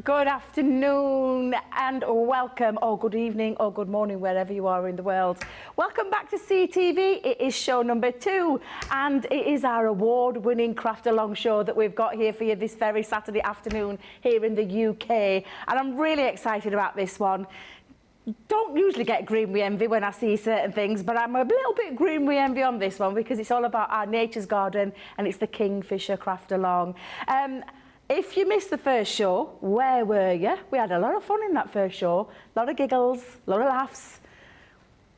Good afternoon and welcome, or good evening, or good morning, wherever you are in the world. Welcome back to CTV. It is show number 2, and it is our award-winning craft along show that we've got here for you this very Saturday afternoon here in the UK. And I'm really excited about this one. Don't usually get green with envy when I see certain things, but I'm a little bit green with envy on this one because it's all about our nature's garden, and it's the Kingfisher craft along. If you missed the first show, where were you? We had a lot of fun in that first show. A lot of giggles, a lot of laughs.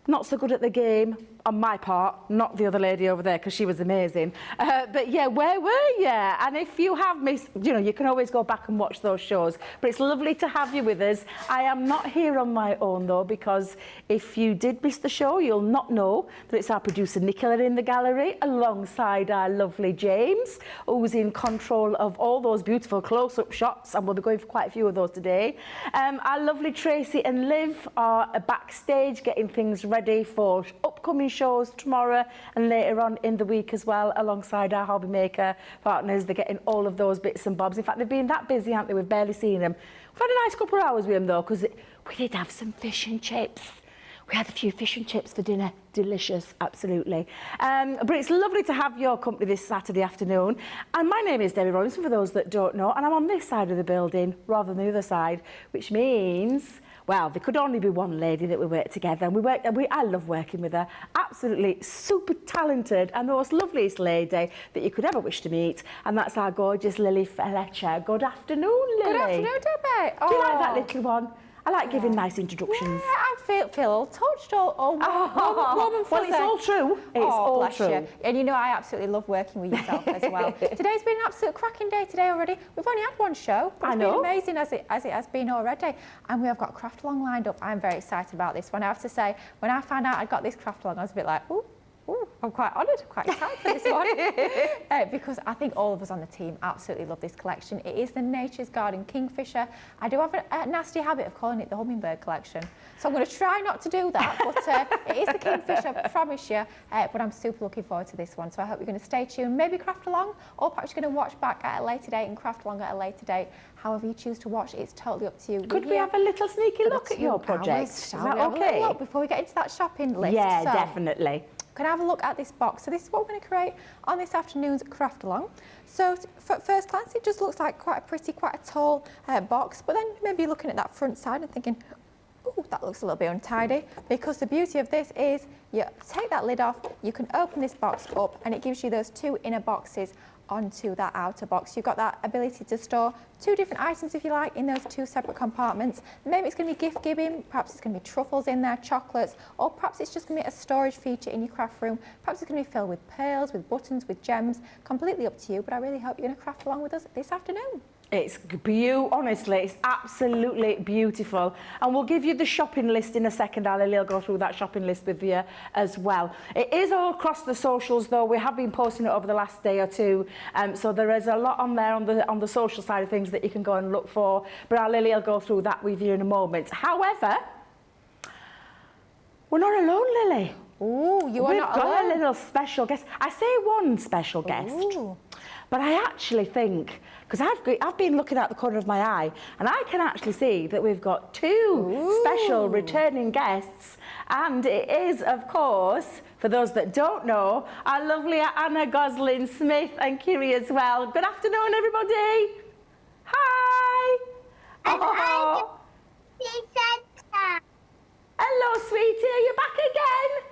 Not so good at the game, on my part, not the other lady over there, because she was amazing. But yeah, where were you? And if you have missed, you know, you can always go back and watch those shows. But it's lovely to have you with us. I am not here on my own, though, because if you did miss the show, you'll not know that it's our producer, Nicola, in the gallery, alongside our lovely James, who's in control of all those beautiful close-up shots, and we'll be going for quite a few of those today. Our lovely Tracy and Liv are backstage getting things ready for upcoming shows tomorrow and later on in the week as well, alongside our hobby maker partners. They're getting all of those bits and bobs. In fact, they've been that busy, haven't they? We've barely seen them. We've had a nice couple of hours with them, though, because we did have some fish and chips. We had a few fish and chips for dinner. Delicious, absolutely. But it's lovely to have your company this Saturday afternoon. And my name is Debby Robinson, for those that don't know, and I'm on this side of the building rather than the other side, which means, well, there could only be one lady that we work together, and I love working with her. Absolutely super talented and the most loveliest lady that you could ever wish to meet, and that's our gorgeous Lilly Fletcher. Good afternoon, Lily. Good afternoon, Debbie. Do you like that little one? I like giving nice introductions. Yeah, I feel all touched, all warm and fuzzy. Well, it's all true. It's all true. You. And you know, I absolutely love working with yourself as well. Today's been an absolute cracking day today already. We've only had one show, but it's been amazing as it has been already. And we have got craft along lined up. I'm very excited about this one. I have to say, when I found out I got this craft along, I was a bit like, ooh. Ooh, I'm quite honoured, quite excited for this one. Because I think all of us on the team absolutely love this collection. It is the Nature's Garden Kingfisher. I do have a nasty habit of calling it the Hummingbird collection. So I'm going to try not to do that, but it is the Kingfisher, I promise you. But I'm super looking forward to this one. So I hope you're going to stay tuned, maybe craft along, or perhaps you're going to watch back at a later date and craft along at a later date. However you choose to watch, it's totally up to you. Could we have a little sneaky look at your project? Is that okay? Look before we get into that shopping list. Yeah, definitely. Can I have a look at this box? So this is what we're going to create on this afternoon's craft along. So at first glance, it just looks like quite a tall box, but then maybe looking at that front side and thinking, ooh, that looks a little bit untidy, because the beauty of this is you take that lid off, you can open this box up, and it gives you those 2 inner boxes onto that outer box. You've got that ability to store 2 different items, if you like, in those 2 separate compartments. Maybe it's going to be gift giving, perhaps it's going to be truffles in there, chocolates, or perhaps it's just going to be a storage feature in your craft room. Perhaps it's going to be filled with pearls, with buttons, with gems. Completely up to you, but I really hope you're going to craft along with us this afternoon. It's honestly, it's absolutely beautiful. And we'll give you the shopping list in a second. Lily will go through that shopping list with you as well. It is all across the socials, though. We have been posting it over the last day or two. So there is a lot on there on the social side of things that you can go and look for. But Lily will go through that with you in a moment. However, we're not alone, Lily. Ooh, you are not alone. We've got a little special guest. I say one special guest. Ooh. But I actually think, because I've been looking out the corner of my eye, and I can actually see that we've got 2 special returning guests, and it is, of course, for those that don't know, our lovely Anna Goslin-Smith and Kiri as well. Good afternoon, everybody. Hi. Oh. Hello, sweetie. Are you back again?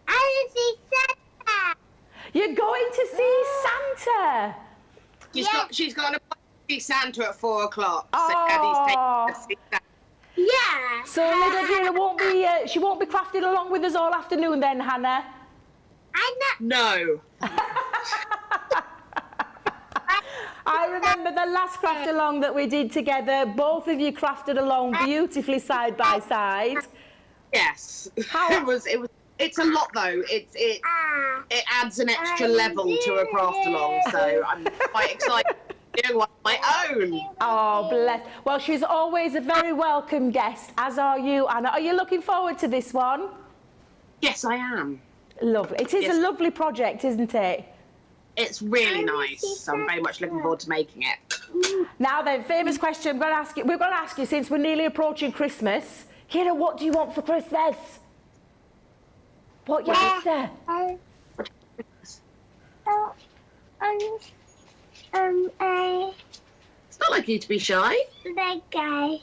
I see Santa. You're going to see Santa. She's going to see Santa at 4 o'clock. Oh. So Daddy's taking her to see Santa. Yeah. So little Gina she won't be crafting along with us all afternoon then, Hannah? I'm not. No. I remember the last craft along that we did together. Both of you crafted along beautifully side by side. Yes. It's a lot though. It adds an extra level to a craft along, so I'm quite excited to do one on my own. Oh, bless. Well, she's always a very welcome guest, as are you, Anna. Are you looking forward to this one? Yes, I am. Lovely. It is a lovely project, isn't it? It's really nice. I'm very much looking forward to making it. Now then, famous question. We're going to ask you since we're nearly approaching Christmas. Kira, what do you want for Christmas? What you after? It's not like you to be shy. Lego.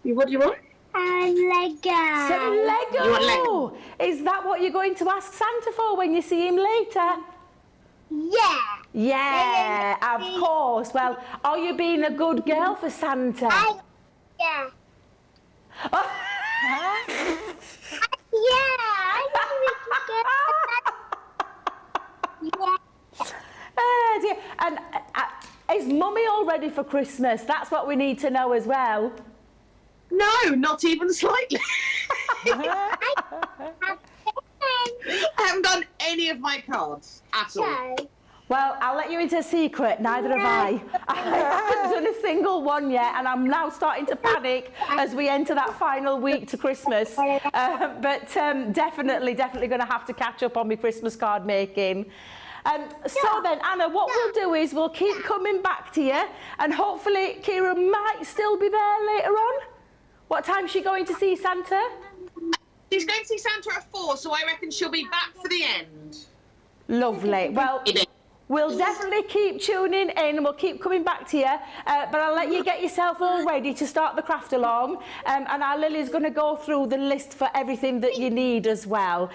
What do you want? Lego. Some Lego. You want Lego? Is that what you're going to ask Santa for when you see him later? Yeah. Yeah, of course. Well, are you being a good girl for Santa? Yeah. Oh. Yeah. Dear. And is Mummy all ready for Christmas? That's what we need to know as well. No, not even slightly. I haven't done any of my cards at all. Well, I'll let you into a secret, neither have I. I haven't done a single one yet, and I'm now starting to panic as we enter that final week to Christmas. But definitely going to have to catch up on my Christmas card making. So then, Anna, what we'll do is we'll keep coming back to you, and hopefully Kira might still be there later on. What time's she going to see Santa? She's going to see Santa at 4, so I reckon she'll be back for the end. Lovely. Well, we'll definitely keep tuning in and we'll keep coming back to you. But I'll let you get yourself all ready to start the craft along. And our Lily's going to go through the list for everything that you need as well.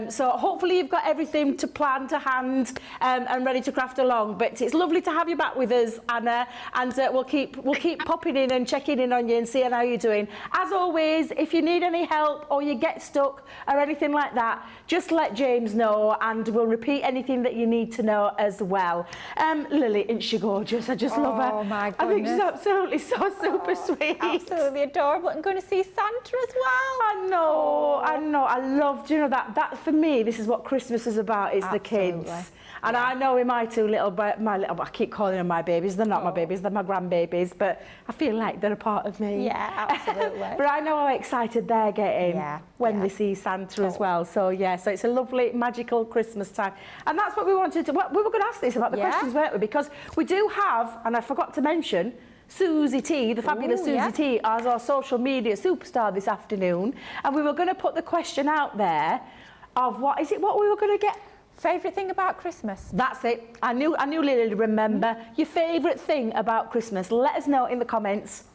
So hopefully you've got everything to plan to hand and ready to craft along. But it's lovely to have you back with us, Anna. And we'll keep popping in and checking in on you and seeing how you're doing. As always, if you need any help or you get stuck or anything like that, just let James know and we'll repeat anything that you need to know as well. Lily, isn't she gorgeous? I just love her. Oh my goodness. I think she's absolutely so super sweet. Absolutely adorable. And going to see Santa as well. I know. I love, do you know that for me, this is what Christmas is about, is the kids. And I know in my two little, I keep calling them my babies. They're not my babies, they're my grandbabies, but I feel like they're a part of me. Yeah, absolutely. But I know how excited they're getting when they see Santa as well. So yeah, so it's a lovely, magical Christmas time. And that's what we wanted to, we were going to ask this about the questions, weren't we? Because we do have, and I forgot to mention, Susie T, the fabulous Susie T, as our social media superstar this afternoon. And we were going to put the question out there of what we were going to get? Favourite thing about Christmas? That's it. I knew Lily would remember. Your favourite thing about Christmas. Let us know in the comments.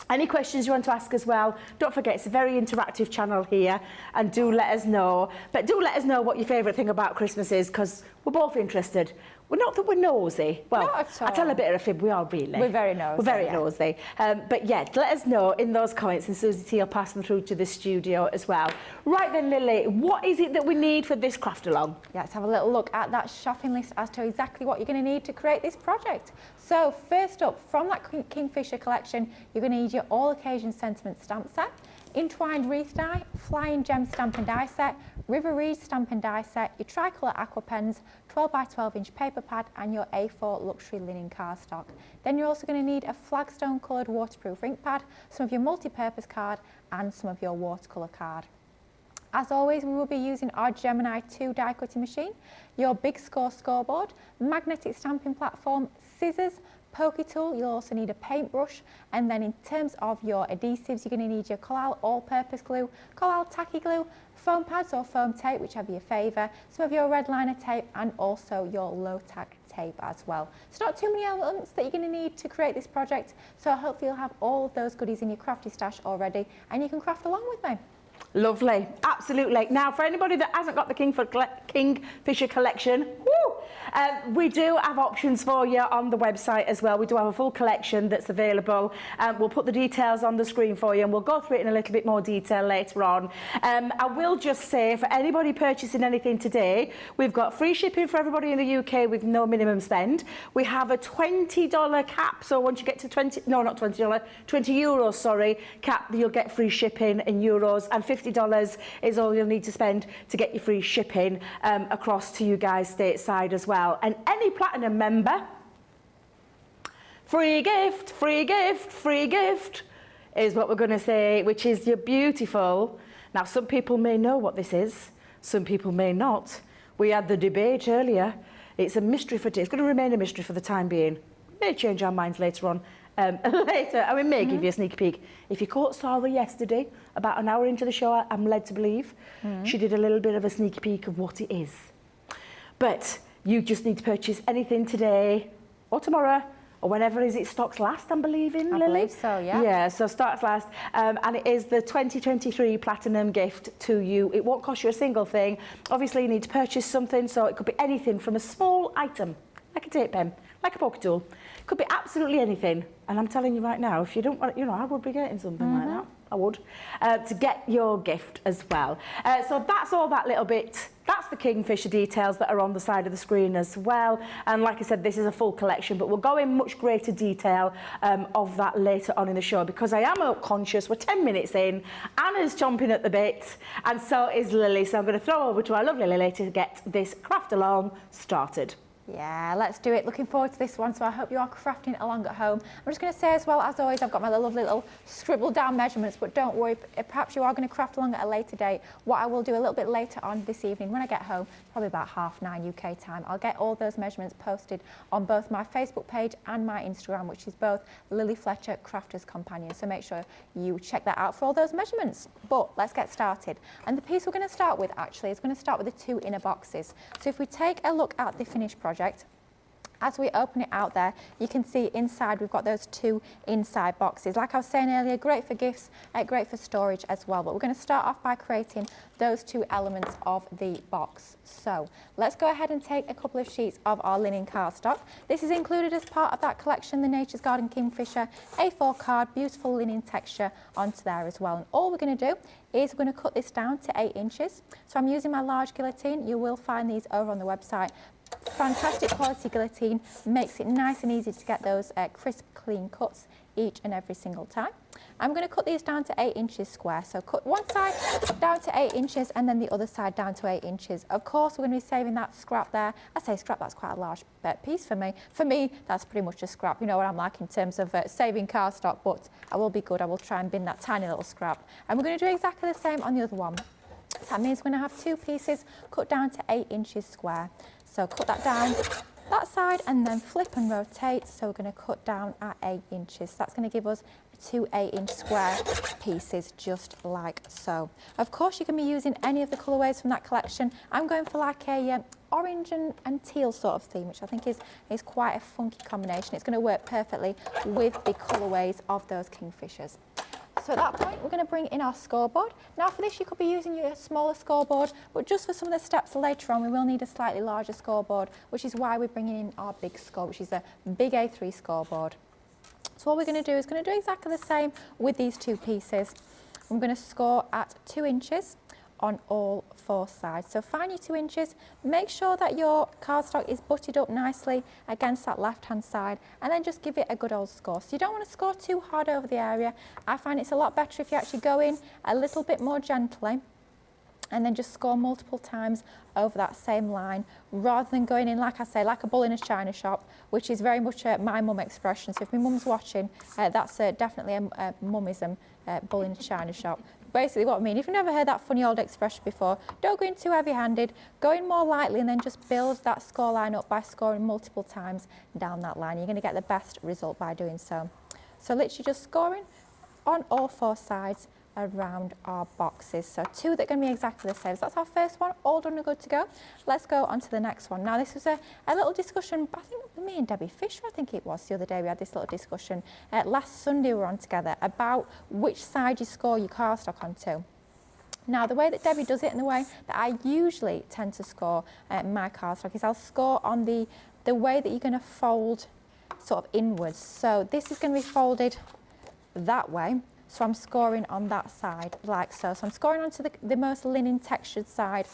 Any questions you want to ask as well, don't forget it's a very interactive channel here, and do let us know. But do let us know what your favourite thing about Christmas is, because we're both interested. We're not that we're nosy. Well, not at all. I tell a bit of a fib, we are really. We're very nosy. We're very nosy. But yeah, let us know in those comments, and Susie T will pass them through to the studio as well. Right then, Lily, what is it that we need for this craft along? Yeah, let's have a little look at that shopping list as to exactly what you're going to need to create this project. So first up, from that Kingfisher collection, you're going to need your all occasion sentiment stamp set, entwined wreath die, flying gem stamp and die set, river reed stamp and die set, your tricolour aqua pens, 12 by 12 inch paper pad and your A4 luxury linen cardstock. Then you're also going to need a flagstone coloured waterproof ink pad, some of your multi-purpose card and some of your watercolour card. As always, we will be using our Gemini 2 die cutting machine, your Big Score scoreboard, magnetic stamping platform, scissors, pokey tool. You'll also need a paintbrush, and then in terms of your adhesives, you're going to need your Collal all-purpose glue, Collal tacky glue, foam pads or foam tape, whichever you favour, some of your red liner tape and also your low tack tape as well. So not too many elements that you're going to need to create this project, so hopefully you'll have all of those goodies in your crafty stash already and you can craft along with me. Lovely, absolutely. Now, for anybody that hasn't got the Kingfisher collection, we do have options for you on the website as well. We do have a full collection that's available. We'll put the details on the screen for you and we'll go through it in a little bit more detail later on. I will just say, for anybody purchasing anything today, we've got free shipping for everybody in the UK with no minimum spend. We have a $20 cap, so once you get to €20, sorry, cap, you'll get free shipping in euros, and $50 is all you'll need to spend to get your free shipping across to you guys stateside as well. And any platinum member, free gift, free gift, free gift is what we're going to say, which is your beautiful. Now, some people may know what this is, some people may not. We had the debate earlier. It's a mystery for today. It's going to remain a mystery for the time being. may change our minds later on. And we may give you a sneak peek. If you caught Sarah yesterday, about an hour into the show, I'm led to believe, she did a little bit of a sneak peek of what it is. But you just need to purchase anything today or tomorrow or whenever is it stocks last, I'm believing, Lily? I believe so, yeah. Yeah, so stocks last. And it is the 2023 Platinum gift to you. It won't cost you a single thing. Obviously, you need to purchase something, so it could be anything from a small item, like a tape pen, like a pocket tool. It could be absolutely anything. And I'm telling you right now, if you don't want, you know, I would be getting something like that. I would, to get your gift as well. So that's all that little bit. That's the Kingfisher details that are on the side of the screen as well. And like I said, this is a full collection, but we'll go in much greater detail of that later on in the show, because I am conscious. We're 10 minutes in. Anna's chomping at the bit, and so is Lily. So I'm going to throw over to our lovely Lily to get this craft along started. Yeah, let's do it. Looking forward to this one, so I hope you are crafting along at home. I'm just going to say as well, as always, I've got my lovely little scribbled down measurements, but don't worry, perhaps you are going to craft along at a later date. What I will do a little bit later on this evening when I get home, probably about 9:30 UK time, I'll get all those measurements posted on both my Facebook page and my Instagram, which is both Lilly Fletcher Crafters Companion. So make sure you check that out for all those measurements. But let's get started. And the piece we're going to start with actually is going to start with the 2 inner boxes. So if we take a look at the finished project, as we open it out there, you can see inside we've got those 2 inside boxes. Like I was saying earlier, great for gifts, great for storage as well. But we're going to start off by creating those 2 elements of the box. So let's go ahead and take a couple of sheets of our linen cardstock. This is included as part of that collection, the Nature's Garden Kingfisher A4 card, beautiful linen texture onto there as well. And all we're going to do is we're going to cut this down to 8 inches. So I'm using my large guillotine. You will find these over on the website. Fantastic quality guillotine, makes it nice and easy to get those crisp, clean cuts each and every single time. I'm going to cut these down to 8 inches square. So cut one side down to 8 inches and then the other side down to 8 inches. Of course, we're going to be saving that scrap there. I say scrap, that's quite a large piece for me. For me, that's pretty much a scrap. You know what I'm like in terms of saving cardstock, but I will be good. I will try and bin that tiny little scrap. And we're going to do exactly the same on the other one. So that means we're going to have 2 pieces cut down to 8 inches square. So cut that down that side and then flip and rotate. So we're going to cut down at 8 inches. That's going to give us 2 8-inch square pieces just like so. Of course, you can be using any of the colourways from that collection. I'm going for like a orange and teal sort of theme, which I think is quite a funky combination. It's going to work perfectly with the colourways of those Kingfishers. So at that point, we're going to bring in our scoreboard. Now for this, you could be using your smaller scoreboard, but just for some of the steps later on, we will need a slightly larger scoreboard, which is why we're bringing in our big score, which is a big A3 scoreboard. So what we're going to do is going to do exactly the same with these 2 pieces. I'm going to score at 2 inches on all 4 sides. So find your 2 inches, make sure that your cardstock is butted up nicely against that left-hand side, and then just give it a good old score. So you don't want to score too hard over the area. I find it's a lot better if you actually go in a little bit more gently and then just score multiple times over that same line, rather than going in, like I say, like a bull in a china shop, which is very much my mum expression. So if my mum's watching, that's definitely a mummism, bull in a china shop. Basically what I mean, if you've never heard that funny old expression before, don't go in too heavy-handed, go in more lightly and then just build that score line up by scoring multiple times down that line. You're going to get the best result by doing so. So literally just scoring on all 4 sides around our boxes. So 2 that are going to be exactly the same. So that's our first one, all done and good to go. Let's go on to the next one. Now this was a little discussion, I think me and Debbie Fisher, I think it was, the other day we had this little discussion. Last Sunday we were on together about which side you score your cardstock onto. Now the way that Debbie does it and the way that I usually tend to score my cardstock is I'll score on the way that you're going to fold sort of inwards. So this is going to be folded that way. So I'm scoring on that side like so. So I'm scoring onto the most linen textured side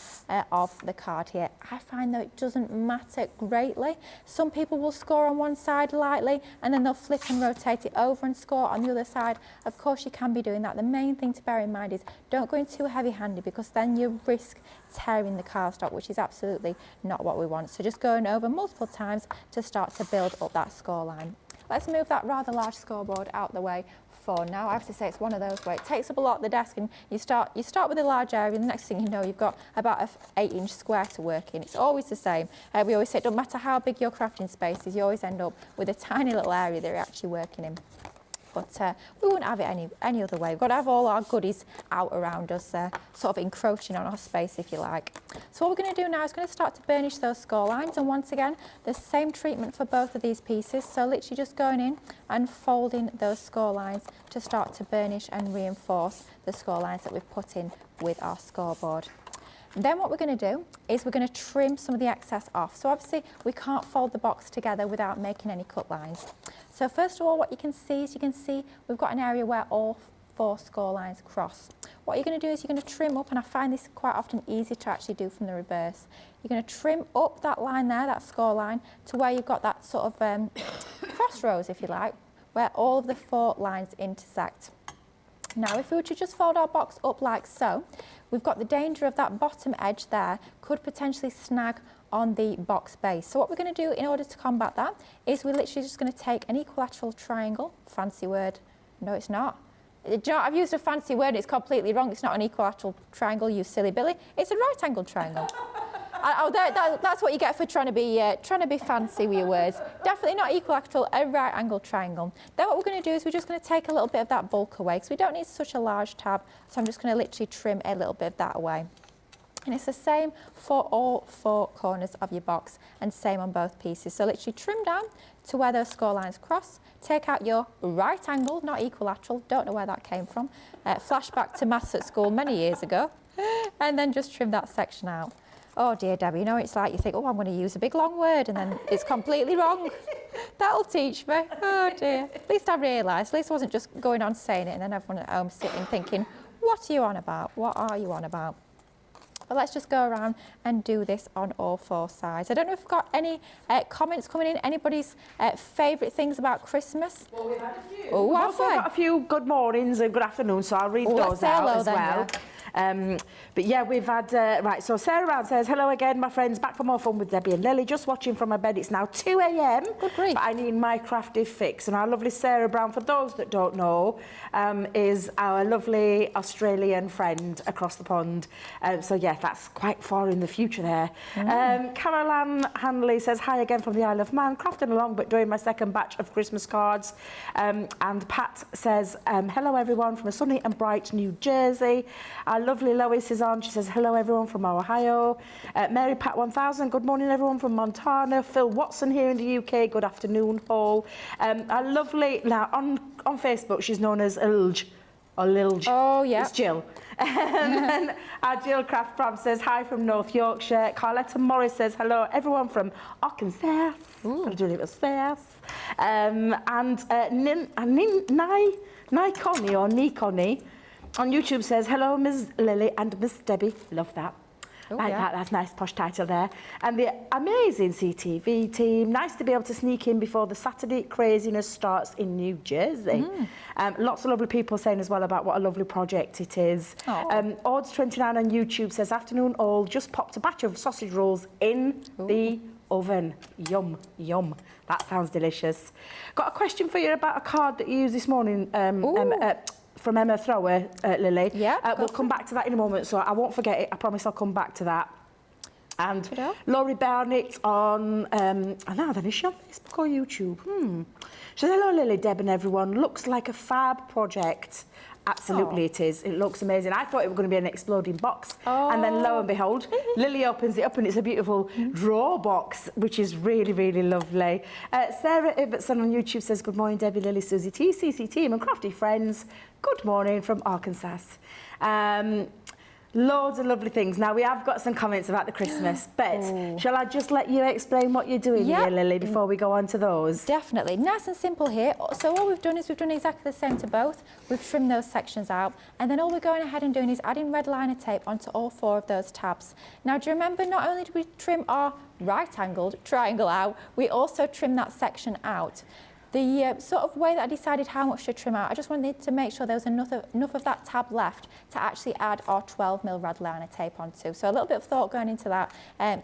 of the card here. I find that it doesn't matter greatly. Some people will score on one side lightly and then they'll flip and rotate it over and score on the other side. Of course you can be doing that. The main thing to bear in mind is don't go in too heavy handed, because then you risk tearing the cardstock, which is absolutely not what we want. So just going over multiple times to start to build up that score line. Let's move that rather large scoreboard out the way before. Now I have to say it's one of those where it takes up a lot of the desk, and you start with a large area, and the next thing you know, you've got about an 8-inch square to work in. It's always the same. We always say it doesn't matter how big your crafting space is, you always end up with a tiny little area that you're actually working in. But we wouldn't have it any other way. We've got to have all our goodies out around us, sort of encroaching on our space, if you like. So what we're going to do now is going to start to burnish those score lines, and once again, the same treatment for both of these pieces. So literally just going in and folding those score lines to start to burnish and reinforce the score lines that we've put in with our scoreboard. Then what we're going to do is we're going to trim some of the excess off. So obviously we can't fold the box together without making any cut lines. So first of all, what you can see is we've got an area where all 4 score lines cross. What you're going to do is you're going to trim up, and I find this quite often easy to actually do from the reverse. You're going to trim up that line there, that score line, to where you've got that sort of crossroads, if you like, where all of the 4 lines intersect. Now, if we were to just fold our box up like so, we've got the danger of that bottom edge there could potentially snag on the box base. So what we're going to do in order to combat that is we're literally just going to take an equilateral triangle, fancy word, no it's not. Do you know, I've used a fancy word, it's completely wrong, it's not an equilateral triangle, you silly Billy, it's a right angled triangle. That's what you get for trying to be fancy with your words. Definitely not equilateral, a right angled triangle. Then what we're going to do is we're just going to take a little bit of that bulk away, because we don't need such a large tab, so I'm just going to literally trim a little bit of that away. And it's the same for all 4 corners of your box, and same on both pieces. So literally trim down to where those score lines cross, take out your right angle, not equilateral, don't know where that came from, flashback to maths at school many years ago, and then just trim that section out. Oh dear, Debbie, you know, it's like you think, oh, I'm going to use a big long word, and then it's completely wrong. That'll teach me. Oh dear. At least I realised, at least I wasn't just going on saying it, and then everyone at home sitting thinking, what are you on about? What are you on about? But let's just go around and do this on all 4 sides. I don't know if we've got any comments coming in. Anybody's favourite things about Christmas? Well, we've had a few. Oh, We've have also we? got a few good mornings and good afternoons, so I'll read those out as well. But yeah, we've had, right, so Sarah Brown says, hello again, my friends, back for more fun with Debbie and Lily, just watching from my bed. It's now 2 a.m, Good grief. but I need my crafty fix. And our lovely Sarah Brown, for those that don't know, is our lovely Australian friend across the pond. So yeah, that's quite far in the future there. Carol Ann Hanley says, hi again from the Isle of Man, crafting along but doing my second batch of Christmas cards. And Pat says, hello everyone from a sunny and bright New Jersey. Our lovely Lois is on. She says, hello everyone from Ohio. Mary Pat 1000, good morning everyone from Montana. Phil Watson here in the UK, good afternoon all. Our lovely, now on Facebook she's known as Ilge, or Lilge. Oh yeah. It's Jill. And our Jill Craft Pram says, hi from North Yorkshire. Carletta Morris says, hello everyone from Arkansas. I'm doing it with Sass. And Nikoni or Nikoni on YouTube says, hello, Ms. Lily and Miss Debbie. Love that. Like that. That's a nice posh title there. And the amazing CTV team. Nice to be able to sneak in before the Saturday craziness starts in New Jersey. Lots of lovely people saying as well about what a lovely project it is. Odds29 on YouTube says, afternoon all, just popped a batch of sausage rolls in the oven. Yum, yum. That sounds delicious. Got a question for you about a card that you used this morning, from Emma Thrower, Lily. Yeah. We'll come back to that in a moment, so I won't forget it. I promise I'll come back to that. And Laurie Barnett on, now then, is she on Facebook or YouTube? She says, hello Lily, Deb and everyone. Looks like a fab project. Absolutely it is. It looks amazing. I thought it was going to be an exploding box. And then lo and behold, Lily opens it up and it's a beautiful drawer box, which is really, really lovely. Sarah Ibbotson on YouTube says, good morning, Debbie, Lily, Susie T, CC team and crafty friends. Good morning from Arkansas. Loads of lovely things. Now, we have got some comments about the Christmas, but shall I just let you explain what you're doing here, Lily, before we go on to those? Definitely. Nice and simple here. So all we've done is we've done exactly the same to both. We've trimmed those sections out, and then all we're going ahead and doing is adding red liner tape onto all 4 of those tabs. Now, do you remember, not only did we trim our right-angled triangle out, we also trimmed that section out. The sort of way that I decided how much to trim out, I just wanted to make sure there was enough of that tab left to actually add our 12mm red liner tape onto. So a little bit of thought going into that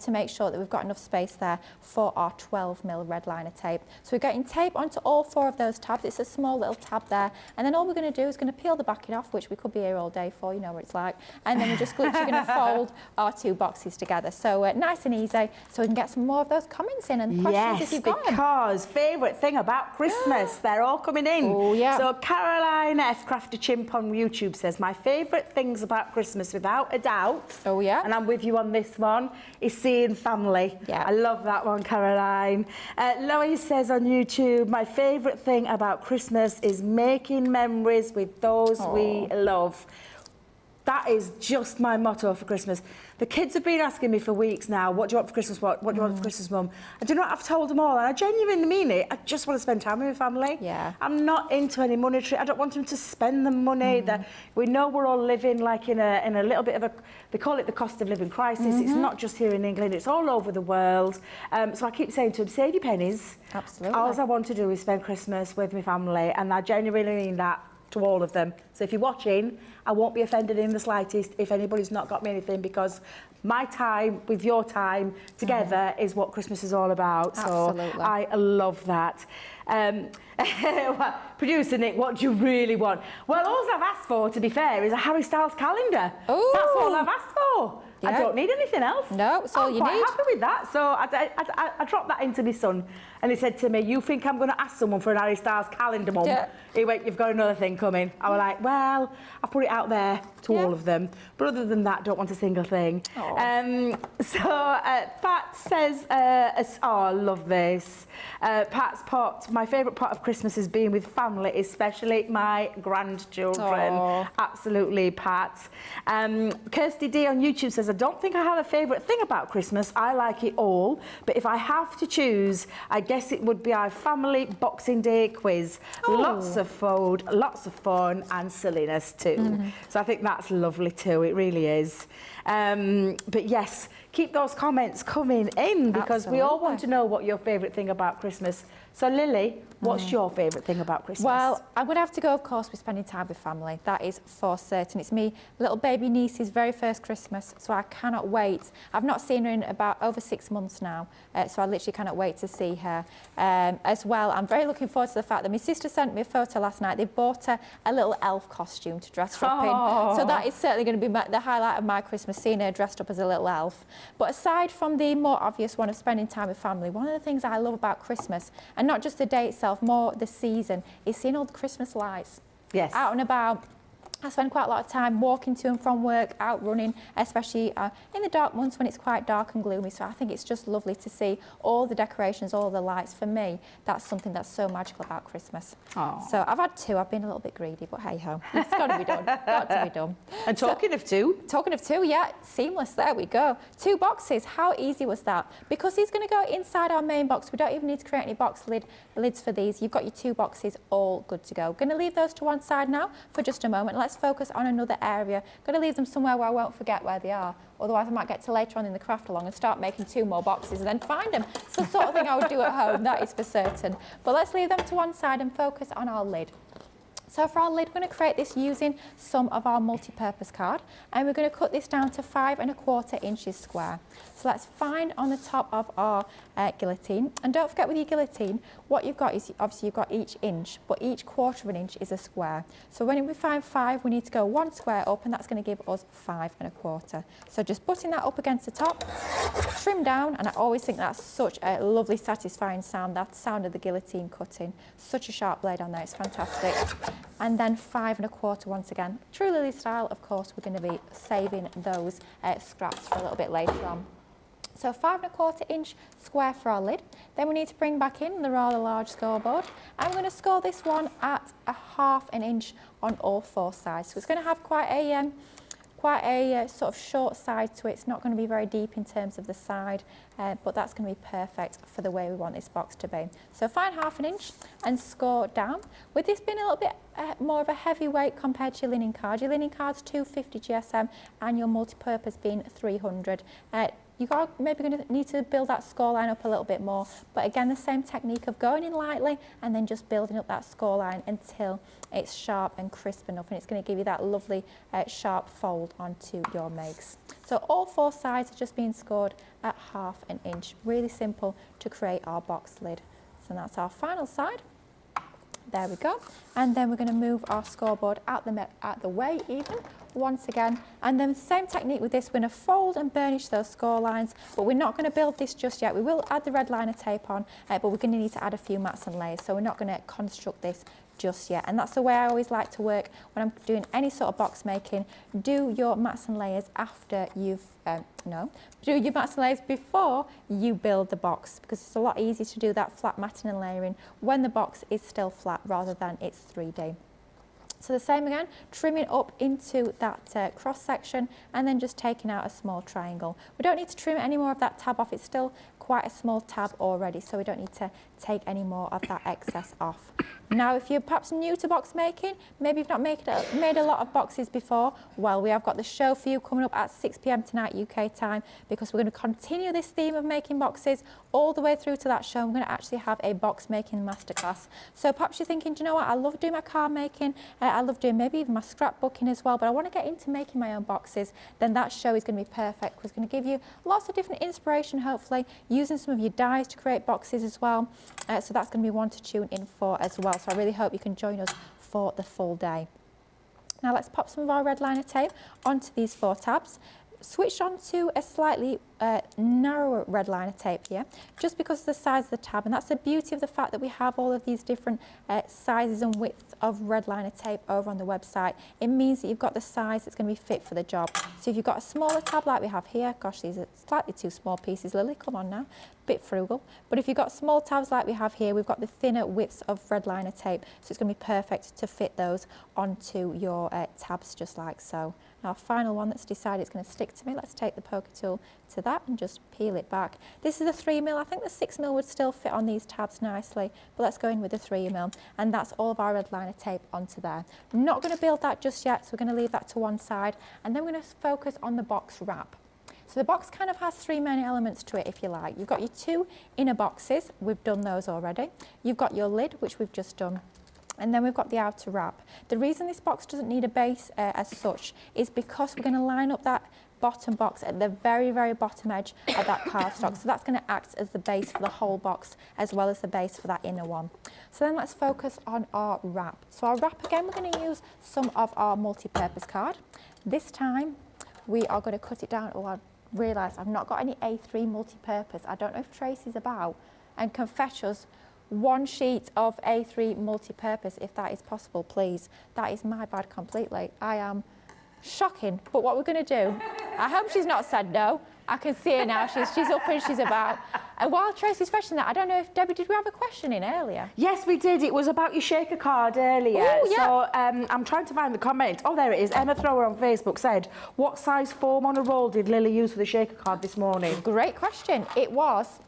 to make sure that we've got enough space there for our 12mm red liner tape. So we're getting tape onto all 4 of those tabs. It's a small little tab there. And then all we're going to do is going to peel the backing off, which we could be here all day for, you know what it's like. And then we're just literally going to fold our 2 boxes together. So nice and easy, so we can get some more of those comments in and questions if you've got them. Because favourite thing about Christmas, they're all coming in. Oh, yeah. So Caroline F. Crafty Chimp on YouTube says, my favourite things about Christmas, without a doubt, oh yeah, and I'm with you on this one, is seeing family. Yeah. I love that one, Caroline. Lois says on YouTube, my favourite thing about Christmas is making memories with those we love. That is just my motto for Christmas. The kids have been asking me for weeks now, what do you want for Christmas, what do you want for Christmas, Mum? I do not have told them all, and I genuinely mean it. I just want to spend time with my family. Yeah. I'm not into any monetary, I don't want them to spend the money. We know we're all living like in a little bit of a, they call it the cost of living crisis. It's not just here in England, it's all over the world. So I keep saying to them, save your pennies. Absolutely. All I want to do is spend Christmas with my family, and I genuinely mean that to all of them. So if you're watching, I won't be offended in the slightest if anybody's not got me anything, because my time with your time together is what Christmas is all about. Absolutely. So I love that. Producer Nick, what do you really want? Well, all I've asked for, to be fair, is a Harry Styles calendar. Ooh. That's all I've asked for. I Yeah. don't need anything else. No, it's all you I'm need. quite happy with that. So I dropped that into my son, and he said to me, you think I'm going to ask someone for an Harry Styles calendar, Mum? Yeah. He went, you've got another thing coming. I was like, well, I've put it out there to all of them. But other than that, don't want a single thing. Pat says, oh, I love this. Pat's pot, my favourite part of Christmas is being with family, especially my grandchildren. Aww. Absolutely, Pat. Kirsty D on YouTube says, I don't think I have a favourite thing about Christmas. I like it all. But if I have to choose, I guess it would be our family Boxing Day quiz. Lots of food, lots of fun, and silliness too. So I think that's lovely too. It really is. But yes, keep those comments coming in, because we all want to know what your favourite thing about Christmas. So Lily, what's your favourite thing about Christmas? Well, I'm going to have to go, of course, with spending time with family. That is for certain. It's me little baby niece's very first Christmas, so I cannot wait. I've not seen her in about over 6 months now, so I literally cannot wait to see her. As well, I'm very looking forward to the fact that my sister sent me a photo last night. They bought her a little elf costume to dress her up in. So that is certainly going to be the highlight of my Christmas, seeing her dressed up as a little elf. But aside from the more obvious one of spending time with family, one of the things I love about Christmas, and not just the day itself, more the season, is seeing all the Christmas lights. Yes. Out and about. I spend quite a lot of time walking to and from work, out running, especially in the dark months when it's quite dark and gloomy. So I think it's just lovely to see all the decorations, all the lights. For me, that's something that's so magical about Christmas. Aww. So I've had 2. I've been a little bit greedy, but hey ho, it's got to be done. Got to be done. And talking of 2. Talking of 2, yeah, seamless. There we go. 2 boxes. How easy was that? Because these going to go inside our main box. We don't even need to create any box lids for these. You've got your 2 boxes all good to go. Going to leave those to one side now for just a moment. Let's focus on another area. Going to leave them somewhere where I won't forget where they are. Otherwise, I might get to later on in the craft along and start making 2 more boxes and then find them. It's the sort of thing I would do at home, that is for certain. But let's leave them to one side and focus on our lid. So for our lid, we're going to create this using some of our multi-purpose card, and we're going to cut this down to 5 1/4 inches square. So let's find on the top of our guillotine, and don't forget with your guillotine, what you've got is obviously you've got each inch, but each 1/4 inch is a square. So when we find 5, we need to go 1 square up, and that's going to give us 5 1/4. So just butting that up against the top, trim down, and I always think that's such a lovely, satisfying sound. That sound of the guillotine cutting, such a sharp blade on there, it's fantastic. And then 5 1/4 once again. True Lily style, of course, we're going to be saving those scraps for a little bit later on. So 5 1/4 inch square for our lid. Then we need to bring back in the rather large scoreboard, and we're going to score this one at 1/2 inch on all 4 sides. So it's going to have quite a sort of short side to it. It's not going to be very deep in terms of the side, but that's going to be perfect for the way we want this box to be. So find 1/2 inch and score down. With this being a little bit more of a heavy weight compared to your linen card. Your linen card's 250 GSM and your multi-purpose being 300. You are maybe going to need to build that score line up a little bit more, but again, the same technique of going in lightly and then just building up that score line until it's sharp and crisp enough, and it's going to give you that lovely sharp fold onto your makes. So all 4 sides are just being scored at ½ an inch. Really simple to create our box lid. So that's our final side. There we go. And then we're going to move our scoreboard out the way even once again. And then same technique with this, we're going to fold and burnish those score lines, but we're not going to build this just yet. We will add the red liner tape on, but we're going to need to add a few mats and layers. So we're not going to construct this just yet. And that's the way I always like to work when I'm doing any sort of box making. Do your mats and layers after you've, do your mats and layers before you build the box, because it's a lot easier to do that flat matting and layering when the box is still flat rather than it's 3D. So the same again, trimming up into that cross section and then just taking out a small triangle. We don't need to trim any more of that tab off. It's still quite a small tab already, so we don't need to take any more of that excess off. Now, if you're perhaps new to box making, maybe you've not made a lot of boxes before, well, we have got the show for you coming up at 6 p.m. tonight UK time, because we're going to continue this theme of making boxes all the way through to that show. We're going to actually have a box making masterclass. So perhaps you're thinking, do you know what, I love doing my card making, I love doing maybe even my scrapbooking as well, but I want to get into making my own boxes. Then that show is going to be perfect, because it's going to give you lots of different inspiration, hopefully, using some of your dies to create boxes as well. So that's going to be one to tune in for as well. So I really hope you can join us for the full day. Now let's pop some of our red liner tape onto these 4 tabs. Switch on to a slightly narrower red liner tape here, just because of the size of the tab, and that's the beauty of the fact that we have all of these different sizes and widths of red liner tape over on the website. It means that you've got the size that's going to be fit for the job. So if you've got a smaller tab like we have here, gosh, these are slightly too small pieces, Lily, come on now, bit frugal. But if you've got small tabs like we have here, we've got the thinner widths of red liner tape, so it's going to be perfect to fit those onto your tabs just like so. Our final one that's decided it's going to stick to me, let's take the poker tool to that and just peel it back. This is a 3mm. I think the 6mm would still fit on these tabs nicely, but let's go in with the 3mm, and that's all of our red liner tape onto there. I'm not going to build that just yet, so we're going to leave that to one side, and then we're going to focus on the box wrap. So the box kind of has 3 main elements to it, if you like. You've got your 2 inner boxes, we've done those already. You've got your lid, which we've just done. And then we've got the outer wrap. The reason this box doesn't need a base as such is because we're going to line up that bottom box at the very, very bottom edge of that cardstock. So that's going to act as the base for the whole box, as well as the base for that inner one. So then let's focus on our wrap. So our wrap, again, we're going to use some of our multi-purpose card. This time, we are going to cut it down. Oh, I realise I've not got any A3 multi-purpose. I don't know if Tracy's about, and can fetch us 1 sheet of A3 multi-purpose, if that is possible, please. That is my bad completely. I am shocking, but what we're going to do, I hope she's not said no. I can see her now, she's up and she's about. And while Tracy's fetching that, I don't know if, Debbie, did we have a question in earlier? Yes, we did. It was about your shaker card earlier. Ooh, yeah. So I'm trying to find the comment. Oh, there it is. Emma Thrower on Facebook said, what size foam on a roll did Lily use for the shaker card this morning? Great question. It was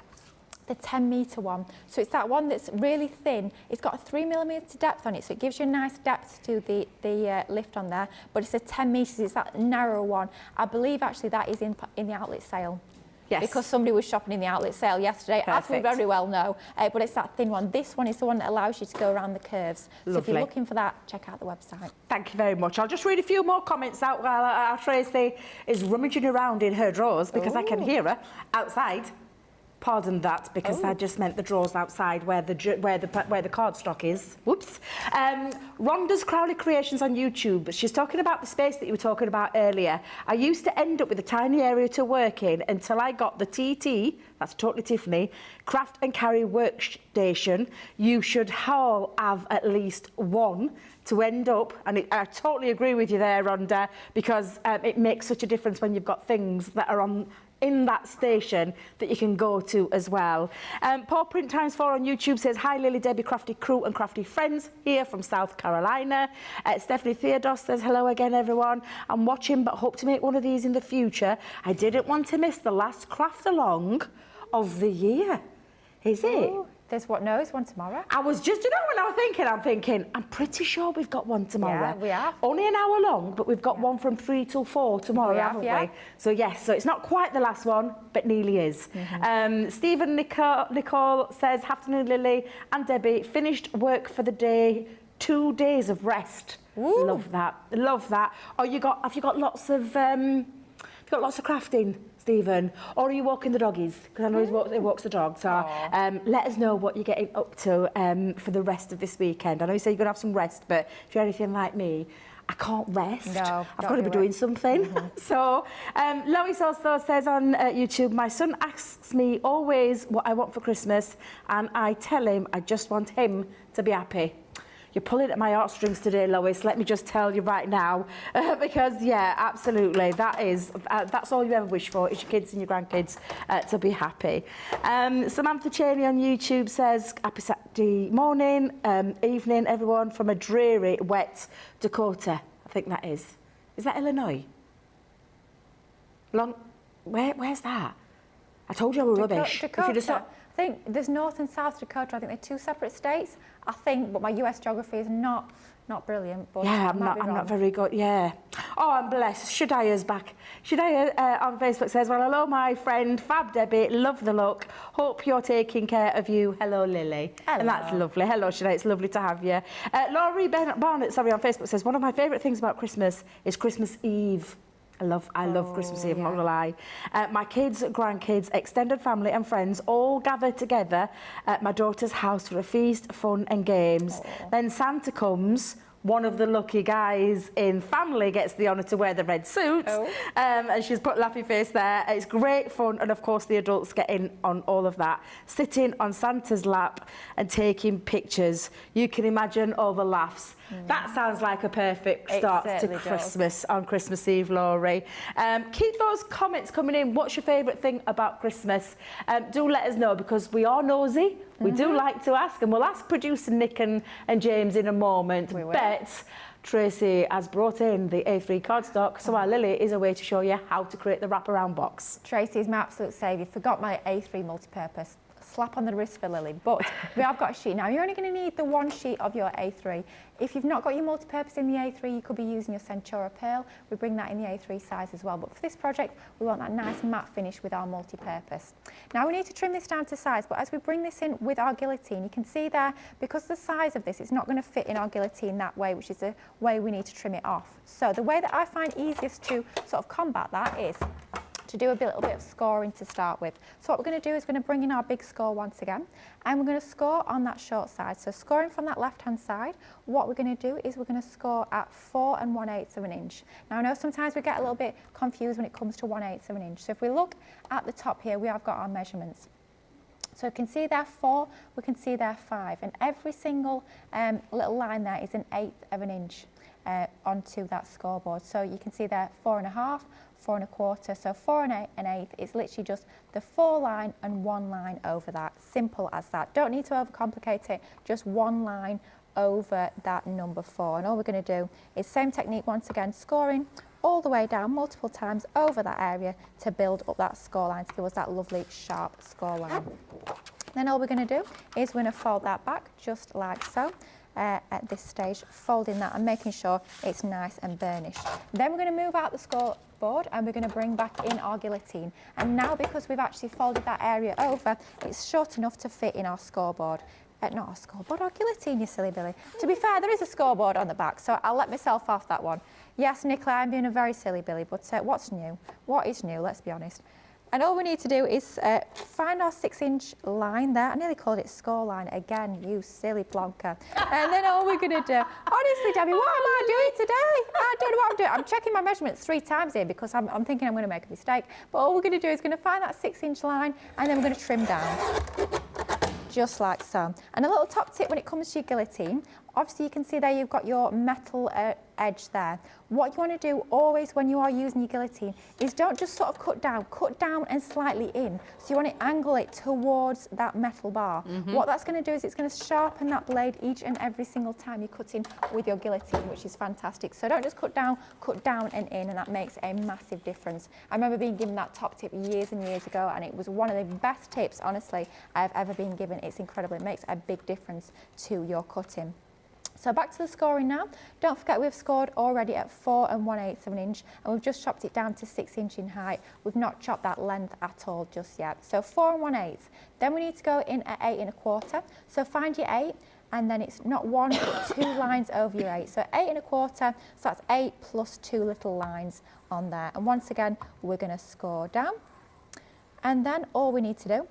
the 10-metre one. So it's that one that's really thin. It's got a 3mm depth on it, so it gives you a nice depth to the lift on there, but it's a 10 metres, it's that narrow one. I believe actually that is in the outlet sale. Yes. Because somebody was shopping in the outlet sale yesterday, Perfect. as we very well know, but it's that thin one. This one is the one that allows you to go around the curves. Lovely. So if you're looking for that, check out the website. Thank you very much. I'll just read a few more comments out while our Tracy is rummaging around in her drawers, because I can hear her outside. Pardon that, because I just meant the drawers outside where the cardstock is. Whoops. Rhonda's Crowley Creations on YouTube. She's talking about the space that you were talking about earlier. I used to end up with a tiny area to work in until I got the TT, that's totally Tiffany, craft and carry workstation. You should all have at least one to end up, and I totally agree with you there, Rhonda, because it makes such a difference when you've got things that are in that station that you can go to as well. Paul Print Times 4 on YouTube says, hi Lily, Debbie, crafty crew and crafty friends here from South Carolina. Stephanie Theodos says, hello again everyone. I'm watching but hope to make one of these in the future. I didn't want to miss the last craft along of the year. Is it? There's one tomorrow. I was just, you know, when I was thinking, I'm pretty sure we've got one tomorrow. Yeah, we have. Only an hour long, but we've got one from 3 till 4 tomorrow, haven't we? So yes, so it's not quite the last one, but nearly is. Stephen Nicole says, afternoon Lily and Debbie, finished work for the day, 2 days of rest. Ooh. Love that, love that. Oh, have you got lots of crafting, Stephen? Or are you walking the doggies? Because I know he walks the dog. So let us know what you're getting up to for the rest of this weekend. I know you say you're going to have some rest, but if you're anything like me, I can't rest. No, I've got to be doing something. So Lois also says on YouTube, my son asks me always what I want for Christmas, and I tell him I just want him to be happy. You're pulling at my heartstrings today, Lois, let me just tell you right now. Because, yeah, absolutely, that's all you ever wish for, is your kids and your grandkids to be happy. Samantha Cheney on YouTube says, happy Saturday morning, evening, everyone, from a dreary, wet Dakota. I think that is. Is that Illinois? Where's that? I told you I was rubbish. Dakota. I think there's North and South Dakota. I think they're two separate states. I think, but my US geography is not brilliant. But yeah, I'm not very good. Yeah. Oh, I'm blessed. Shadia's back. Shadia on Facebook says, well, hello, my friend Fab Debbie. Love the look. Hope you're taking care of you. Hello, Lily. Hello. And that's lovely. Hello, Shadia. It's lovely to have you. Laurie Barnett, on Facebook says, one of my favourite things about Christmas is Christmas Eve. I love Christmas Eve, I'm not gonna lie. My kids, grandkids, extended family and friends all gather together at my daughter's house for a feast, fun and games. Then Santa comes. One of the lucky guys in family gets the honour to wear the red suit. And she's put laughy face there. It's great fun, and of course the adults get in on all of that. Sitting on Santa's lap and taking pictures. You can imagine all the laughs. That sounds like a perfect start to Christmas on Christmas Eve, Laurie. Keep those comments coming in. What's your favourite thing about Christmas? Do let us know, because we are nosy. We do like to ask, and we'll ask producer Nick and James in a moment. But Tracy has brought in the A3 cardstock, so our Lily is a way to show you how to create the wraparound box. Tracy is my absolute saviour. Forgot my A3 multi-purpose. Slap on the wrist for Lily, but we have got a sheet. Now, you're only going to need the one sheet of your A3. If you've not got your multi-purpose in the A3, you could be using your Centura Pearl. We bring that in the A3 size as well, but for this project, we want that nice matte finish with our multi-purpose. Now, we need to trim this down to size, but as we bring this in with our guillotine, you can see there, because the size of this, it's not going to fit in our guillotine that way, which is the way we need to trim it off. So the way that I find easiest to sort of combat that is to do a little bit of scoring to start with. So what we're going to do is we're going to bring in our big score once again, and we're going to score on that short side. So scoring from that left-hand side, what we're going to do is we're going to score at 4 1/8 of an inch. Now, I know sometimes we get a little bit confused when it comes to 1/8 of an inch. So if we look at the top here, we have got our measurements. So we can see there 4, we can see there 5, and every single little line there is 1/8 of an inch onto that scoreboard. So you can see there 4 1/2, 4 1/4, so 4 1/8 is literally just the 4 line and 1 line over that. Simple as that. Don't need to overcomplicate it, just 1 line over that number 4. And all we're going to do is same technique once again, scoring all the way down multiple times over that area to build up that score line to give us that lovely sharp score line. Then all we're going to do is we're going to fold that back just like so. At this stage, folding that and making sure it's nice and burnished. Then we're going to move out the scoreboard and we're going to bring back in our guillotine. And now, because we've actually folded that area over, it's short enough to fit in our scoreboard. Not our scoreboard, our guillotine, you silly Billy. To be fair, there is a scoreboard on the back, so I'll let myself off that one. Yes, Nicola, I'm being a very silly Billy, but what's new? What is new? Let's be honest. And all we need to do is find our 6-inch line there. I nearly called it score line again, you silly plonker. And then all we're going to do, honestly, Debbie, what am I doing today? I don't know what I'm doing. I'm checking my measurements 3 times here because I'm thinking I'm going to make a mistake. But all we're going to do is going to find that 6-inch line, and then we're going to trim down. Just like so. And a little top tip when it comes to your guillotine, obviously you can see there you've got your metal edge there. What you want to do always when you are using your guillotine is don't just sort of cut down and slightly in. So you want to angle it towards that metal bar. What that's going to do is it's going to sharpen that blade each and every single time you're cutting with your guillotine, which is fantastic. So don't just cut down and in, and that makes a massive difference. I remember being given that top tip years and years ago, and it was one of the best tips, honestly, I've ever been given. It's incredible. It makes a big difference to your cutting. So back to the scoring now. Don't forget we've scored already at 4 1/8 of an inch, and we've just chopped it down to 6 inches in height. We've not chopped that length at all just yet. So 4 1/8. Then we need to go in at 8 1/4. So find your 8, and then it's not 1 but 2 lines over your 8. So 8 1/4, so that's 8 plus 2 little lines on there. And once again, we're going to score down. And then all we need to do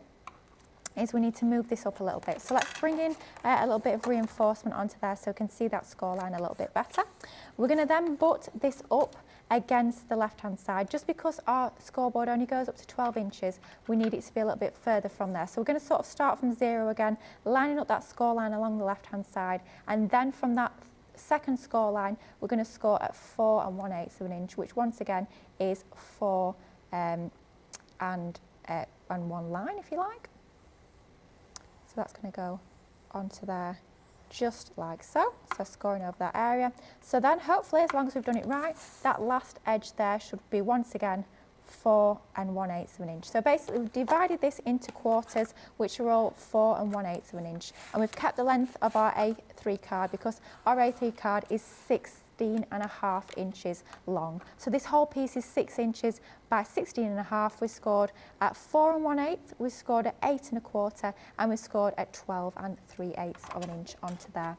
is we need to move this up a little bit. So let's bring in a little bit of reinforcement onto there so we can see that score line a little bit better. We're going to then butt this up against the left-hand side. Just because our scoreboard only goes up to 12 inches, we need it to be a little bit further from there. So we're going to sort of start from 0 again, lining up that score line along the left-hand side, and then from that second score line, we're going to score at 4 1/8 of an inch, which once again is 4 and 1 line, if you like. So that's going to go onto there just like so. So scoring over that area. So then hopefully, as long as we've done it right, that last edge there should be once again 4 1/8 of an inch. So basically we've divided this into quarters, which are all 4 1/8 of an inch. And we've kept the length of our A3 card because our A3 card is 16.5 inches long. So this whole piece is 6 inches by 16.5. We scored at 4 1/8, we scored at 8 1/4, and we scored at 12 3/8 of an inch onto there.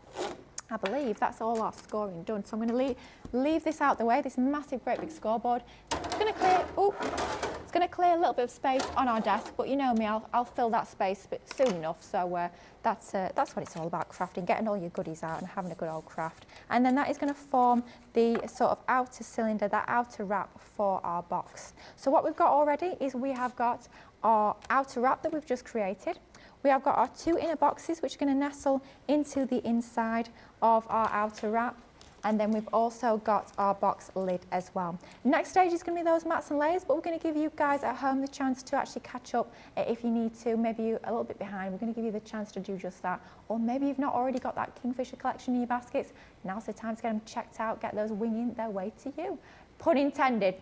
I believe that's all our scoring done. So I'm going to leave this out the way, this massive, great big scoreboard. It's going to clear a little bit of space on our desk, but you know me, I'll fill that space soon enough. So that's what it's all about, crafting, getting all your goodies out and having a good old craft. And then that is going to form the sort of outer cylinder, that outer wrap for our box. So what we've got already is we have got our outer wrap that we've just created. We have got our 2 inner boxes, which are going to nestle into the inside of our outer wrap. And then we've also got our box lid as well. Next stage is going to be those mats and layers, but we're going to give you guys at home the chance to actually catch up if you need to. Maybe you're a little bit behind. We're going to give you the chance to do just that. Or maybe you've not already got that Kingfisher collection in your baskets. Now's the time to get them checked out, get those winging their way to you. Pun intended.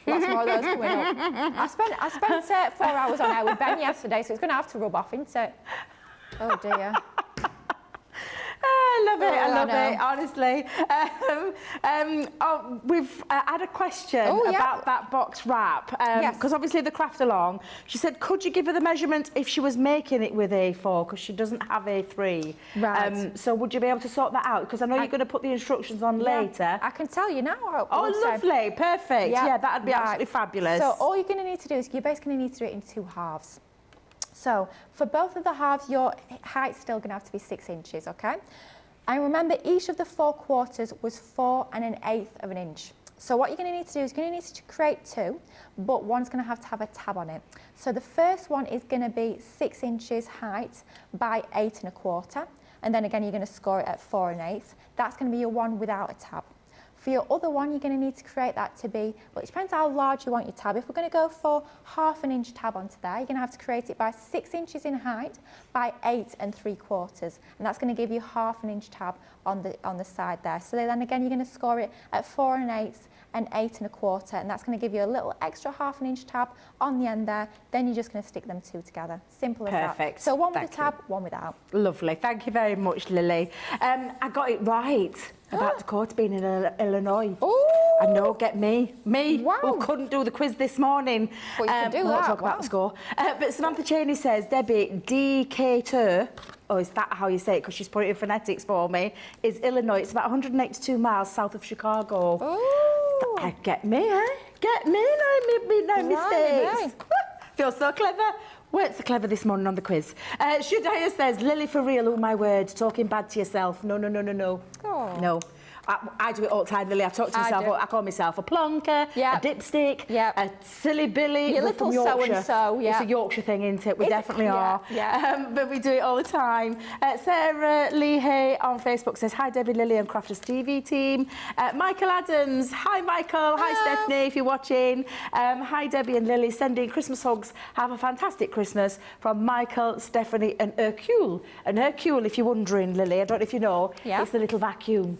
Lots more of those coming up. I spent 4 hours on air with Ben yesterday, so it's going to have to rub off, isn't it? Oh dear. I love it, I love it, honestly. We've had a question about that box wrap. Because obviously the craft along, she said, could you give her the measurement if she was making it with A4, because she doesn't have A3. Right. So would you be able to sort that out? Because I know you're going to put the instructions on later. I can tell you now. Lovely, perfect. Yeah, that'd be absolutely fabulous. So all you're going to need to do is you're basically going to need to do it in 2 halves. So for both of the halves, your height's still going to have to be 6 inches, okay? And remember, each of the 4 quarters was 4 1/8 of an inch. So what you're going to need to do is you're going to need to create 2, but one's going to have a tab on it. So the first one is going to be 6 inches height by 8 1/4. And then again, you're going to score it at 4 1/8. That's going to be your one without a tab. For your other one, you're going to need to create that to be, well, it depends how large you want your tab. If we're going to go for 1/2 inch tab onto there, you're going to have to create it by 6 inches in height by 8 3/4. And that's going to give you 1/2 inch tab on the side there. So then again, you're going to score it at 4 1/8 and 8 1/4. And that's going to give you a little extra 1/2 inch tab on the end there. Then you're just going to stick them 2 together. Simple as that. Perfect. So one with a tab, one without. Lovely. Thank you very much, Lily. I got it right about Dakota being in Illinois. Ooh. I know, get me. Wow. Who couldn't do the quiz this morning. Well, you can do we won't talk about the score. But Samantha Cheney says, Debbie, Decatur, is that how you say it? Because she's put it in phonetics for me, is Illinois. It's about 182 miles south of Chicago. Ooh. Get me, eh? Get me, no mistakes. Feel so clever. Weren't so clever this morning on the quiz. Shudaya says, Lily for real, oh my word, talking bad to yourself. No. Oh. No. I do it all the time, Lily. I talk to myself. I call myself a plonker, a dipstick, a silly Billy. Your little so-and-so, It's a Yorkshire thing, isn't it? We definitely are. Yeah. But we do it all the time. Sarah Leahy on Facebook says, hi, Debbie, Lily and Crafters TV team. Michael Adams, hi, Michael. Hi, Stephanie, if you're watching. Hi, Debbie and Lily, sending Christmas hugs. Have a fantastic Christmas from Michael, Stephanie and Hercule. And Hercule, if you're wondering, Lily, I don't know if you know, it's the little vacuum.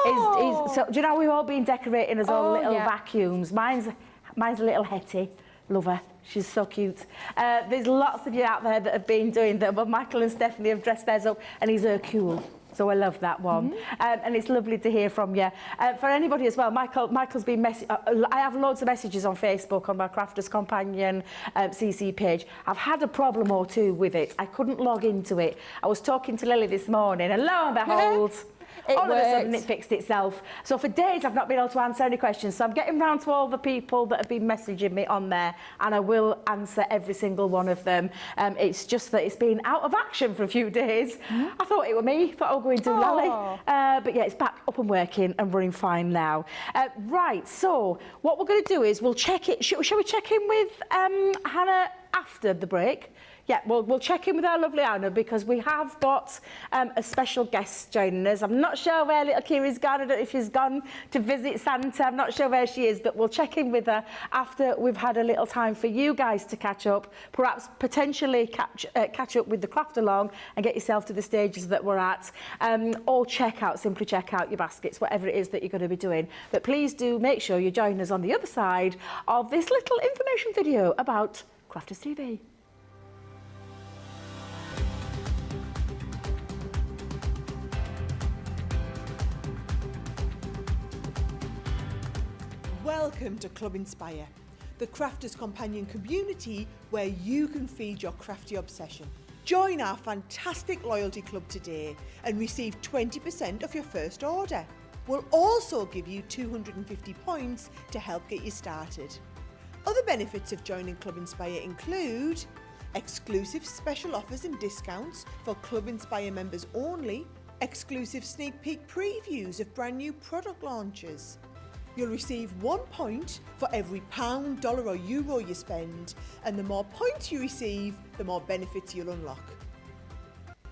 So, do you know we've all been decorating as all little vacuums? Mine's a little Hetty. Love her. She's so cute. There's lots of you out there that have been doing that, but Michael and Stephanie have dressed theirs up, and he's Hercule. So I love that one. And it's lovely to hear from you. For anybody as well, Michael's been I have loads of messages on Facebook on my Crafters Companion CC page. I've had a problem or two with it. I couldn't log into it. I was talking to Lily this morning, and lo and behold, all of a sudden it fixed itself. So for days I've not been able to answer any questions. So I'm getting round to all the people that have been messaging me on there, and I will answer every single one of them. It's just that it's been out of action for a few days. I thought it were me, thought I was going to lally. But yeah, it's back up and working and running fine now. Right, so what we're going to do is we'll check it. Shall we check in with Hannah after the break? Yeah, we'll check in with our lovely Anna because we have got a special guest joining us. I'm not sure where little Kira's gone. I don't know if she's gone to visit Santa. I'm not sure where she is, but we'll check in with her after we've had a little time for you guys to catch up, perhaps potentially catch up with the craft along and get yourself to the stages that we're at, or simply check out your baskets, whatever it is that you're going to be doing. But please do make sure you join us on the other side of this little information video about Crafters TV. Welcome to Club Inspire, the Crafters Companion community where you can feed your crafty obsession. Join our fantastic loyalty club today and receive 20% of your first order. We'll also give you 250 points to help get you started. Other benefits of joining Club Inspire include exclusive special offers and discounts for Club Inspire members only, exclusive sneak peek previews of brand new product launches. You'll receive 1 point for every pound, dollar or euro you spend, and the more points you receive, the more benefits you'll unlock.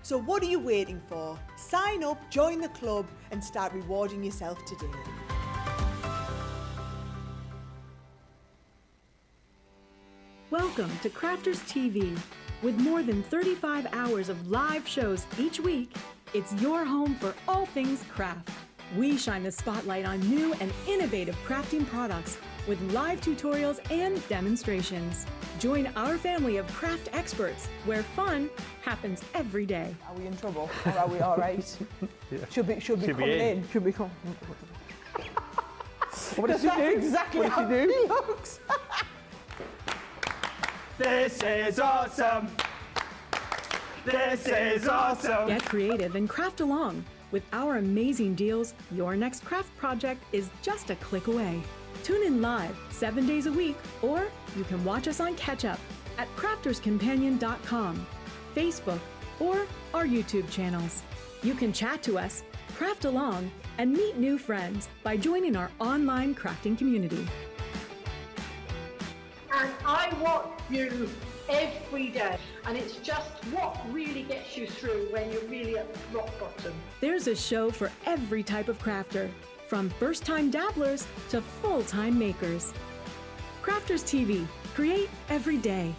So what are you waiting for? Sign up, join the club and start rewarding yourself today. Welcome to Crafters TV. With more than 35 hours of live shows each week, it's your home for all things craft. We shine the spotlight on new and innovative crafting products with live tutorials and demonstrations. Join our family of craft experts where fun happens every day. Are we in trouble or are we all right? Should be coming in. Should be coming. What does she do? Exactly how he looks. This is awesome. This is awesome. Get creative and craft along. With our amazing deals, your next craft project is just a click away. Tune in live 7 days a week, or you can watch us on Catch Up at crafterscompanion.com, Facebook, or our YouTube channels. You can chat to us, craft along, and meet new friends by joining our online crafting community. And I watch you every day, and it's just what really gets you through when you're really at rock bottom. There's a show for every type of crafter, from first-time dabblers to full-time makers. Crafters TV, create every day.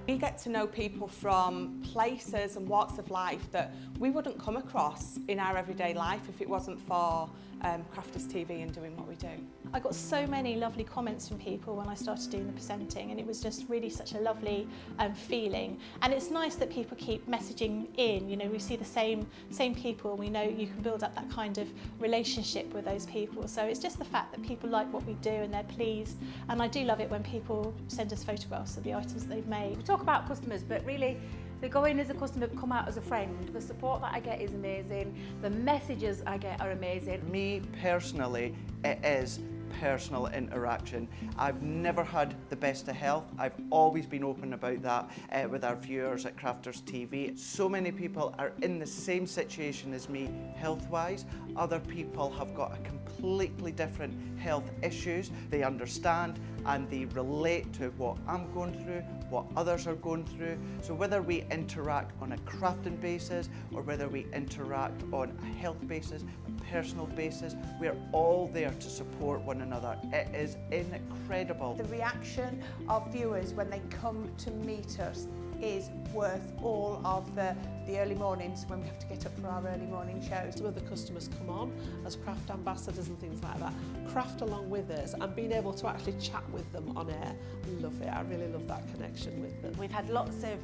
We get to know people from places and walks of life that we wouldn't come across in our everyday life if it wasn't for Crafters TV and doing what we do. I got so many lovely comments from people when I started doing the presenting, and it was just really such a lovely feeling. And it's nice that people keep messaging in. You know, we see the same people. We know you can build up that kind of relationship with those people. So it's just the fact that people like what we do and they're pleased. And I do love it when people send us photographs of the items that they've made. We talk about customers, but really they go in as a customer, come out as a friend. The support that I get is amazing. The messages I get are amazing. Me personally, it is personal interaction. I've never had the best of health. I've always been open about that with our viewers at Crafters TV. So many people are in the same situation as me health-wise. Other people have got a completely different health issues. They understand and they relate to what I'm going through, what others are going through. So whether we interact on a crafting basis or whether we interact on a health basis, a personal basis, we're all there to support one another. It is incredible. The reaction of viewers when they come to meet us is worth all of the early mornings when we have to get up for our early morning shows. Some of the customers come on as craft ambassadors and things like that, craft along with us, and being able to actually chat with them on air. I love it. I really love that connection with them. We've had lots of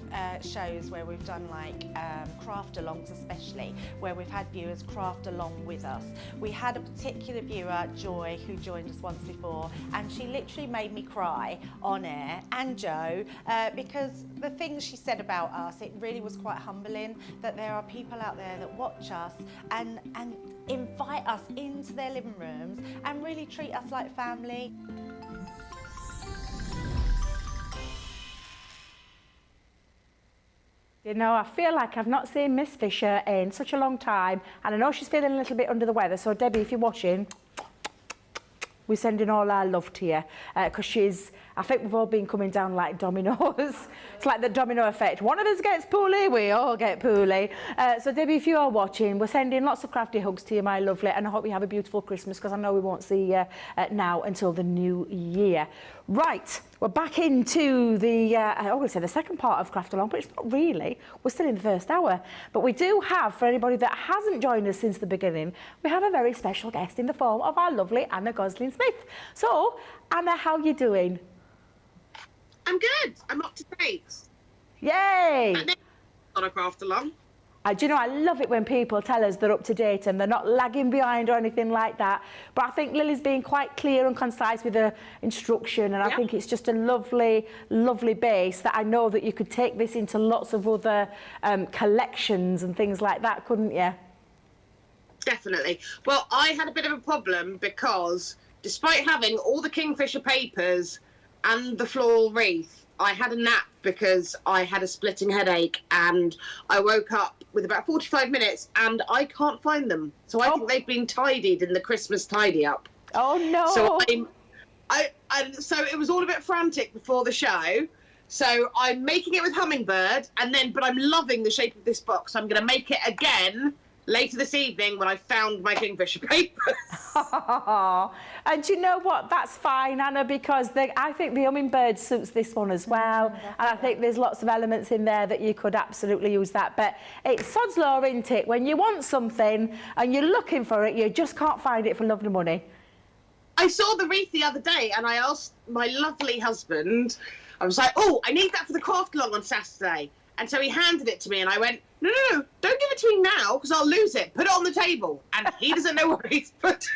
shows where we've done like craft alongs, especially where we've had viewers craft along with us. We had a particular viewer, Joy, who joined us once before, and she literally made me cry on air, and Joe, because the things she said about us, it really was quite humbling that there are people out there that watch us and invite us into their living rooms and really treat us like family. You know, I feel like I've not seen Miss Fisher in such a long time, and I know she's feeling a little bit under the weather, so Debbie, if you're watching, we're sending all our love to you, because I think we've all been coming down like dominoes. It's like the domino effect. One of us gets poorly, we all get poorly. So Debbie, if you are watching, we're sending lots of crafty hugs to you, my lovely, and I hope you have a beautiful Christmas, because I know we won't see you now until the new year. Right, we're back into the, I always say the second part of Craft Along, but it's not really. We're still in the first hour. But we do have, for anybody that hasn't joined us since the beginning, we have a very special guest in the form of our lovely Anna Gosling-Smith. So, Anna, how are you doing? I'm good. I'm up to date. Yay! On a Craft Along. Do you know, I love it when people tell us they're up to date and they're not lagging behind or anything like that. But I think Lily's being quite clear and concise with her instruction, and I think it's just a lovely, lovely base that I know that you could take this into lots of other collections and things like that, couldn't you? Definitely. Well, I had a bit of a problem because despite having all the Kingfisher papers and the floral wreath, I had a nap because I had a splitting headache, and I woke up with about 45 minutes and I can't find them. So I think they've been tidied in the Christmas tidy up. Oh no. So so it was all a bit frantic before the show. So I'm making it with hummingbird, but I'm loving the shape of this box. I'm going to make it again later this evening when I found my Kingfisher papers. And you know what? That's fine, Anna, because I think the hummingbird suits this one as well. And I think there's lots of elements in there that you could absolutely use that. But it's sod's law, isn't it? When you want something and you're looking for it, you just can't find it for love nor money. I saw the wreath the other day and I asked my lovely husband, I was like, oh, I need that for the craft along on Saturday. And so he handed it to me and I went, no, don't give it to me now because I'll lose it. Put it on the table. And he doesn't know where he's put it.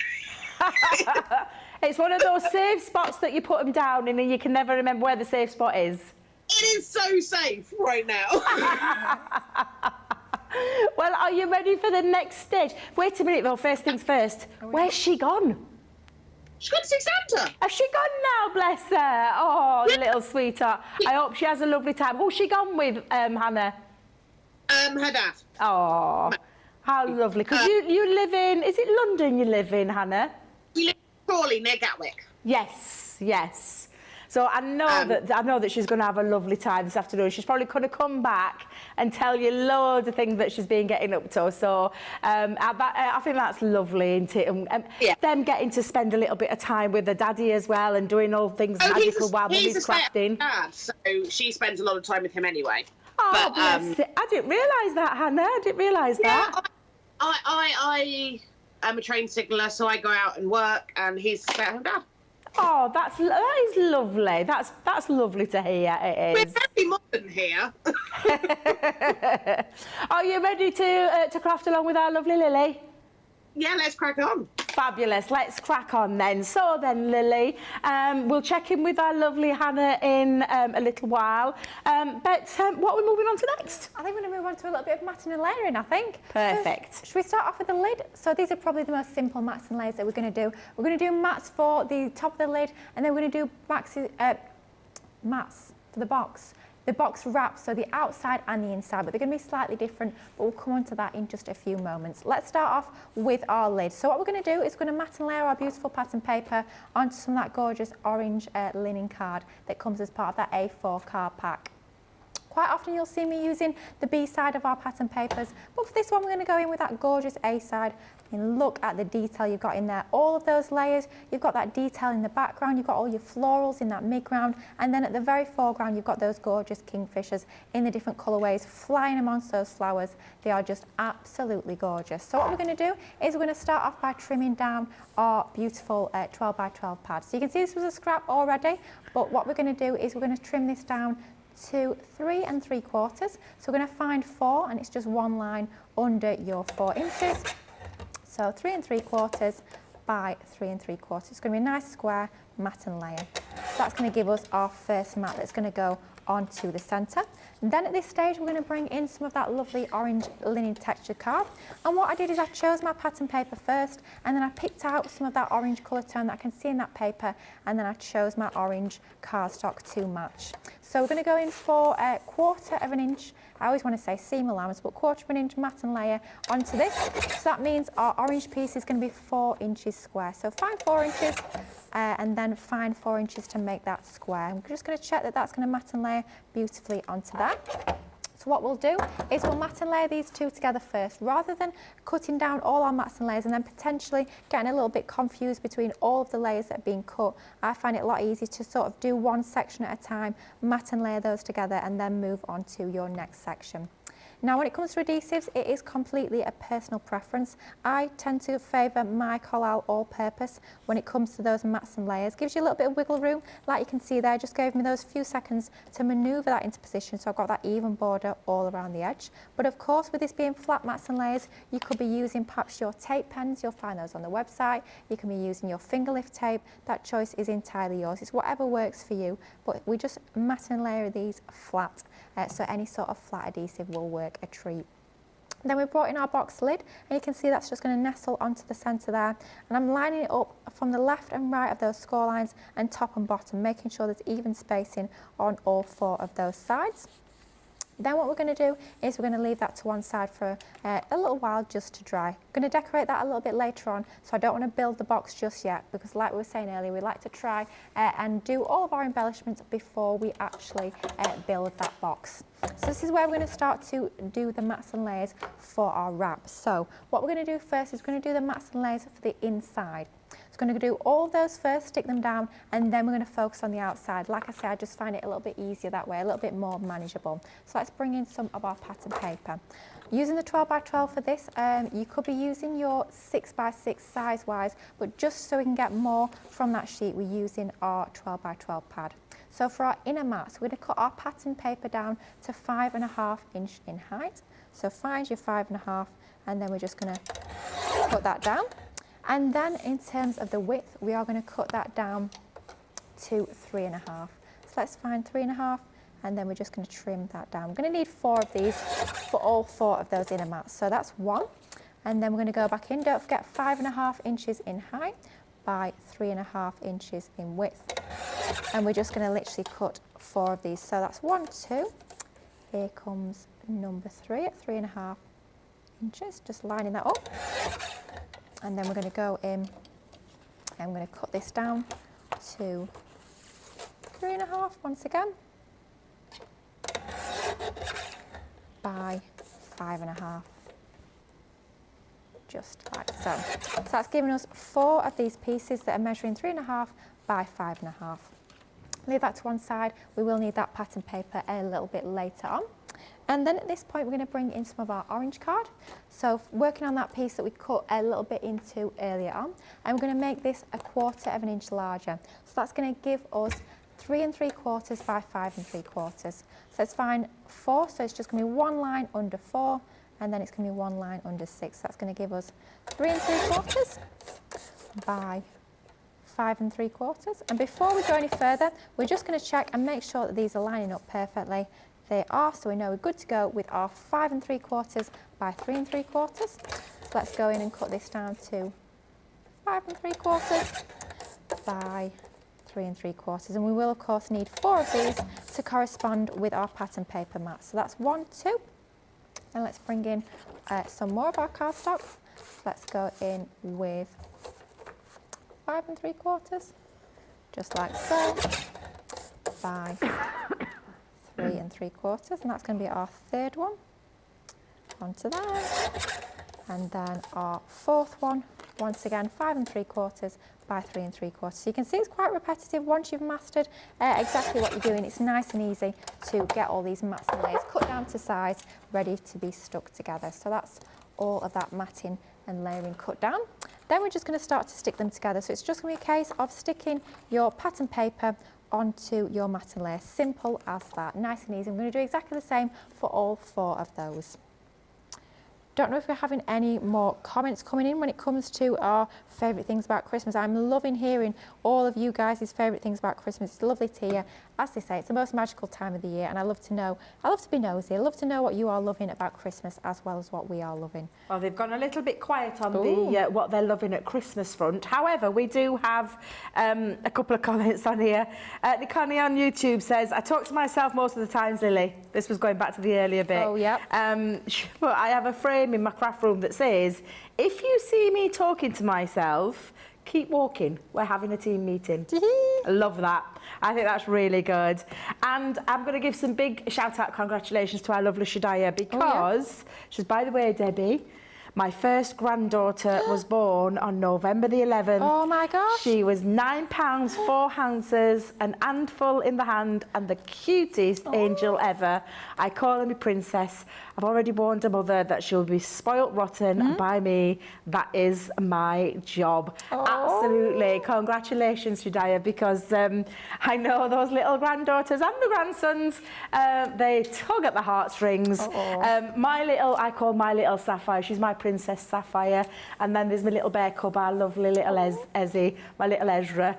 It's one of those safe spots that you put them down in and you can never remember where the safe spot is. It is so safe right now. Well, are you ready for the next stage? Wait a minute though, first things first. Where's she gone? She's gone to see Santa. Has she gone now, bless her? Oh, little sweetheart. I hope she has a lovely time. Who's she gone with, Hannah? Her dad. Oh, how lovely. Because you live in, is it London you live in, Hannah? We live in Crawley, near Gatwick. Yes. So I know that she's going to have a lovely time this afternoon. She's probably going to come back and tell you loads of things that she's been getting up to. So I think that's lovely, isn't it? And them getting to spend a little bit of time with the daddy as well and doing all things magical while he's crafting. Dad, so she spends a lot of time with him anyway. Oh, bless it. I didn't realise that, Hannah. I didn't realise that. I am a trained signaller, so I go out and work, and he's a stay-at-home dad. Oh, that is lovely. That's lovely to hear. It is. We're very modern here. Are you ready to craft along with our lovely Lily? Yeah, let's crack on. Fabulous. Let's crack on then. So then, Lily, we'll check in with our lovely Hannah in a little while. But what are we moving on to next? I think we're going to move on to a little bit of matting and layering, I think. Perfect. So, should we start off with the lid? So these are probably the most simple mats and layers that we're going to do. We're going to do mats for the top of the lid, and then we're going to do mats for the box. The box wraps, so the outside and the inside, but they're going to be slightly different, but we'll come on to that in just a few moments. Let's start off with our lid. So what we're going to do is we're going to mat and layer our beautiful pattern paper onto some of that gorgeous orange linen card that comes as part of that A4 card pack. Quite often you'll see me using the B side of our pattern papers, but for this one we're going to go in with that gorgeous A side. And look at the detail you've got in there. All of those layers, you've got that detail in the background, you've got all your florals in that mid-ground, and then at the very foreground you've got those gorgeous kingfishers in the different colourways, flying amongst those flowers. They are just absolutely gorgeous. So what we're going to do is we're going to start off by trimming down our beautiful 12 by 12 pad. So you can see this was a scrap already, but what we're going to do is we're going to trim this down to 3 3/4. So we're going to find 4, and it's just one line under your 4 inches. So 3 3/4 by 3 3/4. It's going to be a nice square mat and layer. So that's going to give us our first mat that's going to go onto the centre. Then at this stage we're going to bring in some of that lovely orange linen textured card, and what I did is I chose my pattern paper first, and then I picked out some of that orange colour tone that I can see in that paper, and then I chose my orange cardstock to match. So we're going to go in for a 1/4 of an inch, I always want to say seam allowance, but 1/4 of an inch mat and layer onto this. So that means our orange piece is going to be 4 inches square. So find 4 inches and then find 4 inches to make that square. I'm just going to check that that's going to mat and layer beautifully onto that. So what we'll do is we'll mat and layer these two together first, rather than cutting down all our mats and layers and then potentially getting a little bit confused between all of the layers that are being cut. I find it a lot easier to sort of do one section at a time, mat and layer those together, and then move on to your next section. Now when it comes to adhesives, it is completely a personal preference. I tend to favour my Collal all-purpose when it comes to those mats and layers. Gives you a little bit of wiggle room, like you can see there, just gave me those few seconds to manoeuvre that into position, so I've got that even border all around the edge. But of course, with this being flat mats and layers, you could be using perhaps your tape pens, you'll find those on the website, you can be using your finger lift tape, that choice is entirely yours. It's whatever works for you, but we just mat and layer these flat, so any sort of flat adhesive will work a treat. Then we've brought in our box lid, and you can see that's just going to nestle onto the centre there, and I'm lining it up from the left and right of those score lines and top and bottom, making sure there's even spacing on all 4 of those sides. Then what we're going to do is we're going to leave that to one side for a little while just to dry. I'm going to decorate that a little bit later on, so I don't want to build the box just yet, because like we were saying earlier, we like to try and do all of our embellishments before we actually build that box. So this is where we're going to start to do the mats and layers for our wrap. So what we're going to do first is we're going to do the mats and layers for the inside. So we're going to do all of those first, stick them down, and then we're going to focus on the outside. Like I said, I just find it a little bit easier that way, a little bit more manageable. So let's bring in some of our pattern paper. Using the 12 by 12 for this, you could be using your 6 by 6 size-wise, but just so we can get more from that sheet, we're using our 12 by 12 pad. So for our inner mats, we're going to cut our pattern paper down to 5.5 inch in height. So find your 5.5, and then we're just going to put that down. And then in terms of the width, we are going to cut that down to 3.5. So let's find 3.5, and then we're just going to trim that down. We're going to need 4 of these for all 4 of those inner mats. So that's 1, and then we're going to go back in. Don't forget 5.5 inches in height by 3.5 inches in width. And we're just going to literally cut 4 of these. So that's 1, 2. Here comes number 3 at 3.5 inches, just lining that up. And then we're going to go in, and I'm going to cut this down to 3.5 once again by 5.5, just like so. So that's giving us 4 of these pieces that are measuring 3.5 by 5.5. Leave that to one side. We will need that pattern paper a little bit later on. And then at this point, we're going to bring in some of our orange card. So working on that piece that we cut a little bit into earlier on, and we're going to make this a 1/4 of an inch larger. So that's going to give us 3 3/4 by 5 3/4. So let's find 4, so it's just going to be one line under 4, and then it's going to be 1 line under 6. That's going to give us 3 3/4 by 5 3/4. And before we go any further, we're just going to check and make sure that these are lining up perfectly. They are, so we know we're good to go with our 5 3/4 by 3 3/4. So let's go in and cut this down to 5 3/4 by 3 3/4. And we will of course need 4 of these to correspond with our pattern paper mat. So that's 1, 2. And let's bring in some more of our cardstock. Let's go in with 5 3/4, just like so, by 3 3/4, and that's going to be our 3rd one. Onto there, and then our 4th one. Once again, 5 3/4 by 3 3/4. So you can see it's quite repetitive. Once you've mastered exactly what you're doing, it's nice and easy to get all these mats and layers cut down to size, ready to be stuck together. So that's all of that matting and layering cut down. Then we're just going to start to stick them together. So it's just going to be a case of sticking your pattern paper onto your mat and layer. Simple as that, nice and easy. I'm going to do exactly the same for all 4 of those. Don't know if we're having any more comments coming in when it comes to our favourite things about Christmas. I'm loving hearing all of you guys' favourite things about Christmas. It's lovely to hear. As they say, it's the most magical time of the year, and I love to know, I love to be nosy, I love to know what you are loving about Christmas as well as what we are loving. Well, they've gone a little bit quiet on the what they're loving at Christmas front. However, we do have a couple of comments on here. Connie on YouTube says, I talk to myself most of the times, Lily. This was going back to the earlier bit. Oh, yeah. But I have a frame in my craft room that says, if you see me talking to myself, keep walking. We're having a team meeting. I love that. I think that's really good. And I'm going to give some big shout-out congratulations to our lovely Shadiah because she's, by the way, Debbie, my first granddaughter was born on November the 11th. Oh my gosh. She was 9 pounds, 4 ounces, an handful in the hand, and the cutest angel ever. I call her my princess. I've already warned her mother that she'll be spoilt rotten by me. That is my job. Absolutely. Congratulations, Shadiah, because I know those little granddaughters and the grandsons, they tug at the heartstrings. I call my little Sapphire. She's my Princess Sapphire. And then there's my little bear cub, our lovely little Ezzy, my little Ezra.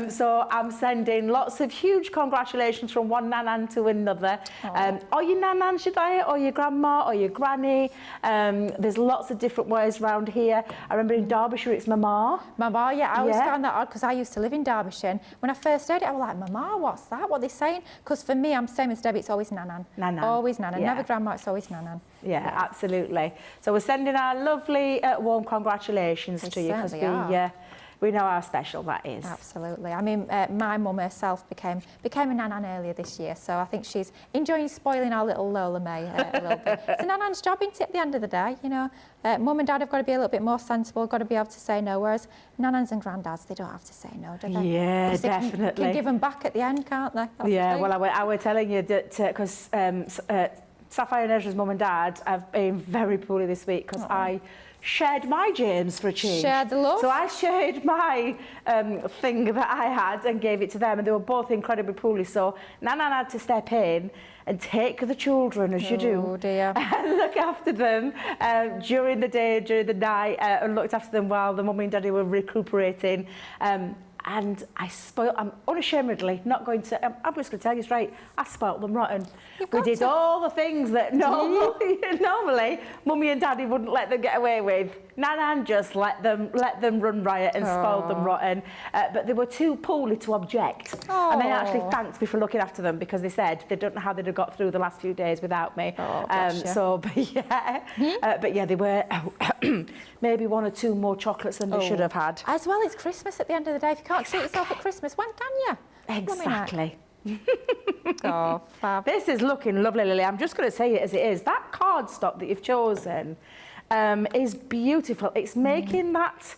So I'm sending lots of huge congratulations from one nanan to another. Or your nanan, Shadiah, or your grandma, or your granny. There's lots of different ways around here. I remember in Derbyshire, it's Mama. Mama, yeah, I always found that odd because I used to live in Derbyshire. And when I first heard it, I was like, Mama, what's that? What are they saying? Because for me, I'm same as Debbie, it's always nanan. Nanan. Always nanan. Yeah. Never grandma, it's always nanan. Yeah, absolutely. So we're sending our lovely warm congratulations to you because we know how special that is. Absolutely. I mean, my mum herself became a nanan earlier this year, so I think she's enjoying spoiling our little Lola May a little bit. It's a nanan's job, isn't it, at the end of the day, you know. Mum and dad have got to be a little bit more sensible, got to be able to say no, whereas nanans and granddads, they don't have to say no, do they? Yeah, definitely. They can give them back at the end, can't they? That's yeah, well, I was telling you that because Sapphire and Ezra's mum and dad have been very poorly this week because I shared my James for a change. Shared the love. So I shared my thing that I had and gave it to them, and they were both incredibly poorly. So Nana had to step in and take the children, as you do. Oh dear. And look after them during the day, during the night, and looked after them while the mummy and daddy were recuperating. And I'm unashamedly not going to, I'm just going to tell you straight, I spoilt them rotten. We did all the things that normally mummy and daddy wouldn't let them get away with. Nanan just let them run riot and spoiled them rotten. But they were too poorly to object. And they actually thanked me for looking after them because they said they don't know how they'd have got through the last few days without me. But yeah, they were maybe 1 or 2 more chocolates than they should have had. As well, it's Christmas at the end of the day. If you can't treat yourself at Christmas, when can you? Exactly. Fab. This is looking lovely, Lily. I'm just going to say it as it is. That cardstock that you've chosen is beautiful. It's making that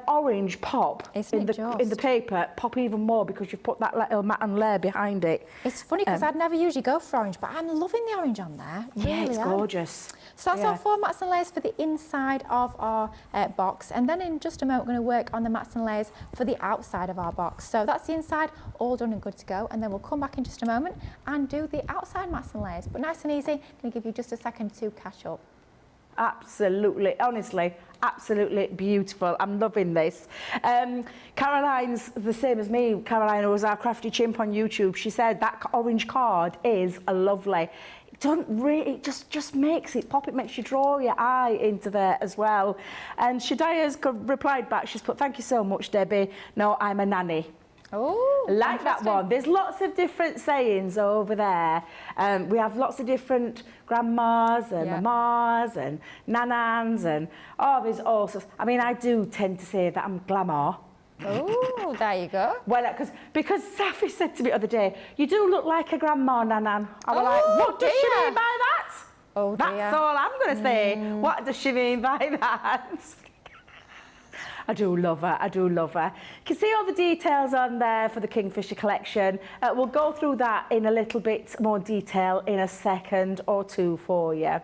orange pop in the paper, pop even more because you've put that little matte layer behind it. It's funny because I'd never usually go for orange, but I'm loving the orange on there. Yeah, really it's gorgeous. So that's our 4 mats and layers for the inside of our box, and then in just a moment we're going to work on the mats and layers for the outside of our box. So that's the inside, all done and good to go, and then we'll come back in just a moment and do the outside mats and layers. But nice and easy, I'm going to give you just a second to catch up. Absolutely, honestly, absolutely beautiful. I'm loving this. Caroline's the same as me. Caroline, who was our crafty chimp on YouTube, she said that orange card is lovely. It just makes it pop. It makes you draw your eye into there as well. And Shadia's replied back. She's put, "Thank you so much, Debbie. No, I'm a nanny." Oh, like that one. There's lots of different sayings over there. We have lots of different grandmas and mamas and nanans and there's all sorts. I mean, I do tend to say that I'm glamour. Oh, there you go. Well, because Safi said to me the other day, "You do look like a grandma, nanan." I was like, "What does she mean by that?" Oh, dear. That's all I'm going to say. What does she mean by that? I do love her, I do love her. You can see all the details on there for the Kingfisher collection. We'll go through that in a little bit more detail in a second or two for you.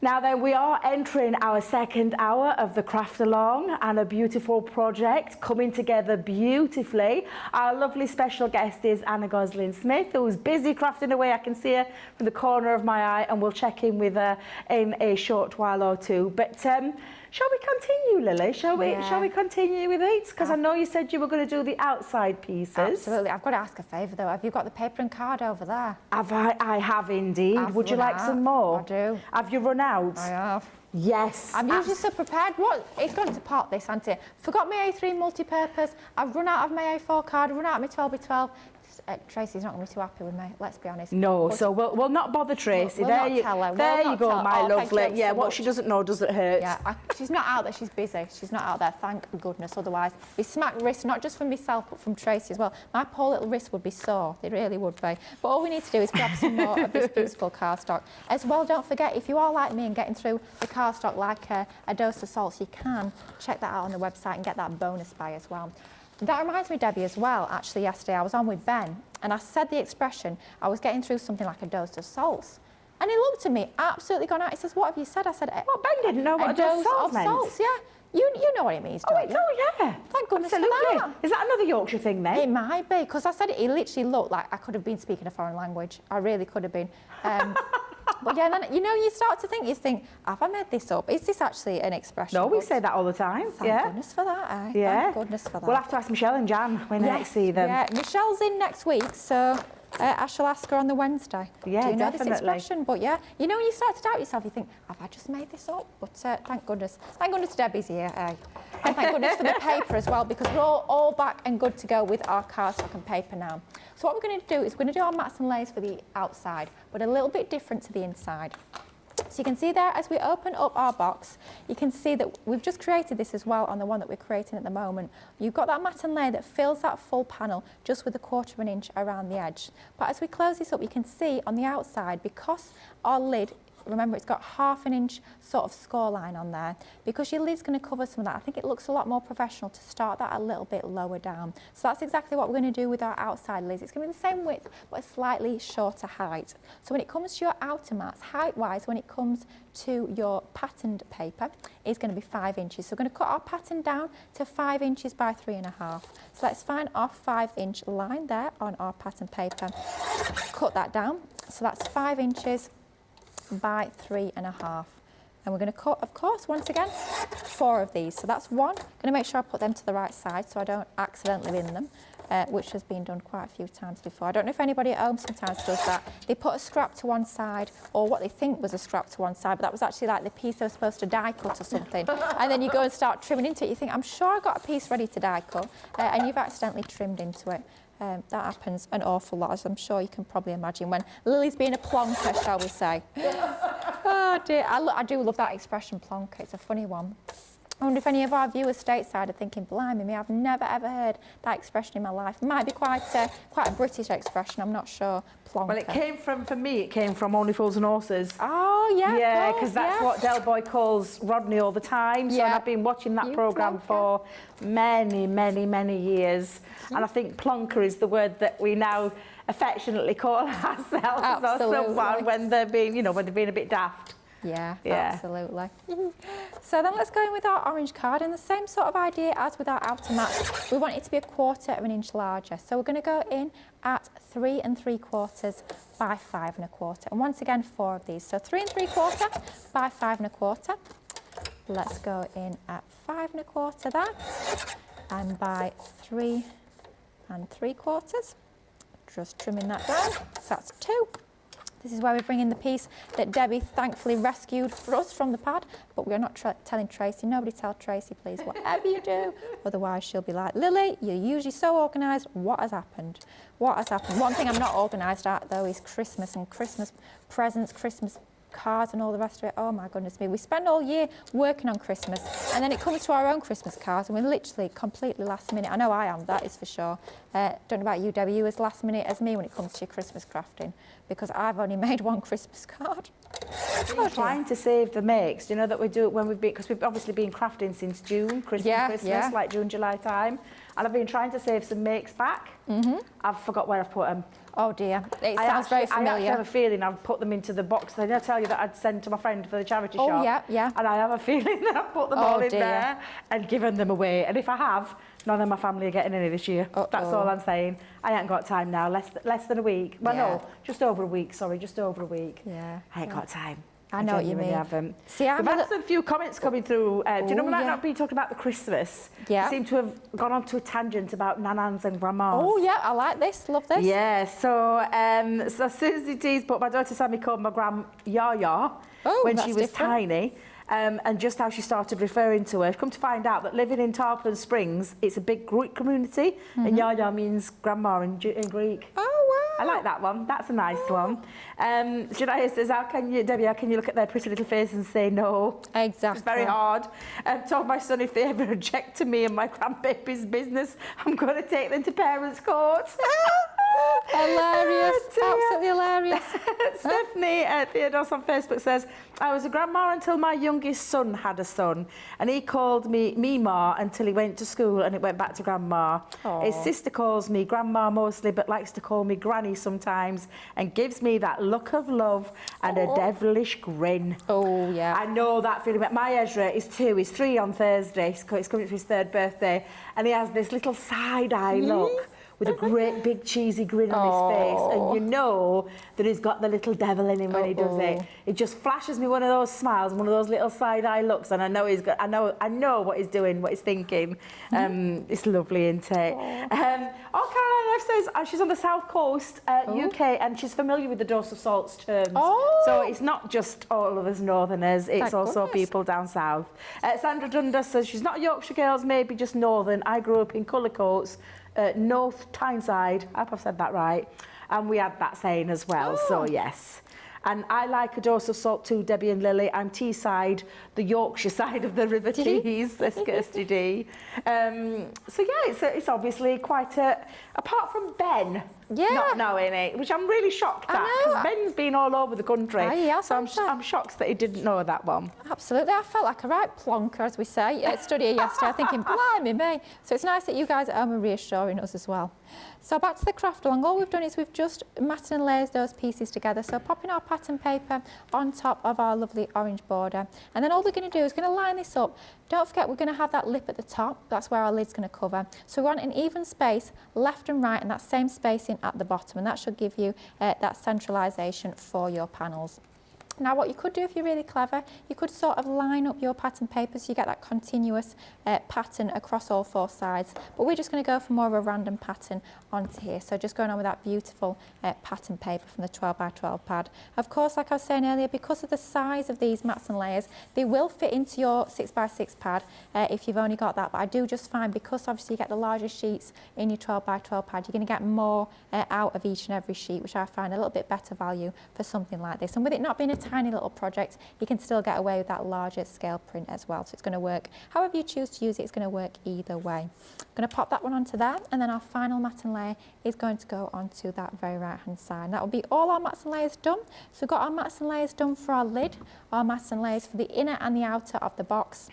Now then, we are entering our second hour of the craft along and a beautiful project coming together beautifully. Our lovely special guest is Anna Gosling-Smith, who's busy crafting away. I can see her from the corner of my eye, and we'll check in with her in a short while or two. But shall we continue, Lily? Shall we continue with it? Because I know you said you were going to do the outside pieces. Absolutely. I've got to ask a favour though. Have you got the paper and card over there? I have indeed. Would you like some more? I do. Have you run out? I have. Yes. I'm usually so prepared. What? It's going to pot this, hasn't it? Forgot my A3 multi-purpose. I've run out of my A4 card. I've run out of my 12x12. Tracy's not going to be too happy with me, let's be honest. No, so we'll not bother Tracy. We'll there not tell her. There you go, my lovely. Yeah, what much. she doesn't know doesn't hurt. Yeah, she's not out there, she's busy. She's not out there, thank goodness. Otherwise, we smack wrists, not just from myself, but from Tracy as well. My poor little wrist would be sore. It really would be. But all we need to do is grab some more of this beautiful cardstock. As well, don't forget, if you are like me and getting through the cardstock like a dose of salts, you can check that out on the website and get that bonus buy as well. That reminds me, Debbie, as well, actually, yesterday I was on with Ben and I said the expression, I was getting through something like a dose of salts. And he looked at me, absolutely gone out. He says, "What have you said?" I said, "Well, Ben didn't know what a dose of salts meant." Salts, yeah. You know what it means, don't you? Yeah. Thank goodness Absolutely. for that. Is that another Yorkshire thing then? It might be, because I said it literally looked like I could have been speaking a foreign language. I really could have been. But yeah, then, you start to think, have I made this up? Is this actually an expression? No, we say that all the time. Thank goodness for that, eh? Yeah. Thank goodness for that. We'll have to ask Michelle and Jan when I next see them. Yeah, Michelle's in next week, so I shall ask her on the Wednesday. Yeah, Do you know definitely. this expression? But yeah, when you start to doubt yourself, you think, have I just made this up? But thank goodness. Thank goodness Debbie's here, eh? And thank goodness for the paper as well, because we're all back and good to go with our cardstock and paper now. So what we're going to do is we're going to do our mats and layers for the outside, but a little bit different to the inside. So you can see there, as we open up our box, you can see that we've just created this as well on the one that we're creating at the moment. You've got that mat and layer that fills that full panel just with 1/4 of an inch around the edge. But as we close this up, you can see on the outside, because our lid, remember it's got 1/2 an inch sort of score line on there, because your lid's going to cover some of that. I think it looks a lot more professional to start that a little bit lower down. So that's exactly what we're going to do with our outside lids. It's going to be the same width but a slightly shorter height. So when it comes to your outer mats, height-wise, when it comes to your patterned paper, it's going to be 5 inches. So we're going to cut our pattern down to 5 inches by 3.5. So let's find our 5-inch line there on our pattern paper. Cut that down. So that's 5 inches by 3.5. And we're going to cut, of course, once again, 4 of these. So that's one. I'm going to make sure I put them to the right side so I don't accidentally bin them, which has been done quite a few times before. I don't know if anybody at home sometimes does that. They put a scrap to one side, or what they think was a scrap to one side, but that was actually like the piece they were supposed to die cut or something. And then you go and start trimming into it. You think, I'm sure I got a piece ready to die cut, and you've accidentally trimmed into it. That happens an awful lot, as I'm sure you can probably imagine, when Lily's being a plonker, shall we say. Oh dear, I do love that expression, plonker. It's a funny one. I wonder if any of our viewers stateside are thinking, blimey me, I've never ever heard that expression in my life. It might be quite a British expression, I'm not sure. Plonker. Well, it came from, for me, it came from Only Fools and Horses. Oh, yeah. Yeah, because that's what Del Boy calls Rodney all the time. So I've been watching that programme for many, many, many years. And I think plonker is the word that we now affectionately call ourselves or someone when they're being, you know, when they're being a bit daft. Yeah, absolutely. So then let's go in with our orange card, and the same sort of idea as with our outer mats. We want it to be 1/4 of an inch larger. So we're going to go in at 3 3/4 by 5 1/4. And once again, 4 of these. So 3 3/4 by 5 1/4. Let's go in at 5 1/4 there, and by 3 3/4. Just trimming that down. So that's 2. This is where we bring in the piece that Debbie thankfully rescued for us from the pad, but we're not telling Tracy. Nobody tell Tracy, please, whatever you do. Otherwise, she'll be like, Lily, you're usually so organised. What has happened? What has happened? One thing I'm not organised at, though, is Christmas and Christmas presents, Christmas cards and all the rest of it. Oh my goodness me, we spend all year working on Christmas, and then it comes to our own Christmas cards and we're literally completely last minute. I know I am, that is for sure. Don't know about you, Debbie, you as last minute as me when it comes to your Christmas crafting, because I've only made one Christmas card. I'm trying to save the makes, you know, that we do it when we've been, because we've obviously been crafting since June, Christmas, like June, July time, and I've been trying to save some makes back. I've forgot where I've put them. Oh dear, it sounds very familiar. I actually have a feeling I've put them into the box. Did I tell you that I'd sent to my friend for the charity shop? Oh yeah. And I have a feeling that I've put them all in there and given them away. And if I have, none of my family are getting any this year. That's all I'm saying. I ain't got time now, less than a week. Well, no, just over a week, sorry, just over a week. Yeah. I ain't got time. I know what you mean. Haven't. See, we've had a few comments coming through. Do you know we might not be talking about the Christmas? Yeah. We seem to have gone on to a tangent about nanans and grandmas. Oh yeah, I like this. Love this. Yeah. So Susie D's put, my daughter Sammy called my gram Yaya when she was tiny. And just how she started referring to her. Come to find out that living in Tarpon Springs, it's a big Greek community, and Yaya means grandma in Greek. Oh wow! I like that one. That's a nice one. Janaya says, Debbie, how can you look at their pretty little face and say no? Exactly. It's very hard. Told my son if they ever object to me and my grandbaby's business, I'm going to take them to parents' court. Hilarious, absolutely hilarious. Stephanie Theodos on Facebook says, I was a grandma until my youngest son had a son, and he called me Mima until he went to school and it went back to grandma. His sister calls me grandma mostly, but likes to call me granny sometimes, and gives me that look of love and a devilish grin. Oh yeah, I know that feeling. My Ezra is 2, he's 3 on Thursday, he's coming to his 3rd birthday, and he has this little side-eye look with a great big cheesy grin on his face, and you know that he's got the little devil in him when he does it. It just flashes me one of those smiles, one of those little side-eye looks, and I know he's got. I know what he's doing, what he's thinking. It's lovely, isn't it? Caroline F says she's on the south coast, UK, and she's familiar with the dose of salts terms. So it's not just all of us northerners; it's also people down south. Sandra Dundas says she's not Yorkshire girls, maybe just northern. I grew up in Cullercoats. North Tyneside, I hope I've said that right, and we had that saying as well, so yes. And I like a dose of salt too, Debbie and Lily. I'm Teesside, the Yorkshire side of the River Tees, let's get STD. So yeah, it's obviously quite apart from Ben not knowing it, which I'm really shocked at, because Ben's been all over the country. So I'm shocked that he didn't know that one. Absolutely, I felt like a right plonker, as we say, at studio yesterday, thinking, blimey me. So it's nice that you guys at home are reassuring us as well. So back to the craft along, all we've done is we've just matted and layers those pieces together. So popping our pattern paper on top of our lovely orange border. And then all we're going to do is going to line this up. Don't forget we're going to have that lip at the top, that's where our lid's going to cover. So we want an even space left and right, and that same spacing at the bottom, and that should give you that centralisation for your panels. Now what you could do if you're really clever, you could sort of line up your pattern paper so you get that continuous pattern across all 4 sides. But we're just going to go for more of a random pattern onto here. So just going on with that beautiful pattern paper from the 12x12 pad. Of course, like I was saying earlier, because of the size of these mats and layers, they will fit into your 6x6 pad if you've only got that. But I do just find, because obviously you get the larger sheets in your 12x12 pad, you're going to get more out of each and every sheet, which I find a little bit better value for something like this. And with it not being a tiny little project, you can still get away with that larger scale print as well. So it's going to work however you choose to use it. It's going to work either way. I'm going to pop that one onto there, and then our final matting layer is going to go onto that very right hand side. And that will be all our mats and layers done. So we've got our mats and layers done for our lid, our mats and layers for the inner and the outer of the box.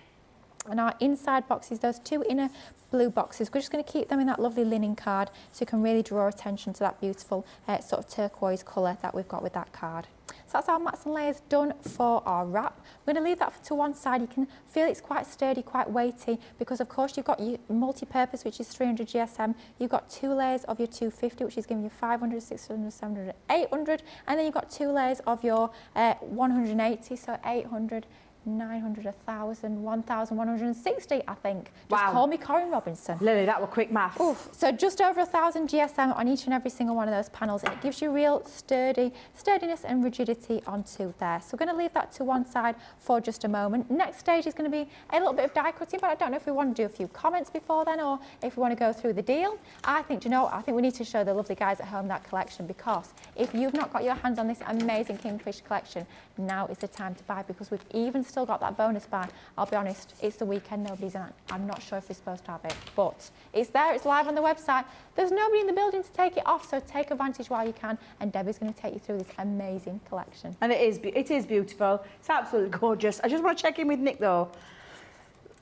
And our inside boxes, those two inner blue boxes, we're just going to keep them in that lovely linen card so you can really draw attention to that beautiful sort of turquoise colour that we've got with that card. So that's our mats and layers done for our wrap. We're going to leave that to one side. You can feel it's quite sturdy, quite weighty, because of course you've got your multi-purpose, which is 300 GSM. You've got 2 layers of your 250, which is giving you 500, 600, 700, 800, and then you've got 2 layers of your 180, so 800, 900, 1,000, 1,160, I think. Just call me Corinne Robinson. Lily, that were quick maths. Oof. So just over 1,000 GSM on each and every single one of those panels, and it gives you real sturdiness and rigidity onto there. So we're going to leave that to one side for just a moment. Next stage is going to be a little bit of die cutting, but I don't know if we want to do a few comments before then, or if we want to go through the deal. I think, do you know what? I think we need to show the lovely guys at home that collection, because if you've not got your hands on this amazing Kingfisher collection, now is the time to buy, because we've even still got that bonus buy. I'll be honest, it's the weekend, nobody's in it. I'm not sure if we're supposed to have it, but it's there, it's live on the website. There's nobody in the building to take it off, so take advantage while you can, and Debbie's going to take you through this amazing collection. And it is beautiful. It's absolutely gorgeous. I just want to check in with Nick though.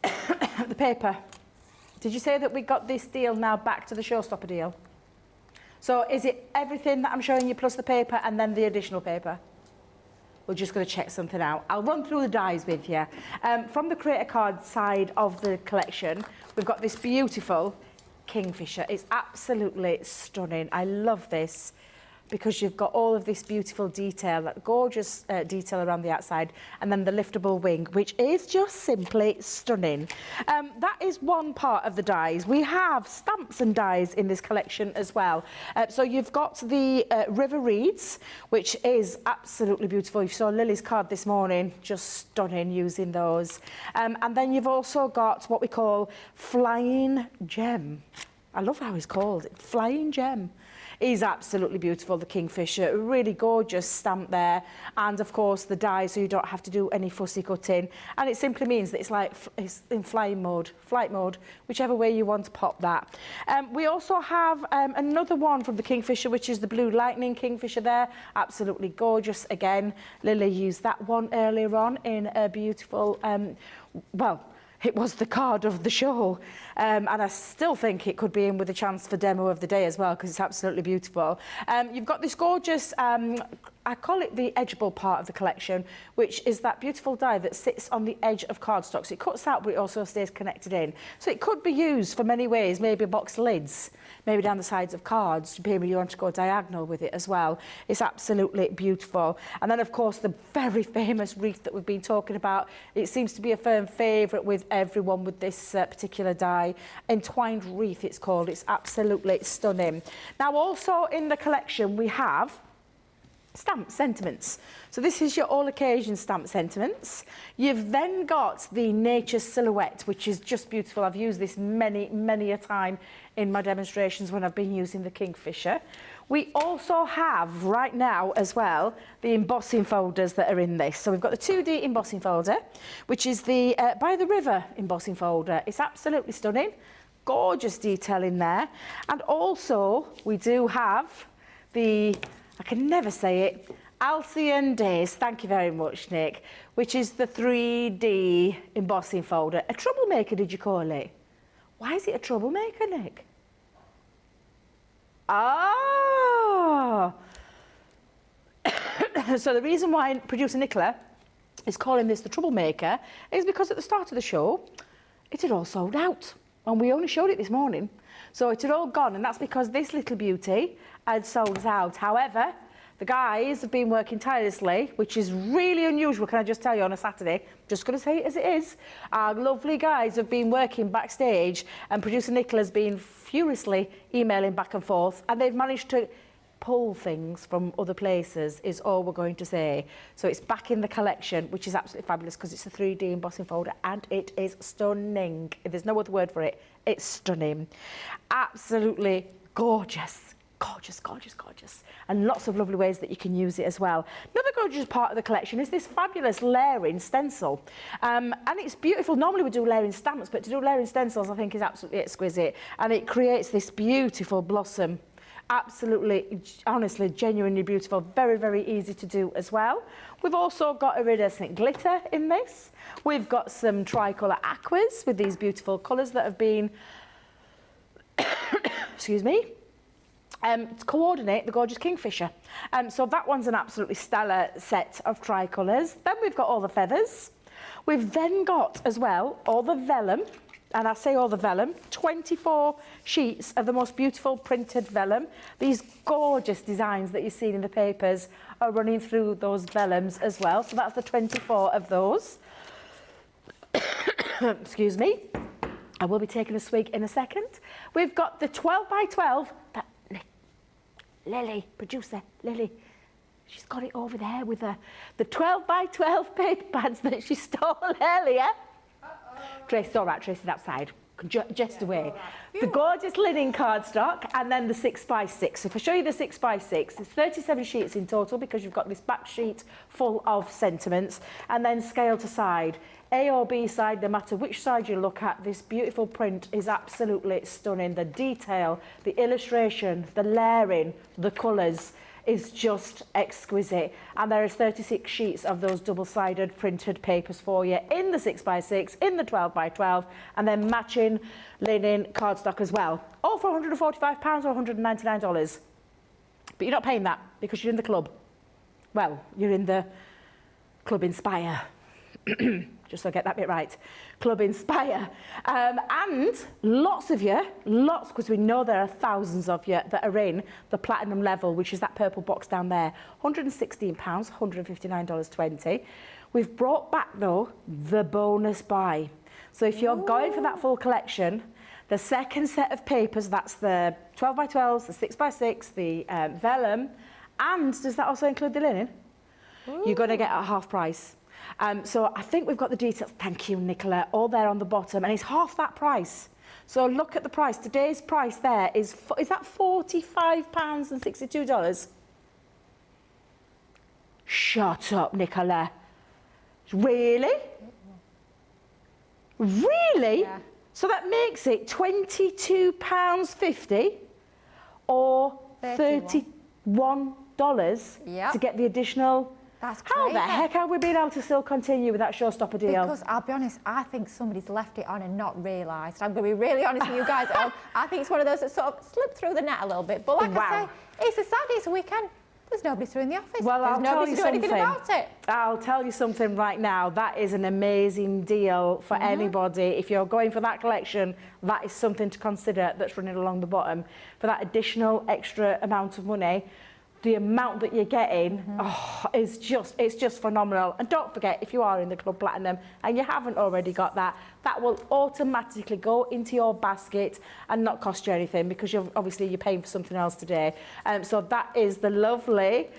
The paper. Did you say that we got this deal now back to the showstopper deal? So is it everything that I'm showing you plus the paper and then the additional paper? We're just going to check something out. I'll run through the dies with you. From the creator card side of the collection, we've got this beautiful Kingfisher. It's absolutely stunning. I love this because you've got all of this beautiful detail, that gorgeous detail around the outside, and then the liftable wing, which is just simply stunning. That is one part of the dies. We have stamps and dies in this collection as well. So you've got the River Reeds, which is absolutely beautiful. You saw Lily's card this morning, just stunning using those. And then you've also got what we call Flying Gem. I love how he's called, Flying Gem. Is absolutely beautiful, the Kingfisher, really gorgeous stamp there, and of course the die, so you don't have to do any fussy cutting, and it simply means that it's like it's in flight mode, whichever way you want to pop that. We also have another one from the Kingfisher, which is the Blue Lightning Kingfisher there, absolutely gorgeous again. Lily used that one earlier on in a beautiful, well, it was the card of the show, and I still think it could be in with a chance for demo of the day as well, because it's absolutely beautiful. You've got this gorgeous, I call it the edgeable part of the collection, which is that beautiful die that sits on the edge of cardstock. So it cuts out, but it also stays connected in. So it could be used for many ways, maybe box lids, maybe down the sides of cards, maybe you want to go diagonal with it as well. It's absolutely beautiful. And then, of course, the very famous wreath that we've been talking about. It seems to be a firm favourite with everyone with this particular die. Entwined wreath, it's called. It's absolutely stunning. Now, also in the collection, we have stamp sentiments. So this is your all occasion stamp sentiments. You've then got the nature silhouette, which is just beautiful. I've used this many a time in my demonstrations when I've been using the Kingfisher. We also have right now as well the embossing folders that are in this. So we've got the 2D embossing folder, which is the By the River embossing folder. It's absolutely stunning, gorgeous detail in there. And also we do have the, I can never say it, Alcyon Days, thank you very much, Nick, which is the 3D embossing folder. A troublemaker, did you call it? Why is it a troublemaker, Nick? Ah! So the reason why producer Nicola is calling this the troublemaker is because at the start of the show, it had all sold out. And we only showed it this morning. So it had all gone, and that's because this little beauty had sold out. However, the guys have been working tirelessly, which is really unusual, can I just tell you, on a Saturday. Just going to say it as it is. Our lovely guys have been working backstage, and producer Nicola's been furiously emailing back and forth, and they've managed to pull things from other places, is all we're going to say. So it's back in the collection, which is absolutely fabulous because it's a 3D embossing folder, and it is stunning. There's no other word for it. It's stunning. Absolutely gorgeous. Gorgeous, gorgeous, gorgeous. And lots of lovely ways that you can use it as well. Another gorgeous part of the collection is this fabulous layering stencil. And it's beautiful. Normally we do layering stamps, but to do layering stencils I think is absolutely exquisite. And it creates this beautiful blossom. Absolutely, honestly, genuinely beautiful. Very, very easy to do as well. We've also got iridescent glitter in this. We've got some tricolour aquas with these beautiful colours that have been, excuse me, to coordinate the gorgeous Kingfisher. So that one's an absolutely stellar set of tricolours. Then we've got all the feathers. We've then got as well all the vellum, and I say all the vellum, 24 sheets of the most beautiful printed vellum. These gorgeous designs that you've seen in the papers are running through those vellums as well. So that's the 24 of those. Excuse me. I will be taking a swig in a second. We've got the 12 by 12 that Lily, producer, Lily, she's got it over there with her. The 12 by 12 paper pads that she stole earlier. Tracy's all right, Tracy's outside. Just away. The gorgeous linen cardstock and then the 6 by 6. So if I show you the 6 by 6, it's 37 sheets in total because you've got this back sheet full of sentiments and then scale to side. A or B side, no matter which side you look at, this beautiful print is absolutely stunning. The detail, the illustration, the layering, the colours is just exquisite. And there is 36 sheets of those double-sided printed papers for you in the 6 by 6, in the 12 by 12, and then matching linen cardstock as well. All for £145 or $199. But you're not paying that because you're in the club. Well, you're in the Club Inspire. Just so I get that bit right. Club Inspire. And lots of you, because we know there are thousands of you that are in the platinum level, which is that purple box down there. £116, $159.20. We've brought back, though, the bonus buy. So if you're going for that full collection, the second set of papers, that's the 12 by 12s, the 6 by 6, the vellum, and does that also include the linen? You're going to get at half price. So I think we've got the details, thank you Nicola, all there on the bottom, and it's half that price. So look at the price. Today's price there is that £45.62? Shut up, Nicola. Really? Really? Yeah. So that makes it £22.50 or $31 to get the additional. That's crazy. How the heck have we been able to still continue with that showstopper deal? Because I'll be honest, I think somebody's left it on and not realised. I'm going to be really honest with you guys. I think it's one of those that sort of slipped through the net a little bit. But like I say, it's a Saturday, it's a weekend. There's nobody through in the office. Well, There's nobody to do anything about it. I'll tell you something right now. That is an amazing deal for anybody. If you're going for that collection, that is something to consider that's running along the bottom. For that additional extra amount of money, the amount that you're getting is just phenomenal. And don't forget, if you are in the Club Platinum and you haven't already got that, that will automatically go into your basket and not cost you anything because you're paying for something else today. So that is the lovely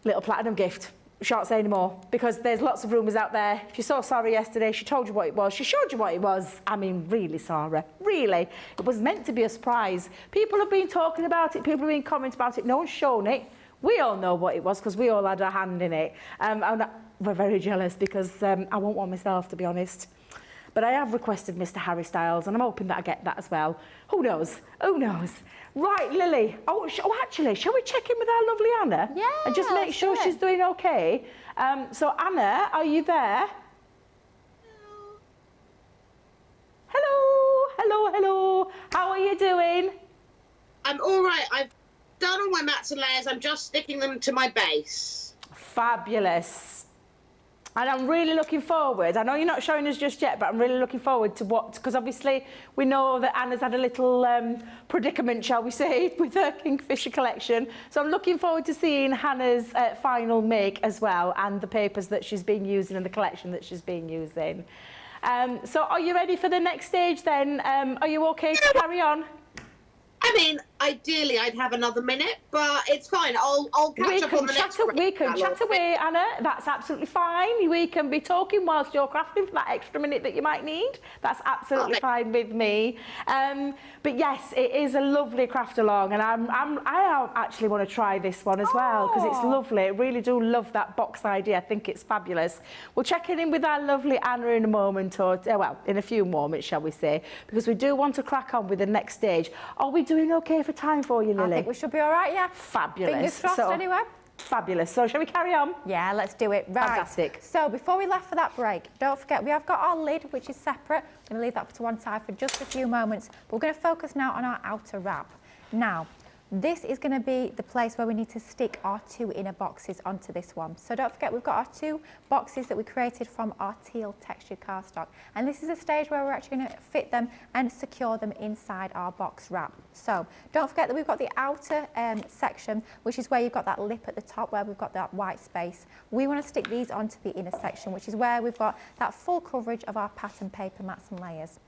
little Platinum gift. Shan't say any more because there's lots of rumours out there. If you saw Sarah yesterday, she told you what it was. She showed you what it was. I mean, really, Sarah, really. It was meant to be a surprise. People have been talking about it. People have been commenting about it. No one's shown it. We all know what it was because we all had a hand in it. And we're very jealous because I want one myself, to be honest. But I have requested Mr. Harry Styles, and I'm hoping that I get that as well. Who knows? Who knows? Right, Lily. Oh, actually, shall we check in with our lovely Anna? Yeah. And just make sure she's doing okay. So, Anna, are you there? Hello. Hello, hello. How are you doing? I'm all right. I've done all my mats and layers. I'm just sticking them to my base. Fabulous. And I'm really looking forward. I know you're not showing us just yet, but I'm really looking forward to because obviously we know that Anna's had a little predicament, shall we say, with her Kingfisher collection. So I'm looking forward to seeing Hannah's final make as well, and the papers that she's been using and the collection that she's been using. So are you ready for the next stage then? Are you okay to carry on? I mean, ideally I'd have another minute, but it's fine. I'll catch up on the next one. We can chat away, Anna. That's absolutely fine. We can be talking whilst you're crafting for that extra minute that you might need. That's absolutely fine with me. But yes, it is a lovely craft along, and I actually want to try this one as well because it's lovely. I really do love that box idea. I think it's fabulous. We'll check in with our lovely Anna in a moment, or well, in a few moments, shall we say, because we do want to crack on with the next stage. Are we doing okay for time for you, Lily? I think we should be all right, yeah. Fabulous. Fingers crossed, anyway. Fabulous. So shall we carry on? Yeah, let's do it. Right. Fantastic. So before we left for that break, don't forget we have got our lid, which is separate. I'm going to leave that to one side for just a few moments. But we're going to focus now on our outer wrap. Now, this is going to be the place where we need to stick our 2 inner boxes onto this one. So don't forget, we've got our 2 boxes that we created from our teal textured cardstock. And this is a stage where we're actually going to fit them and secure them inside our box wrap. So don't forget that we've got the outer section, which is where you've got that lip at the top where we've got that white space. We want to stick these onto the inner section, which is where we've got that full coverage of our pattern paper mats and layers.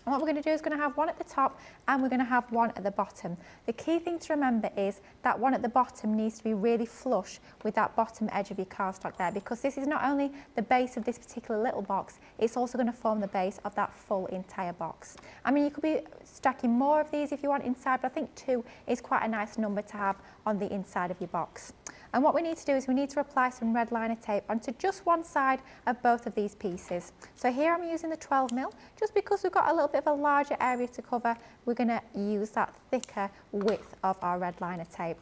And what we're going to do is going to have one at the top and we're going to have one at the bottom. The key thing to remember is that one at the bottom needs to be really flush with that bottom edge of your cardstock there, because this is not only the base of this particular little box, it's also going to form the base of that full entire box. I mean, you could be stacking more of these if you want inside, but I think 2 is quite a nice number to have on the inside of your box. And what we need to do is we need to apply some red liner tape onto just one side of both of these pieces. So here I'm using the 12mm, just because we've got a little bit of a larger area to cover, we're going to use that thicker width of our red liner tape.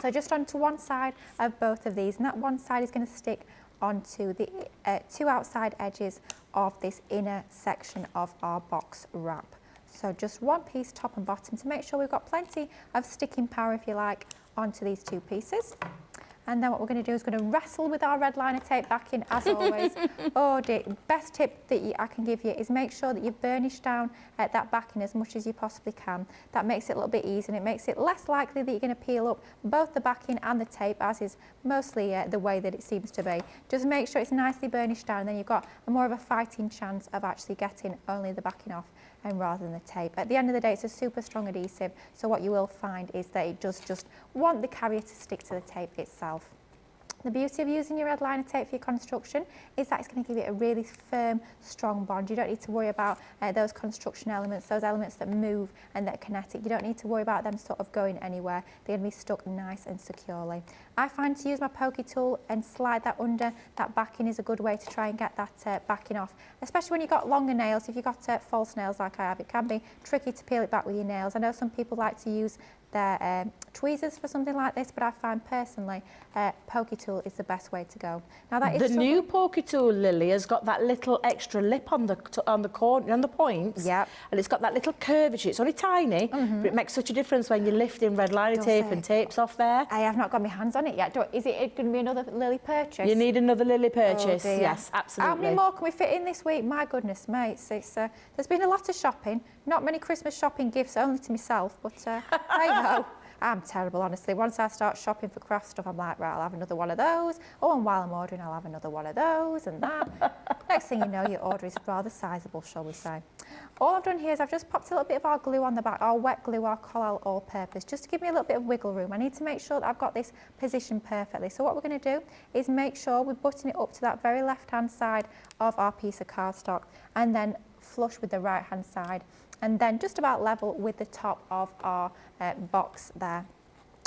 So just onto one side of both of these, and that one side is going to stick onto the 2 outside edges of this inner section of our box wrap. So just one piece top and bottom to make sure we've got plenty of sticking power, if you like, onto these 2 pieces. And then what we're going to do is going to wrestle with our red liner tape back in, as always. Oh dear, best tip that I can give you is make sure that you burnish down that backing as much as you possibly can. That makes it a little bit easier and it makes it less likely that you're going to peel up both the backing and the tape, as is mostly the way that it seems to be. Just make sure it's nicely burnished down, and then you've got more of a fighting chance of actually getting only the backing off and rather than the tape. At the end of the day, it's a super strong adhesive, so what you will find is that it does just want the carrier to stick to the tape itself. The beauty of using your red liner tape for your construction is that it's going to give it a really firm, strong bond. You don't need to worry about those construction elements, those elements that move and that are kinetic. You don't need to worry about them sort of going anywhere. They're going to be stuck nice and securely. I find to use my pokey tool and slide that under that backing is a good way to try and get that backing off, especially when you've got longer nails. If you've got false nails like I have, it can be tricky to peel it back with your nails. I know some people like to use their tweezers for something like this, but I find personally pokey tool is the best way to go. Now that is the new pokey tool, Lily, has got that little extra lip on the corner, on the points. Yeah. And it's got that little curvature. It's only tiny, but it makes such a difference when you're lifting red liner tape and tapes off there. I have not got my hands on it yet. Is it going to be another Lily purchase? You need another Lily purchase. Oh, yes, absolutely. How many more can we fit in this week? My goodness, mates. There's been a lot of shopping. Not many Christmas shopping gifts, only to myself, but hey ho. I'm terrible, honestly. Once I start shopping for craft stuff, I'm like, right, I'll have another one of those. Oh, and while I'm ordering, I'll have another one of those and that. Next thing you know, your order is rather sizable, shall we say. All I've done here is I've just popped a little bit of our glue on the back, our wet glue, our Collall all-purpose, just to give me a little bit of wiggle room. I need to make sure that I've got this positioned perfectly. So what we're going to do is make sure we button it up to that very left-hand side of our piece of cardstock, and then flush with the right-hand side, and then just about level with the top of our box there.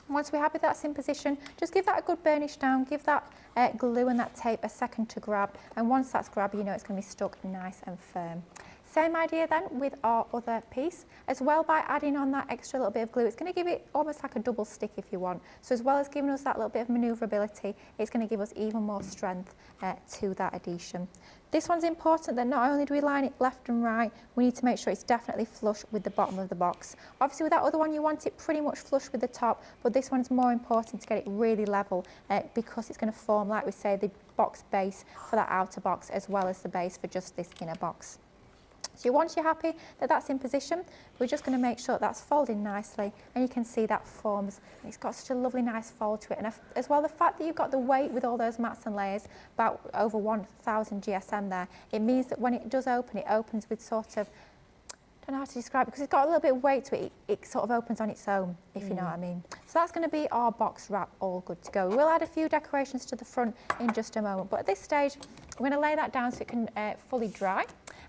Once we're happy that's in position, just give that a good burnish down, give that glue and that tape a second to grab, and once that's grabbed, you know it's going to be stuck nice and firm. Same idea then with our other piece, as well by adding on that extra little bit of glue. It's going to give it almost like a double stick if you want. So as well as giving us that little bit of manoeuvrability, it's going to give us even more strength to that adhesion. This one's important that not only do we line it left and right, we need to make sure it's definitely flush with the bottom of the box. Obviously with that other one you want it pretty much flush with the top, but this one's more important to get it really level because it's going to form, like we say, the box base for that outer box as well as the base for just this inner box. So once you're happy that that's in position, we're just going to make sure that's folding nicely, and you can see that forms. It's got such a lovely nice fold to it, and as well the fact that you've got the weight with all those mats and layers, about over 1,000 GSM there, it means that when it does open, it opens with sort of don't know how to describe it because it's got a little bit of weight to it. It sort of opens on its own, if you know what I mean. So that's going to be our box wrap all good to go. We'll add a few decorations to the front in just a moment, but at this stage we're going to lay that down so it can fully dry,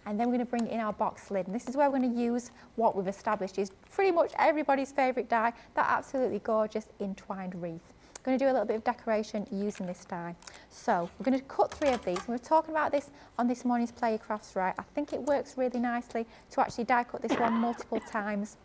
and then we're going to bring in our box lid, and this is where we're going to use what we've established is pretty much everybody's favourite die, that absolutely gorgeous entwined wreath. Going to do a little bit of decoration using this die. So we're going to cut 3 of these. We were talking about this on this morning's Play Your Crafts Right. I think it works really nicely to actually die cut this one multiple times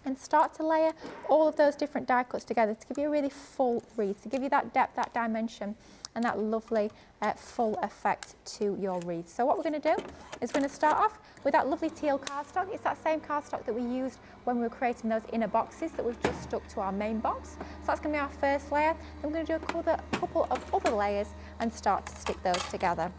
and start to layer all of those different die cuts together to give you a really full wreath, to give you that depth, that dimension and that lovely full effect to your wreath. So what we're going to do is we're going to start off with that lovely teal cardstock. It's that same cardstock that we used when we were creating those inner boxes that we've just stuck to our main box. So that's going to be our first layer. Then we're going to do a couple of other layers and start to stick those together.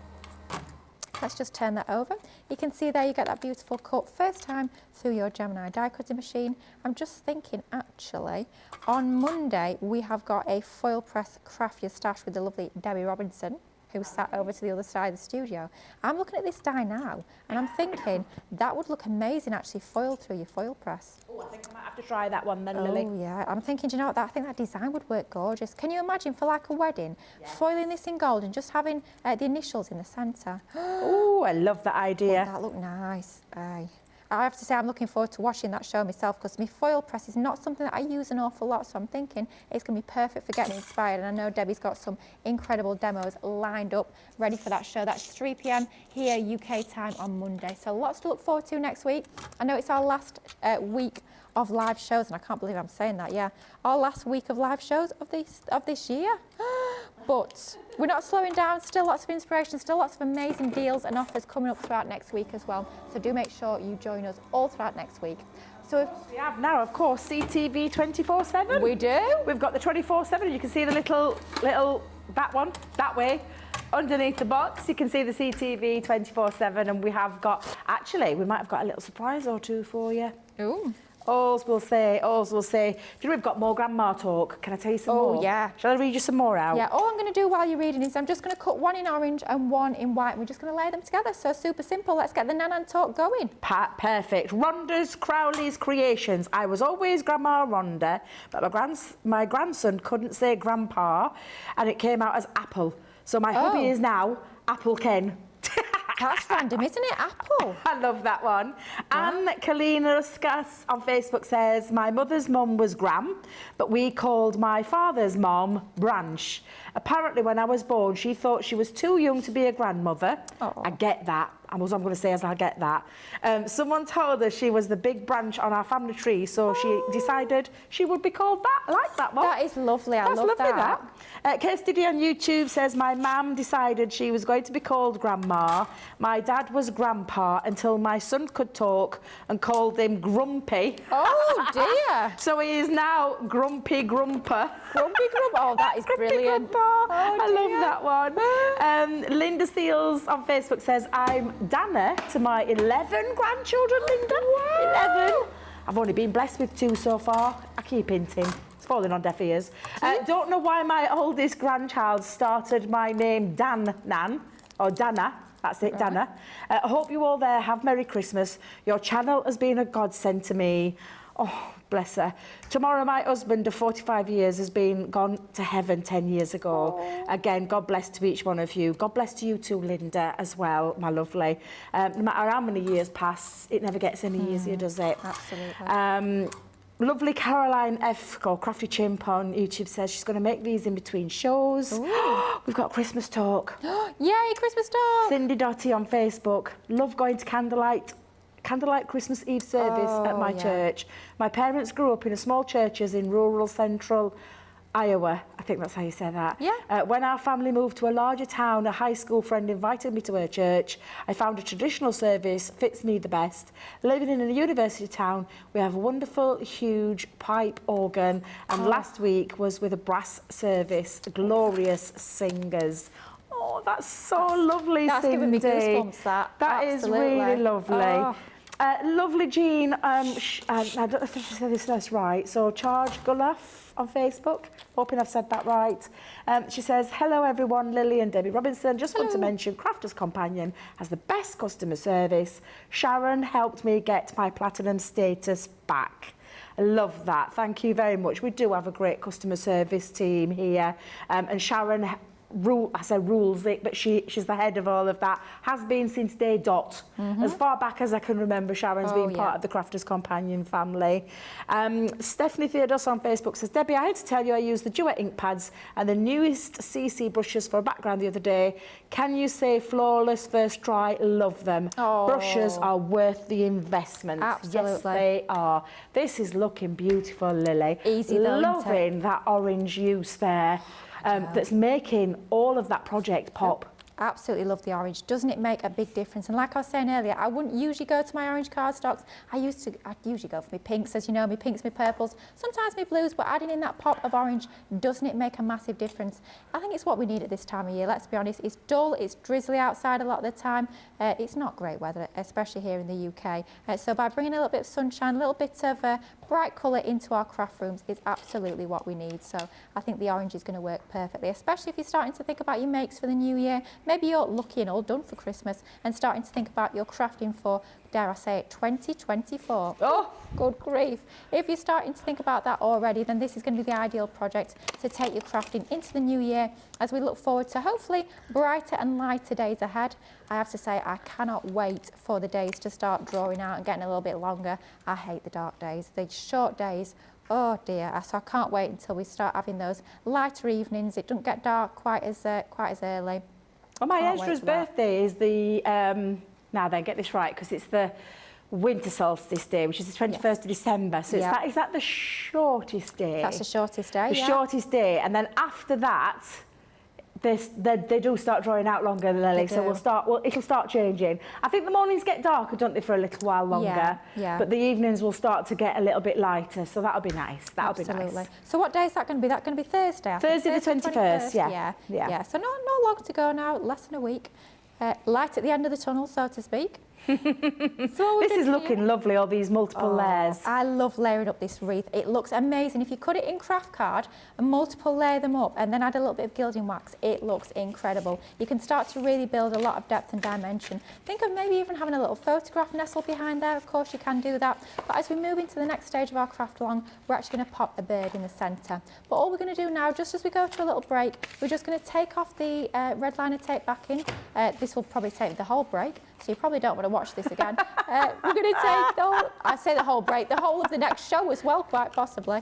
Let's just turn that over. You can see there you get that beautiful cut first time through your Gemini die cutting machine. I'm just thinking actually on Monday we have got a foil press crafty stash with the lovely Debby Robinson who sat over to the other side of the studio. I'm looking at this die now and I'm thinking that would look amazing actually foiled through your foil press. Oh, I think I might have to try that one then, Lily. Oh yeah, I'm thinking, do you know what, I think that design would work gorgeous. Can you imagine for like a wedding, foiling this in gold and just having the initials in the centre? Oh, I love that idea. Would that look nice? Aye. I have to say I'm looking forward to watching that show myself because my foil press is not something that I use an awful lot, so I'm thinking it's going to be perfect for getting inspired, and I know Debbie's got some incredible demos lined up ready for that show. That's 3 p.m. here UK time on Monday, so lots to look forward to next week. I know it's our last week of live shows, and I can't believe I'm saying that, yeah. Our last week of live shows of this year. But we're not slowing down, still lots of inspiration, still lots of amazing deals and offers coming up throughout next week as well. So do make sure you join us all throughout next week. So we have now, of course, CTV 24/7. We do. We've got the 24/7. You can see the little, that one, that way. Underneath the box, you can see the CTV 24/7, and we have got, actually, we might have got a little surprise or two for you. Ooh. Alls will say. Do you know we've got more grandma talk? Can I tell you some more? Oh, yeah. Shall I read you some more out? Yeah, all I'm going to do while you're reading is I'm just going to cut one in orange and one in white. And we're just going to lay them together. So super simple. Let's get the Nan talk going. Perfect. Rhonda's Crowley's Creations. I was always Grandma Rhonda, but my grandson couldn't say Grandpa, and it came out as Apple. So my hubby is now Apple Ken. That's random, isn't it? Apple. I love that one. Yeah. Anne Kalina Uskas on Facebook says, my mother's mum was Gram, but we called my father's mum Branch. Apparently, when I was born, she thought she was too young to be a grandmother. Oh. I get that. All I'm going to say is I get that. Someone told her she was the big branch on our family tree, so she decided she would be called that. I like that one. That is lovely. I love that. Kirsty D on YouTube says, my mum decided she was going to be called Grandma. My dad was Grandpa until my son could talk and called him Grumpy. Oh, dear. So he is now Grumpy Grumper. Grumpy Grumper. Oh, that is brilliant. Oh, I love that one. Linda Seals on Facebook says, I'm Dana to my 11 grandchildren, Linda. Wow. 11. I've only been blessed with 2 so far. I keep hinting. It's falling on deaf ears. Don't know why my oldest grandchild started my name Nan, or Dana. That's it, right. Dana. I hope you all there have Merry Christmas. Your channel has been a godsend to me. Oh, bless her. Tomorrow, my husband of 45 years has been gone to heaven 10 years ago. Oh. Again, God bless to each one of you. God bless to you too, Linda, as well, my lovely. No matter how many years pass, it never gets any easier, does it? Absolutely. Lovely Caroline F, or Crafty Chimp on YouTube, says she's going to make these in between shows. We've got Christmas talk. Yay, Christmas talk! Cindy Dotty on Facebook. Love going to candlelight Christmas Eve service at my church. My parents grew up in a small churches in rural central Iowa. I think that's how you say that. Yeah. When our family moved to a larger town, a high school friend invited me to her church. I found a traditional service fits me the best. Living in a university town, we have a wonderful, huge pipe organ, and last week was with a brass service. Glorious singers. Oh, that's so lovely, That's Cindy. giving me goosebumps, that. That is really lovely. Lovely Jean, I don't know if I said this right, so Charge Gullaf on Facebook, hoping I've said that right. She says, hello everyone, Lily and Debby Robinson. Just want to mention Crafter's Companion has the best customer service. Sharon helped me get my platinum status back. I love that. Thank you very much. We do have a great customer service team here. And Sharon rules it, but she's the head of all of that. Has been since day dot. As far back as I can remember, Sharon's been part of the Crafter's Companion family. Stephanie Theodos on Facebook says, Debbie, I had to tell you I used the Duet ink pads and the newest CC brushes for a background the other day. Can you say flawless first try? Love them. Brushes are worth the investment. Absolutely. Yes, they are. This is looking beautiful, Lily. Easy though, loving that orange use there. That's making all of that project pop. Absolutely love the orange. Doesn't it make a big difference? And like I was saying earlier, I wouldn't usually go to my orange cardstocks. I'd usually go for my pinks, as you know, my pinks, my purples, sometimes my blues, but adding in that pop of orange, doesn't it make a massive difference? I think it's what we need at this time of year, let's be honest. It's dull, it's drizzly outside a lot of the time. It's not great weather, especially here in the UK. So by bringing a little bit of sunshine, a little bit of bright colour into our craft rooms is absolutely what we need. So I think the orange is going to work perfectly, especially if you're starting to think about your makes for the new year. Maybe you're lucky and all done for Christmas and starting to think about your crafting for, dare I say it, 2024. Oh, good grief. If you're starting to think about that already, then this is going to be the ideal project to take your crafting into the new year as we look forward to hopefully brighter and lighter days ahead. I have to say, I cannot wait for the days to start drawing out and getting a little bit longer. I hate the dark days, the short days. Oh dear, so I can't wait until we start having those lighter evenings. It doesn't get dark quite as early. Well, my Ezra's birthday is the, now then, get this right, because it's the winter solstice day, which is the 21st of December. So is that the shortest day? That's the shortest day, The shortest day. And then after that, they do start drawing out longer, Lily, so it'll start changing. I think the mornings get darker, don't they, for a little while longer? Yeah. But the evenings will start to get a little bit lighter, so that'll be nice. That'll be nice. So what day is that going to be? That's going to be Thursday, I think. Thursday the 21st, yeah. So not long to go now, less than a week. Light at the end of the tunnel, so to speak. This is looking lovely, all these multiple layers. I love layering up this wreath. It looks amazing. If you cut it in craft card and multiple layer them up and then add a little bit of gilding wax, it looks incredible. You can start to really build a lot of depth and dimension. Think of maybe even having a little photograph nestled behind there. Of course, you can do that. But as we move into the next stage of our craft along, we're actually going to pop a bird in the centre. But all we're going to do now, just as we go to a little break, we're just going to take off the red liner tape backing. This will probably take the whole break, so you probably don't want to watch this again. We're going to take the whole break, the whole of the next show as well, quite possibly.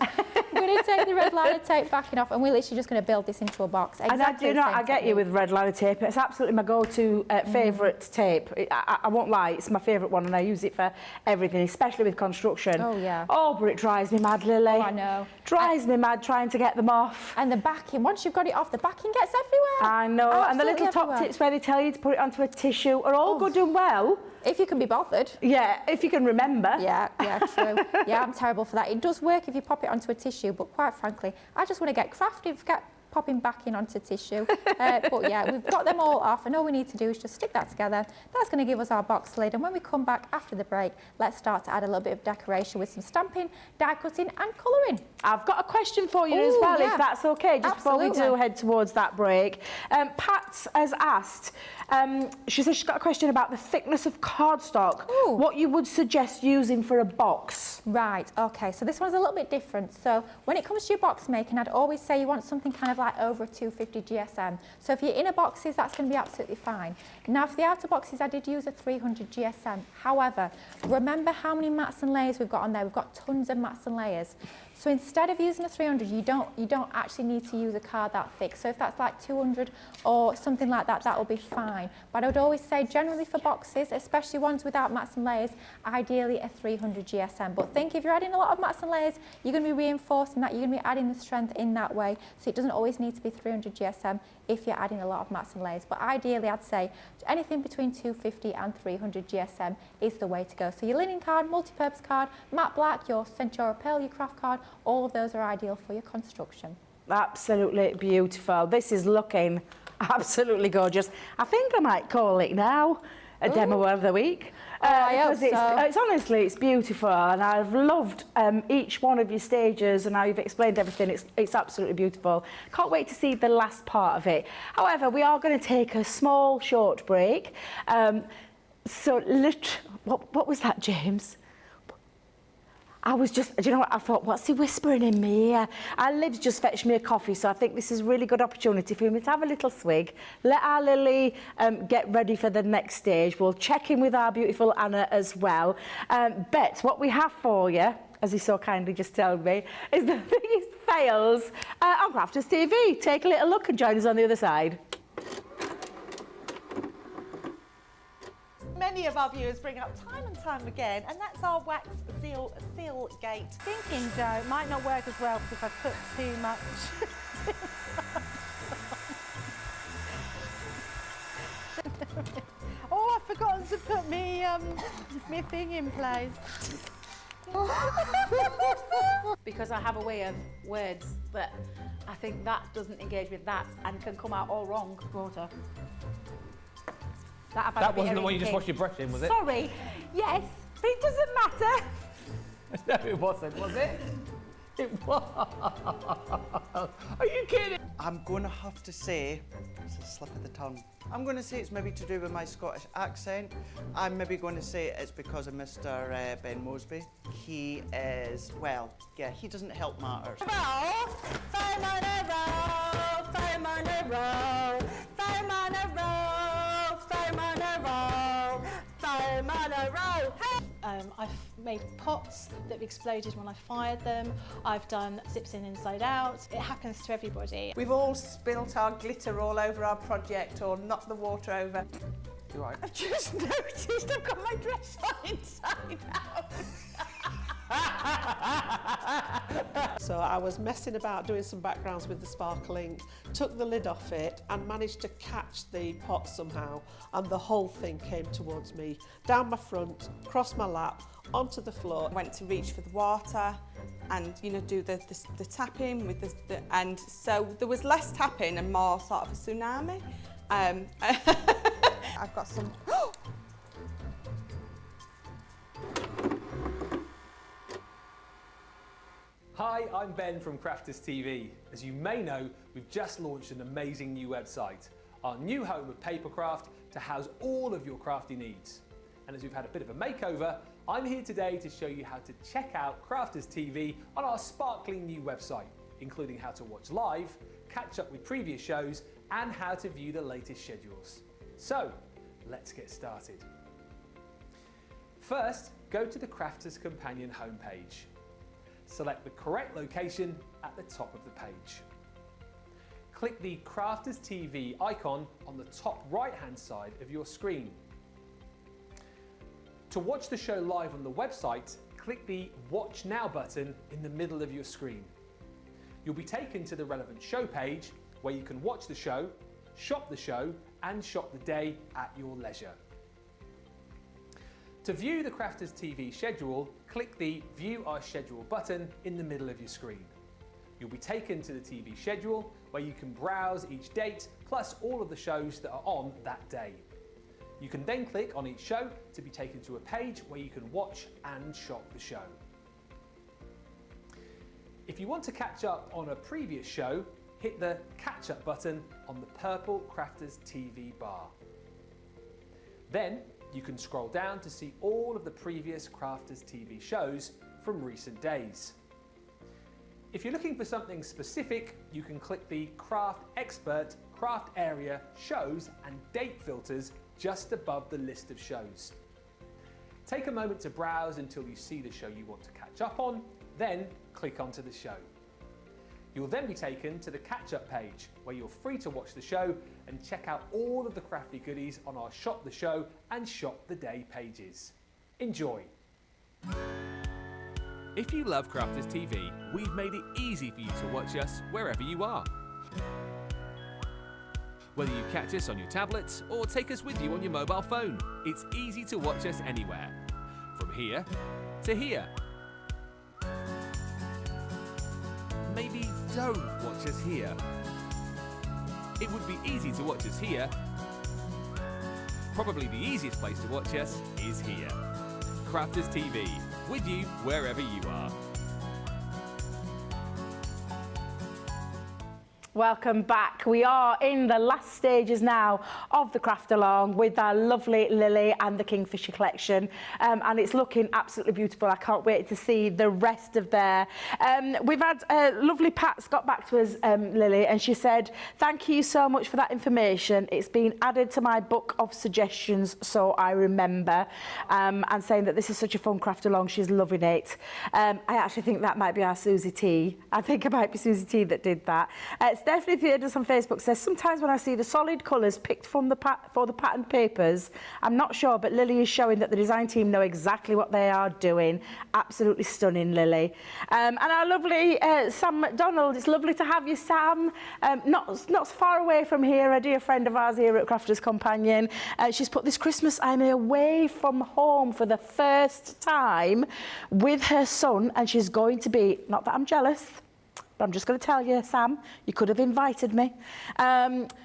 We're going to take the red liner tape backing off, and we're literally just going to build this into a box. Exactly. And I get you with red liner tape. It's absolutely my go-to favourite tape. I won't lie, it's my favourite one, and I use it for everything, especially with construction. Oh yeah. Oh, but it drives me mad, Lily. Oh, I know. Drives me mad trying to get them off. And the backing, once you've got it off, the backing gets everywhere. I know. Absolutely and the little top tips where they tell you to put it onto a tissue are all good and well. If you can be bothered. Yeah, if you can remember. Yeah, true. Yeah, I'm terrible for that. It does work if you pop it onto a tissue, but quite frankly, I just want to get crafty, forget popping back in onto tissue. But yeah, we've got them all off, and all we need to do is just stick that together. That's going to give us our box lid, and when we come back after the break, let's start to add a little bit of decoration with some stamping, die cutting and colouring. I've got a question for you as well, if that's okay, just before we do head towards that break. Pat has asked, she says she's got a question about the thickness of cardstock, what you would suggest using for a box. Right, okay, so this one's a little bit different. So when it comes to your box making, I'd always say you want something kind of like over 250 GSM. So if your inner boxes, that's going to be absolutely fine. Now for the outer boxes, I did use a 300 GSM. However, remember how many mats and layers we've got on there. We've got tons of mats and layers. So instead of using a 300, you don't actually need to use a card that thick. So if that's like 200 or something like that, that will be fine. But I would always say generally for boxes, especially ones without mats and layers, ideally a 300 GSM. But think if you're adding a lot of mats and layers, you're going to be reinforcing that, you're going to be adding the strength in that way. So it doesn't always need to be 300 GSM if you're adding a lot of mats and layers. But ideally, I'd say anything between 250 and 300 GSM is the way to go. So your linen card, multi-purpose card, matte black, your Centura Pearl, your craft card, all of those are ideal for your construction. Absolutely beautiful. This is looking absolutely gorgeous. I think I might call it now. demo of the week. I hope because so. it's honestly, it's beautiful, and I've loved each one of your stages and how you've explained everything. It's absolutely beautiful. Can't wait to see the last part of it. However, we are going to take a small, short break. What was that, James? I was just, do you know what, I thought, what's he whispering in my ear? And Liv's just fetched me a coffee, so I think this is a really good opportunity for me to have a little swig, let our Lily get ready for the next stage. We'll check in with our beautiful Anna as well. Bet, what we have for you, as he so kindly just told me, is the biggest fails on Crafters TV. Take a little look and join us on the other side. Many of our viewers bring up time and time again, and that's our wax seal gate. Thinking, Joe, it might not work as well because I've put too much. Oh, I've forgotten to put me thing in place. Because I have a way of words that I think that doesn't engage with that and can come out all wrong. Water. That wasn't the one you just washed your brush in, was it? Sorry. Yes, but it doesn't matter. No, it wasn't, was it? It was. Are you kidding? I'm going to have to say, it's a slip of the tongue. I'm going to say it's maybe to do with my Scottish accent. I'm maybe going to say it's because of Mr. Ben Mosby. He is, well, yeah, he doesn't help matters. I've made pots that have exploded when I fired them. I've done zips in inside out. It happens to everybody. We've all spilt our glitter all over our project or knocked the water over. You're right. I've just noticed I've got my dress on inside out. So I was messing about doing some backgrounds with the sparkling, took the lid off it and managed to catch the pot somehow, and the whole thing came towards me, down my front, across my lap, onto the floor. I went to reach for the water and, you know, do the tapping with the and so there was less tapping and more sort of a tsunami. I've got some... Hi, I'm Ben from Crafters TV. As you may know, we've just launched an amazing new website, our new home of papercraft to house all of your crafty needs. And as we've had a bit of a makeover, I'm here today to show you how to check out Crafters TV on our sparkling new website, including how to watch live, catch up with previous shows, and how to view the latest schedules. So, let's get started. First, go to the Crafters Companion homepage. Select the correct location at the top of the page. Click the Crafters TV icon on the top right-hand side of your screen. To watch the show live on the website, click the Watch Now button in the middle of your screen. You'll be taken to the relevant show page where you can watch the show, shop the show, and shop the day at your leisure. To view the Crafters TV schedule, click the View Our Schedule button in the middle of your screen. You'll be taken to the TV schedule where you can browse each date plus all of the shows that are on that day. You can then click on each show to be taken to a page where you can watch and shop the show. If you want to catch up on a previous show, hit the Catch Up button on the purple Crafters TV bar. Then you can scroll down to see all of the previous Crafters TV shows from recent days. If you're looking for something specific, you can click the Craft Expert, Craft Area, Shows and Date filters just above the list of shows. Take a moment to browse until you see the show you want to catch up on, then click onto the show. You'll then be taken to the catch-up page where you're free to watch the show and check out all of the crafty goodies on our Shop the Show and Shop the Day pages. Enjoy! If you love Crafters TV, we've made it easy for you to watch us wherever you are. Whether you catch us on your tablets or take us with you on your mobile phone, it's easy to watch us anywhere. From here to here. Maybe don't watch us here. It would be easy to watch us here, probably the easiest place to watch us is here. Crafters TV, with you wherever you are. Welcome back. We are in the last stages now of the craft along with our lovely Lily and the Kingfisher collection, and it's looking absolutely beautiful. I can't wait to see the rest of their. We've had lovely Pat's got back to us, Lily, and she said, thank you so much for that information. It's been added to my book of suggestions, so I remember, and saying that this is such a fun craft along. She's loving it. I actually think that might be our Susie T. I think it might be Susie T that did that. Stephanie Theodus on Facebook says, sometimes when I see the solid colours picked from for the patterned papers, I'm not sure, but Lily is showing that the design team know exactly what they are doing. Absolutely stunning, Lily. And our lovely Sam McDonald, it's lovely to have you, Sam. Not far away from here, a dear friend of ours here at Crafters Companion. She's put, this Christmas I'm away from home for the first time with her son, and she's going to be, not that I'm jealous, but I'm just going to tell you, Sam, you could have invited me.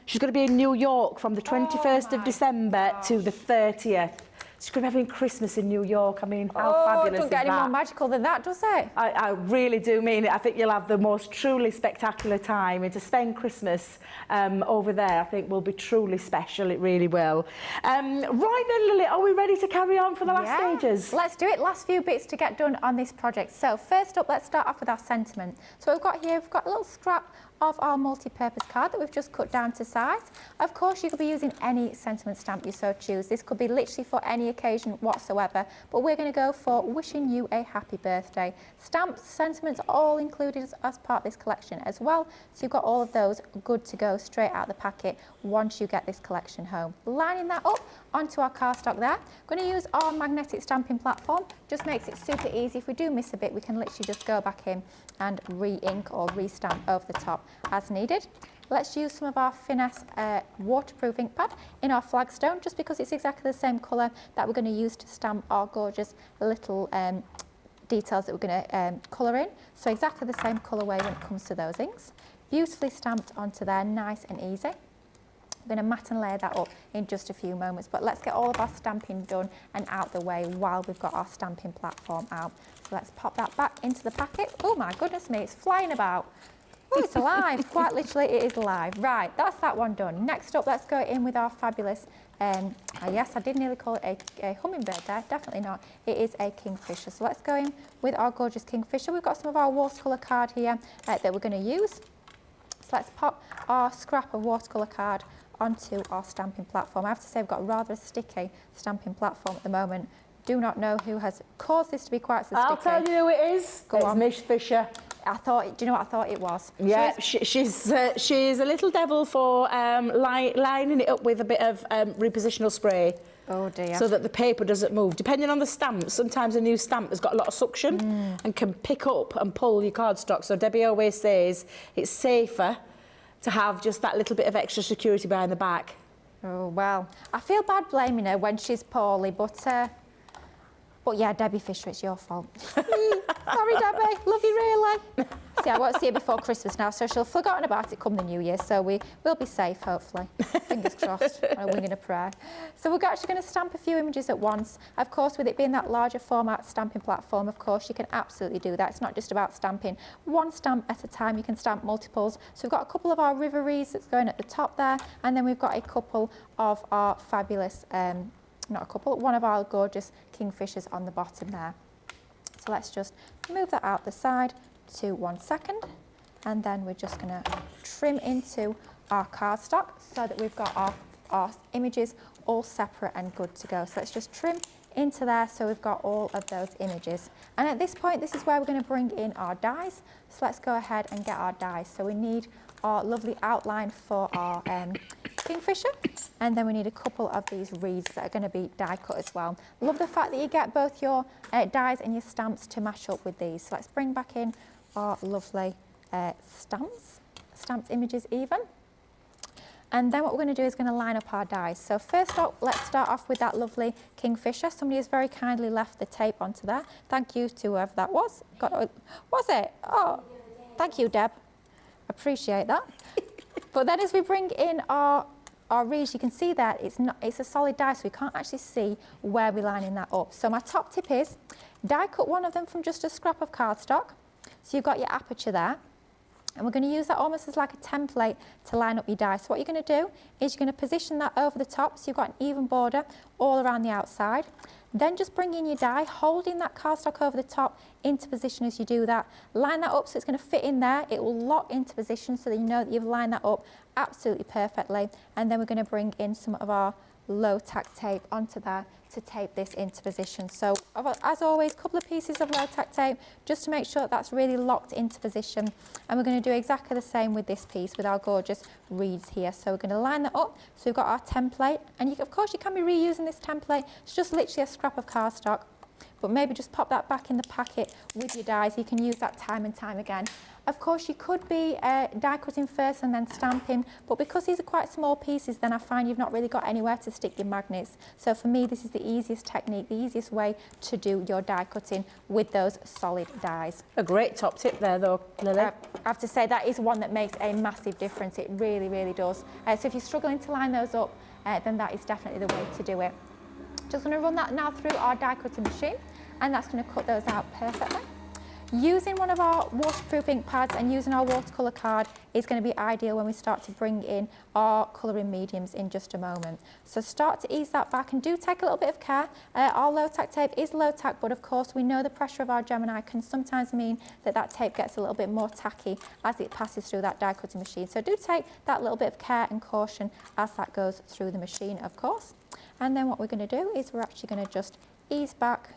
She's going to be in New York from the 21st of December to the 30th. She's going to be having Christmas in New York. I mean, how fabulous is that? Don't get any more magical than that, does it? I really do mean it. I think you'll have the most truly spectacular time, and to spend Christmas over there, I think will be truly special. It really will. Right then, Lily, are we ready to carry on for the last stages? Let's do it. Last few bits to get done on this project. So first up, let's start off with our sentiment. So we've got here, we've got a little scrap of our multi-purpose card that we've just cut down to size. Of course, you could be using any sentiment stamp you so choose. This could be literally for any occasion whatsoever, but we're going to go for wishing you a happy birthday. Stamps, sentiments, all included as part of this collection as well. So you've got all of those good to go straight out of the packet once you get this collection home. Lining that up onto our cardstock there. Going to use our magnetic stamping platform. Just makes it super easy. If we do miss a bit, we can literally just go back in and re-ink or re-stamp over the top as needed. Let's use some of our Finesse waterproof ink pad in our flagstone, just because it's exactly the same colour that we're going to use to stamp our gorgeous little details that we're going to colour in. So exactly the same colourway when it comes to those inks. Beautifully stamped onto there, nice and easy. We're going to mat and layer that up in just a few moments, but let's get all of our stamping done and out the way while we've got our stamping platform out. So let's pop that back into the packet. Oh my goodness me, it's flying about. Oh, it's alive. Quite literally, it is alive. Right, that's that one done. Next up, let's go in with our fabulous, yes, I did nearly call it a hummingbird there. Definitely not. It is a Kingfisher. So let's go in with our gorgeous Kingfisher. We've got some of our watercolour card here that we're going to use. So let's pop our scrap of watercolour card onto our stamping platform. I have to say, we've got rather a sticky stamping platform at the moment. Do not know who has caused this to be quite so sticky. I'll tell you who it is. Go on. Miss Fisher. I thought, do you know what I thought it was? Yeah, she's a little devil for lining it up with a bit of repositional spray. Oh dear. So that the paper doesn't move. Depending on the stamp, sometimes a new stamp has got a lot of suction and can pick up and pull your cardstock. So Debbie always says it's safer to have just that little bit of extra security behind the back. Oh, well, I feel bad blaming her when she's poorly, but yeah, Debbie Fisher, it's your fault. Sorry, Debbie, love you really. See, I won't see her before Christmas now, so she'll have forgotten about it come the New Year, so we will be safe, hopefully. Fingers crossed, on a wing and a prayer. So we're actually going to stamp a few images at once. Of course, with it being that larger format stamping platform, of course, you can absolutely do that. It's not just about stamping one stamp at a time, you can stamp multiples. So we've got a couple of our Riveries that's going at the top there, and then we've got a couple of our fabulous, not a couple, one of our gorgeous Kingfishers on the bottom there. So let's just move that out the side to 1 second, and then we're just going to trim into our cardstock so that we've got our images all separate and good to go. So let's just trim into there so we've got all of those images. And at this point, this is where we're going to bring in our dies. So let's go ahead and get our dies. So we need our lovely outline for our Kingfisher, and then we need a couple of these reeds that are going to be die cut as well. Love the fact that you get both your dies and your stamps to match up with these. So let's bring back in our lovely stamped images even. And then what we're going to do is going to line up our dies. So first up, let's start off with that lovely Kingfisher. Somebody has very kindly left the tape onto there. Thank you to whoever that was. Was it? Oh, thank you, Deb. Appreciate that. But then as we bring in our our reeds, you can see that it's a solid die, so we can't actually see where we're lining that up. So my top tip is die cut one of them from just a scrap of cardstock. So you've got your aperture there. And we're going to use that almost as like a template to line up your die. So what you're going to do is you're going to position that over the top so you've got an even border all around the outside. Then just bring in your die, holding that cardstock over the top into position as you do that. Line that up so it's going to fit in there. It will lock into position so that you know that you've lined that up absolutely perfectly. And then we're going to bring in some of our low tack tape onto there to tape this into position. So as always, a couple of pieces of low tack tape just to make sure that's really locked into position. And we're going to do exactly the same with this piece with our gorgeous reeds here. So we're going to line that up. So we've got our template, and of course you can be reusing this template. It's just literally a scrap of cardstock, but maybe just pop that back in the packet with your dies. You can use that time and time again. Of course, you could be die cutting first and then stamping, but because these are quite small pieces, then I find you've not really got anywhere to stick your magnets. So for me, this is the easiest technique, the easiest way to do your die cutting with those solid dies. A great top tip there though, Lily. I have to say that is one that makes a massive difference. It really, really does. So if you're struggling to line those up, then that is definitely the way to do it. Just going to run that now through our die cutting machine, and that's going to cut those out perfectly. Using one of our waterproof ink pads and using our watercolour card is going to be ideal when we start to bring in our colouring mediums in just a moment. So start to ease that back, and do take a little bit of care. Our low tack tape is low tack, but of course we know the pressure of our Gemini can sometimes mean that that tape gets a little bit more tacky as it passes through that die cutting machine. So do take that little bit of care and caution as that goes through the machine, of course. And then what we're going to do is we're actually going to just ease back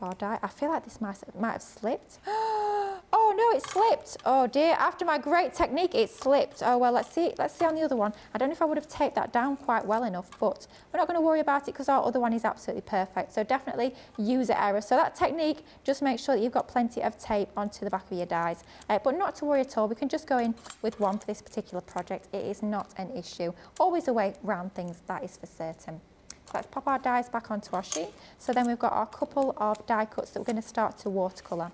our die. I feel like this might have slipped. Oh no, it slipped. Oh dear, after my great technique it slipped. Oh well, let's see on the other one. I don't know if I would have taped that down quite well enough, but we're not going to worry about it because our other one is absolutely perfect. So definitely user error. So that technique, just make sure that you've got plenty of tape onto the back of your dies, but not to worry at all. We can just go in with one for this particular project. It is not an issue. Always a way around things, that is for certain. So let's pop our dies back onto our sheet. So then we've got our couple of die cuts that we're going to start to watercolour.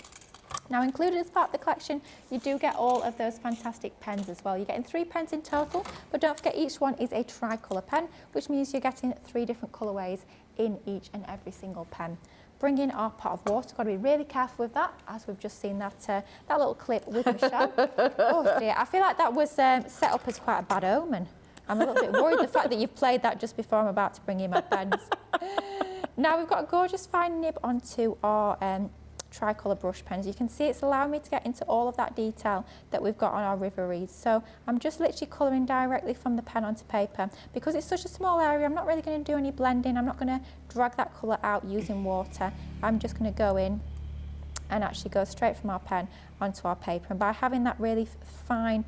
Now included as part of the collection, you do get all of those fantastic pens as well. You're getting 3 pens in total, but don't forget each one is a tricolour pen, which means you're getting 3 different colourways in each and every single pen. Bring in our pot of water. Got to be really careful with that, as we've just seen that that little clip with Michelle. Oh dear, I feel like that was set up as quite a bad omen. I'm a little bit worried the fact that you've played that just before I'm about to bring in my pens. Now we've got a gorgeous fine nib onto our tricolour brush pens. You can see it's allowing me to get into all of that detail that we've got on our river reeds. So I'm just literally colouring directly from the pen onto paper. Because it's such a small area, I'm not really going to do any blending. I'm not going to drag that colour out using water. I'm just going to go in and actually go straight from our pen onto our paper. And by having that really fine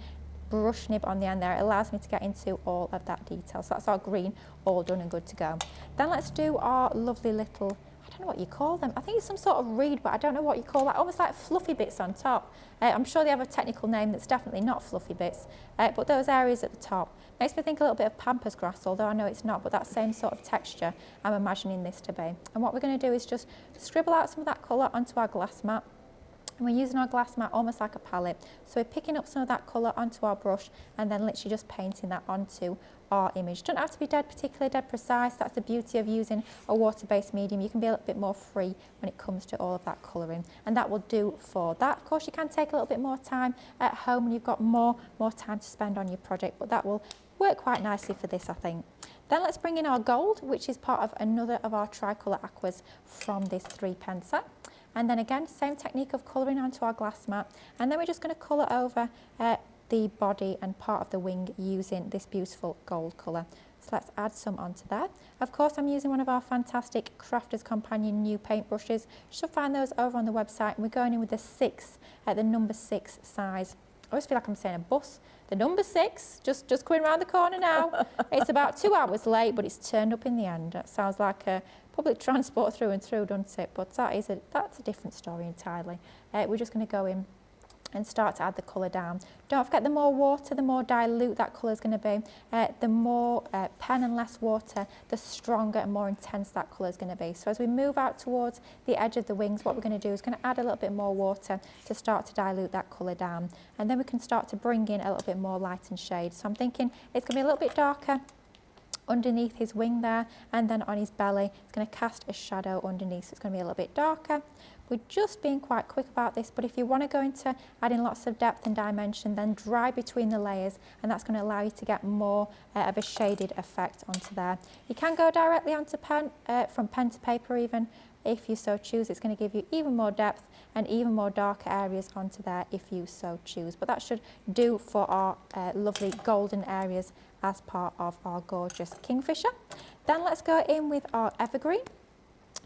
brush nib on the end there, it allows me to get into all of that detail. So that's our green all done and good to go. Then let's do our lovely little, I don't know what you call them. I think it's some sort of reed, but I don't know what you call that. Almost like fluffy bits on top. I'm sure they have a technical name that's definitely not fluffy bits, but those areas at the top. Makes me think a little bit of pampas grass, although I know it's not, but that same sort of texture I'm imagining this to be. And what we're going to do is just scribble out some of that colour onto our glass mat. And we're using our glass mat almost like a palette. So we're picking up some of that colour onto our brush and then literally just painting that onto our image. Don't have to be particularly dead precise. That's the beauty of using a water-based medium. You can be a little bit more free when it comes to all of that colouring. And that will do for that. Of course, you can take a little bit more time at home when you've got more time to spend on your project, but that will work quite nicely for this, I think. Then let's bring in our gold, which is part of another of our tricolour aquas from this 3-pen set. And then again, same technique of colouring onto our glass mat. And then we're just going to colour over the body and part of the wing using this beautiful gold colour. So let's add some onto there. Of course, I'm using one of our fantastic Crafter's Companion new paintbrushes. You should find those over on the website. And we're going in with the number 6 size. I always feel like I'm saying a bus. The number 6, just coming around the corner now. It's about 2 hours late, but it's turned up in the end. That sounds like a public transport through and through, doesn't it? But that's a different story entirely. We're just going to go in and start to add the colour down. Don't forget, the more water, the more dilute that colour is going to be. The more pen and less water, the stronger and more intense that colour is going to be. So as we move out towards the edge of the wings, what we're going to do is going to add a little bit more water to start to dilute that colour down. And then we can start to bring in a little bit more light and shade. So I'm thinking it's going to be a little bit darker underneath his wing there, and then on his belly it's going to cast a shadow underneath, so it's going to be a little bit darker. We're just being quite quick about this, but if you want to go into adding lots of depth and dimension, then dry between the layers, and that's going to allow you to get more of a shaded effect onto there. You can go directly onto pen, from pen to paper even, if you so choose. It's going to give you even more depth and even more darker areas onto there if you so choose. But that should do for our lovely golden areas as part of our gorgeous Kingfisher. Then let's go in with our evergreen.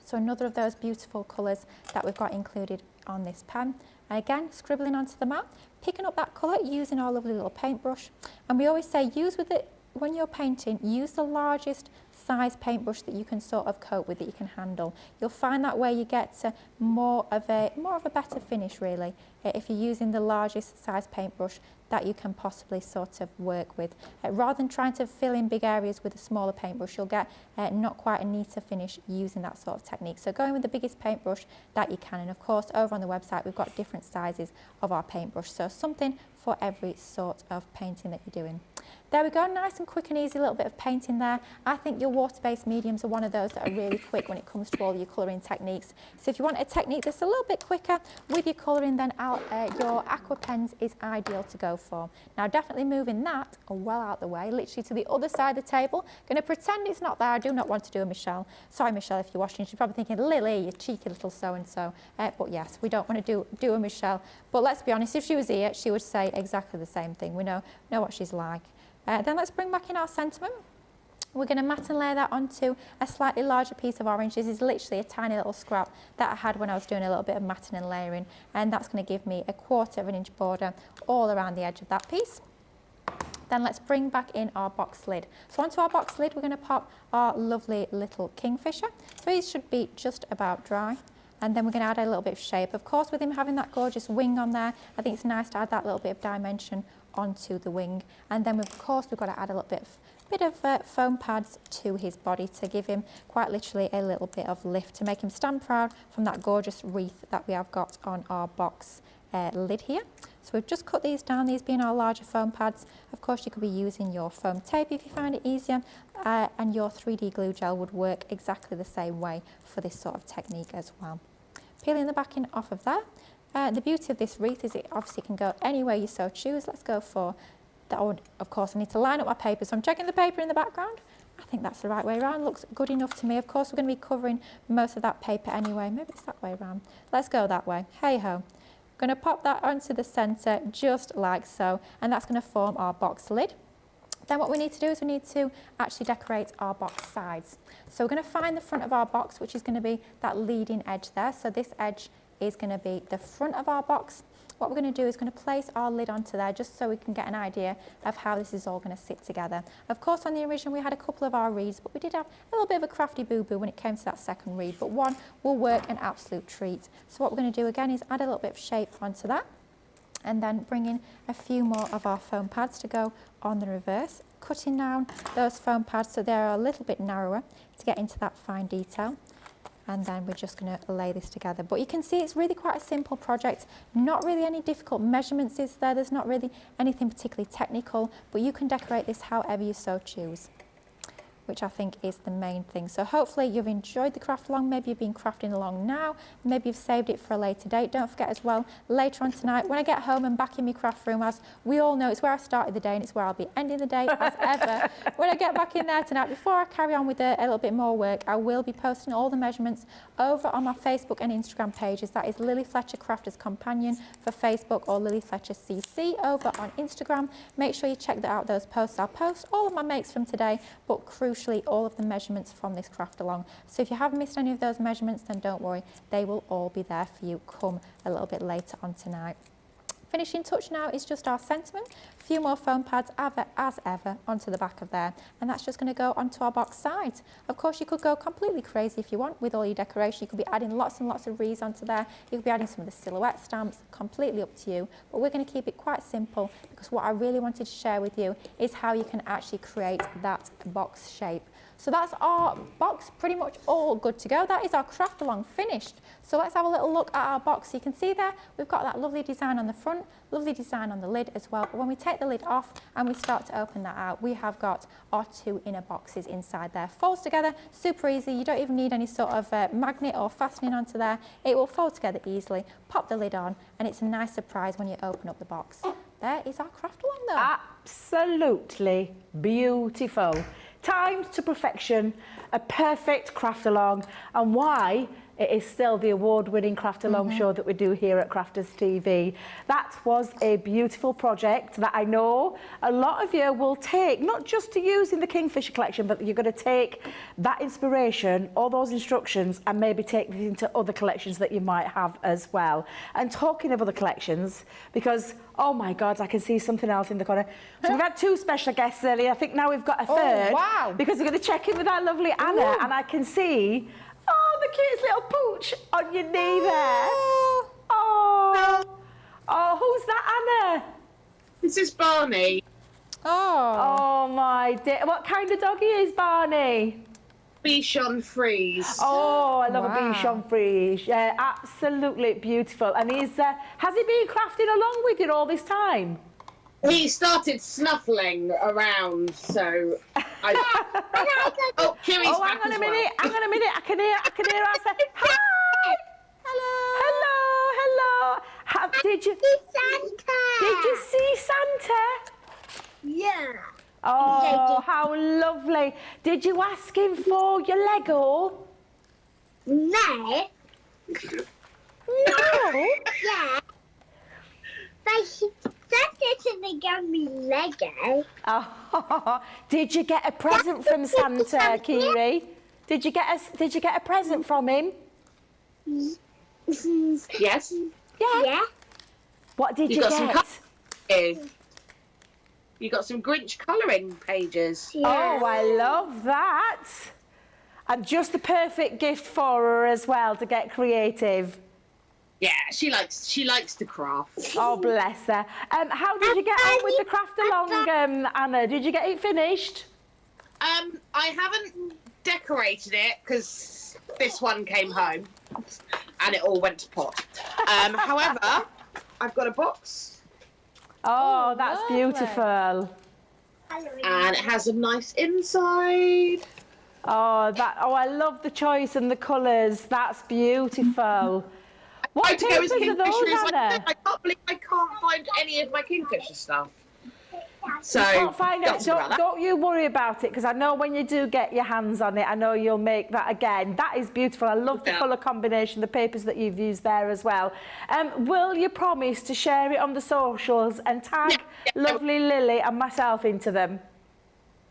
So another of those beautiful colours that we've got included on this pen. Again, scribbling onto the mat, picking up that colour using our lovely little paintbrush. And we always say use with it, when you're painting, use the largest size paintbrush that you can sort of cope with, that you can handle. You'll find that way you get to more of a better finish really, if you're using the largest size paintbrush that you can possibly sort of work with. Rather than trying to fill in big areas with a smaller paintbrush, you'll get not quite a neater finish using that sort of technique. So going with the biggest paintbrush that you can, and of course over on the website we've got different sizes of our paintbrush, so something for every sort of painting that you're doing. There we go, nice and quick and easy, a little bit of painting there. I think your water-based mediums are one of those that are really quick when it comes to all your colouring techniques. So if you want a technique that's a little bit quicker with your colouring, then your aqua pens is ideal to go for. Now definitely moving that well out the way, literally to the other side of the table. Going to pretend it's not there. I do not want to do a Michelle. Sorry Michelle if you're watching, she's probably thinking, Lily, you cheeky little so-and-so. But yes, we don't want to do a Michelle. But let's be honest, if she was here, she would say exactly the same thing. We know what she's like. Then let's bring back in our sentiment. We're going to mat and layer that onto a slightly larger piece of orange. This is literally a tiny little scrap that I had when I was doing a little bit of matting and layering, and that's going to give me a 1/4 inch border all around the edge of that piece. Then let's bring back in our box lid. So onto our box lid we're going to pop our lovely little Kingfisher. So he should be just about dry. And then we're going to add a little bit of shape. Of course, with him having that gorgeous wing on there, I think it's nice to add that little bit of dimension onto the wing. And then of course we've got to add a little bit of foam pads to his body to give him quite literally a little bit of lift, to make him stand proud from that gorgeous wreath that we have got on our box lid here. So we've just cut these down, these being our larger foam pads. Of course you could be using your foam tape if you find it easier, and your 3D glue gel would work exactly the same way for this sort of technique as well. Peeling the backing off of there. The beauty of this wreath is it obviously can go any way you so choose. Let's go for that. Of course I need to line up my paper, so I'm checking the paper in the background. I think that's the right way around, looks good enough to me. Of course we're going to be covering most of that paper anyway, maybe it's that way around. Let's go that way, hey ho. Going to pop that onto the centre just like so, and that's going to form our box lid. Then what we need to do is we need to actually decorate our box sides. So we're going to find the front of our box, which is going to be that leading edge there. So this edge is going to be the front of our box. What we're going to do is going to place our lid onto there just so we can get an idea of how this is all going to sit together. Of course on the original we had a couple of our reeds, but we did have a little bit of a crafty boo-boo when it came to that second reed, but one will work an absolute treat. So what we're going to do again is add a little bit of shape onto that, and then bring in a few more of our foam pads to go on the reverse, cutting down those foam pads so they're a little bit narrower to get into that fine detail. And then we're just going to lay this together. But you can see it's really quite a simple project, not really any difficult measurements is there, there's not really anything particularly technical, but you can decorate this however you so choose, which I think is the main thing. So hopefully you've enjoyed the craft along, maybe you've been crafting along now, maybe you've saved it for a later date. Don't forget as well, later on tonight, when I get home and back in my craft room, as we all know, it's where I started the day and it's where I'll be ending the day as ever. When I get back in there tonight, before I carry on with a little bit more work, I will be posting all the measurements over on my Facebook and Instagram pages. That is Lilly Fletcher Crafters Companion for Facebook, or Lilly Fletcher CC over on Instagram. Make sure you check that out, those posts. I'll post all of my makes from today, but crucially all of the measurements from this craft along. So if you haven't missed any of those measurements, then don't worry, they will all be there for you come a little bit later on tonight. Finishing touch now is just our sentiment. A few more foam pads as ever onto the back of there, and that's just going to go onto our box sides. Of course you could go completely crazy if you want with all your decoration. You could be adding lots and lots of wreaths onto there. You could be adding some of the silhouette stamps, completely up to you, but we're going to keep it quite simple because what I really wanted to share with you is how you can actually create that box shape. So that's our box pretty much all good to go. That is our craft along finished. So let's have a little look at our box. You can see there, we've got that lovely design on the front, lovely design on the lid as well. But when we take the lid off and we start to open that out, we have got our 2 inner boxes inside there. Folds together, super easy. You don't even need any sort of magnet or fastening onto there. It will fold together easily. Pop the lid on and it's a nice surprise when you open up the box. There is our craft along though. Absolutely beautiful. Timed to perfection, a perfect craft along, and why it is still the award-winning craft along show that we do here at Crafters TV. That was a beautiful project that I know a lot of you will take, not just to use in the Kingfisher collection, but you're going to take that inspiration, all those instructions, and maybe take it into other collections that you might have as well. And talking of other collections, because oh my God, I can see something else in the corner. So we've had 2 special guests earlier. I think now we've got a third. Oh, wow. Because we're going to check in with our lovely Anna, and I can see, oh, the cutest little pooch on your knee there. Oh, oh, who's that, Anna? This is Barney. Oh my dear. What kind of doggy is Barney? Bichon Frise. Oh, I love a Bichon Frise. Yeah, absolutely beautiful. And has he been crafting along with you all this time? He started snuffling around, so oh, Kiri's back hang on as a minute, well. hang on a minute. I can hear her say, hi! Hello! Did you see Santa? Yeah. Oh, how lovely. Did you ask him for your Lego? No. No? Yeah. But he said they gave me Lego. Oh, did you get a present from Santa, Kiri? Did you get a present from him? Yes. Yeah. What did you got get? some colours. You got some Grinch colouring pages. Oh, I love that. And just the perfect gift for her as well to get creative. Yeah, she likes to craft. Oh, bless her. How did you get on with the craft along, Anna? Did you get it finished? I haven't decorated it because this one came home and it all went to pot. However, I've got a box. Oh, that's beautiful. And it has a nice inside. Oh, I love the choice and the colours. That's beautiful. What papers are those, Anna? I can't believe I can't find any of my Kingfisher stuff. So you can't find it. Don't you worry about it, because I know when you do get your hands on it, I know you'll make that again. That is beautiful. I love the colour combination, the papers that you've used there as well. Will you promise to share it on the socials and tag lovely Lily and myself into them?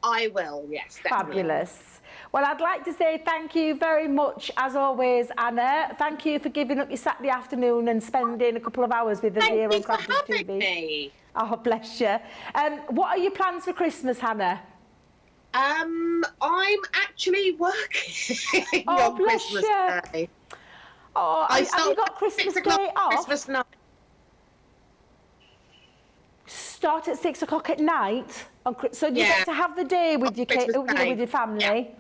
I will, yes. Definitely. Fabulous. Well, I'd like to say thank you very much, as always, Anna. Thank you for giving up your Saturday afternoon and spending a couple of hours with us here on Crafters TV. Me. Oh, bless you. What are your plans for Christmas, Hannah? I'm actually working Oh, on bless Christmas you. Day. Oh, have you got Christmas Day off? Christmas night. Start at 6 o'clock at night. So you get to have the day with your kids, with your family.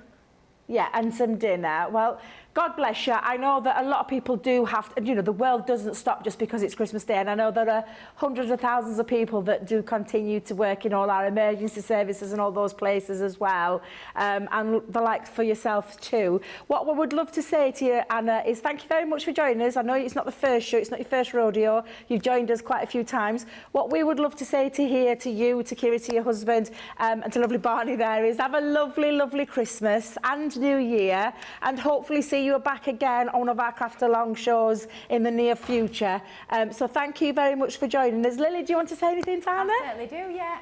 Yeah, and some dinner. Well, God bless you. I know that a lot of people do have to, you know, the world doesn't stop just because it's Christmas Day. And I know there are hundreds of thousands of people that do continue to work in all our emergency services and all those places as well. And the like for yourself too. What we would love to say to you, Anna, is thank you very much for joining us. I know it's not the first show, it's not your first rodeo. You've joined us quite a few times. What we would love to say to you, to Kiri, to your husband, and to lovely Barney there is have a lovely, lovely Christmas and New Year, and hopefully see you back again on one of our Craft Along shows in the near future. So thank you very much for joining us. Lily, do you want to say anything to Anna? I certainly do, yeah.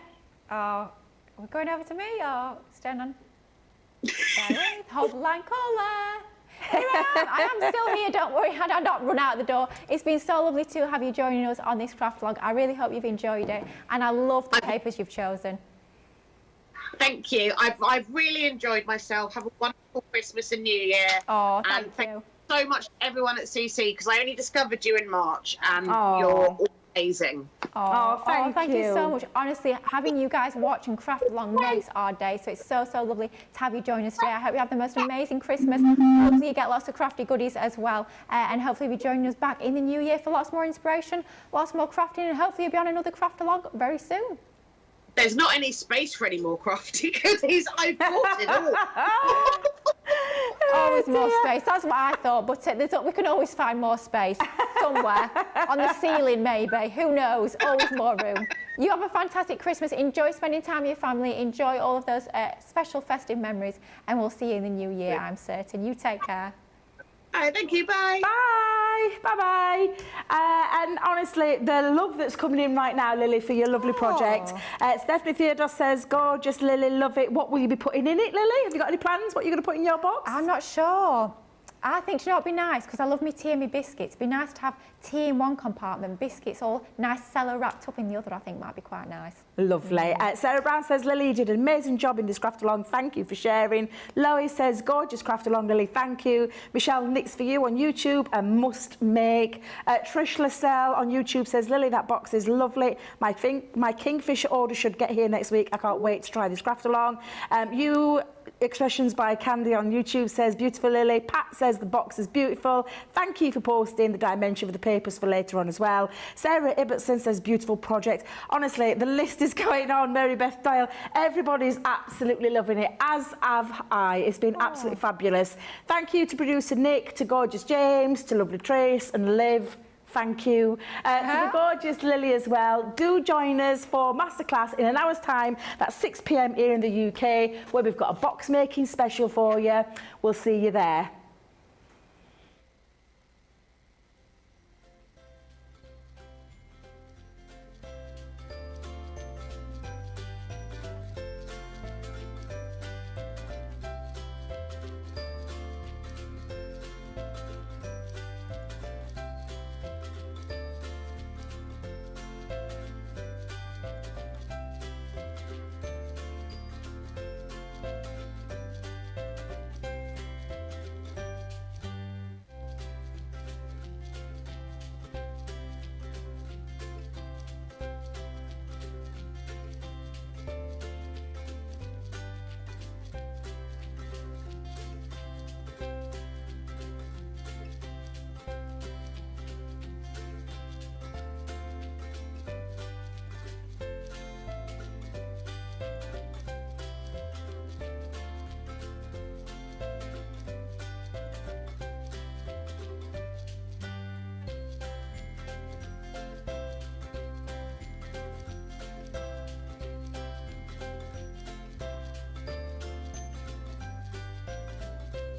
Are we going over to me or staying on? Hold the line, caller. Here I am still here, don't worry, I did not run out the door. It's been so lovely to have you joining us on this craft vlog. I really hope you've enjoyed it, and I love the papers you've chosen. Thank you. I've really enjoyed myself. Have a wonderful Christmas and New Year. Oh, thank you so much to everyone at CC, because I only discovered you in March, and you're amazing. Oh, thank you you. so much. Honestly, having you guys watch and craft along makes our day. So it's so lovely to have you join us today. I hope you have the most amazing Christmas. Hopefully you get lots of crafty goodies as well. And hopefully you'll be joining us back in the new year for lots more inspiration, lots more crafting, and hopefully you'll be on another craft along very soon. There's not any space for any more crafty goodies. I bought it all. Always more space. That's what I thought. But we can always find more space somewhere on the ceiling, maybe. Who knows? Always more room. You have a fantastic Christmas. Enjoy spending time with your family. Enjoy all of those special festive memories, and we'll see you in the new year. I'm certain. You take care. All right, thank you. Bye. Bye. Bye-bye. And honestly, the love that's coming in right now, Lily, for your lovely project. Stephanie Theodore says, gorgeous, Lily, love it. What will you be putting in it, Lily? Have you got any plans? What are you going to put in your box? I'm not sure. I think, you know, it'd be nice, because I love my tea and my biscuits. It'd be nice to have tea in one compartment, biscuits all nice cellar wrapped up in the other. I think might be quite nice. Lovely. Sarah Brown says, Lily, you did an amazing job in this craft along. Thank you for sharing. Lois says, gorgeous craft along, Lily. Thank you. Michelle, Knits for You on YouTube, a must make. Trish Lascelle on YouTube says, Lily, that box is lovely. My Kingfisher order should get here next week. I can't wait to try this craft along. Expressions by Candy on YouTube says, beautiful, Lily. Pat says the box is beautiful. Thank you for posting the dimension of the papers for later on as well. Sarah Ibbotson says, beautiful project. Honestly, the list is going on. Mary Beth Doyle, everybody's absolutely loving it, as have I. It's been absolutely fabulous. Thank you to producer Nick, to gorgeous James, to lovely Trace and Liv. Thank you. To the gorgeous Lily as well. Do join us for Masterclass in an hour's time. That's 6 p.m. here in the UK, where we've got a box making special for you. We'll see you there.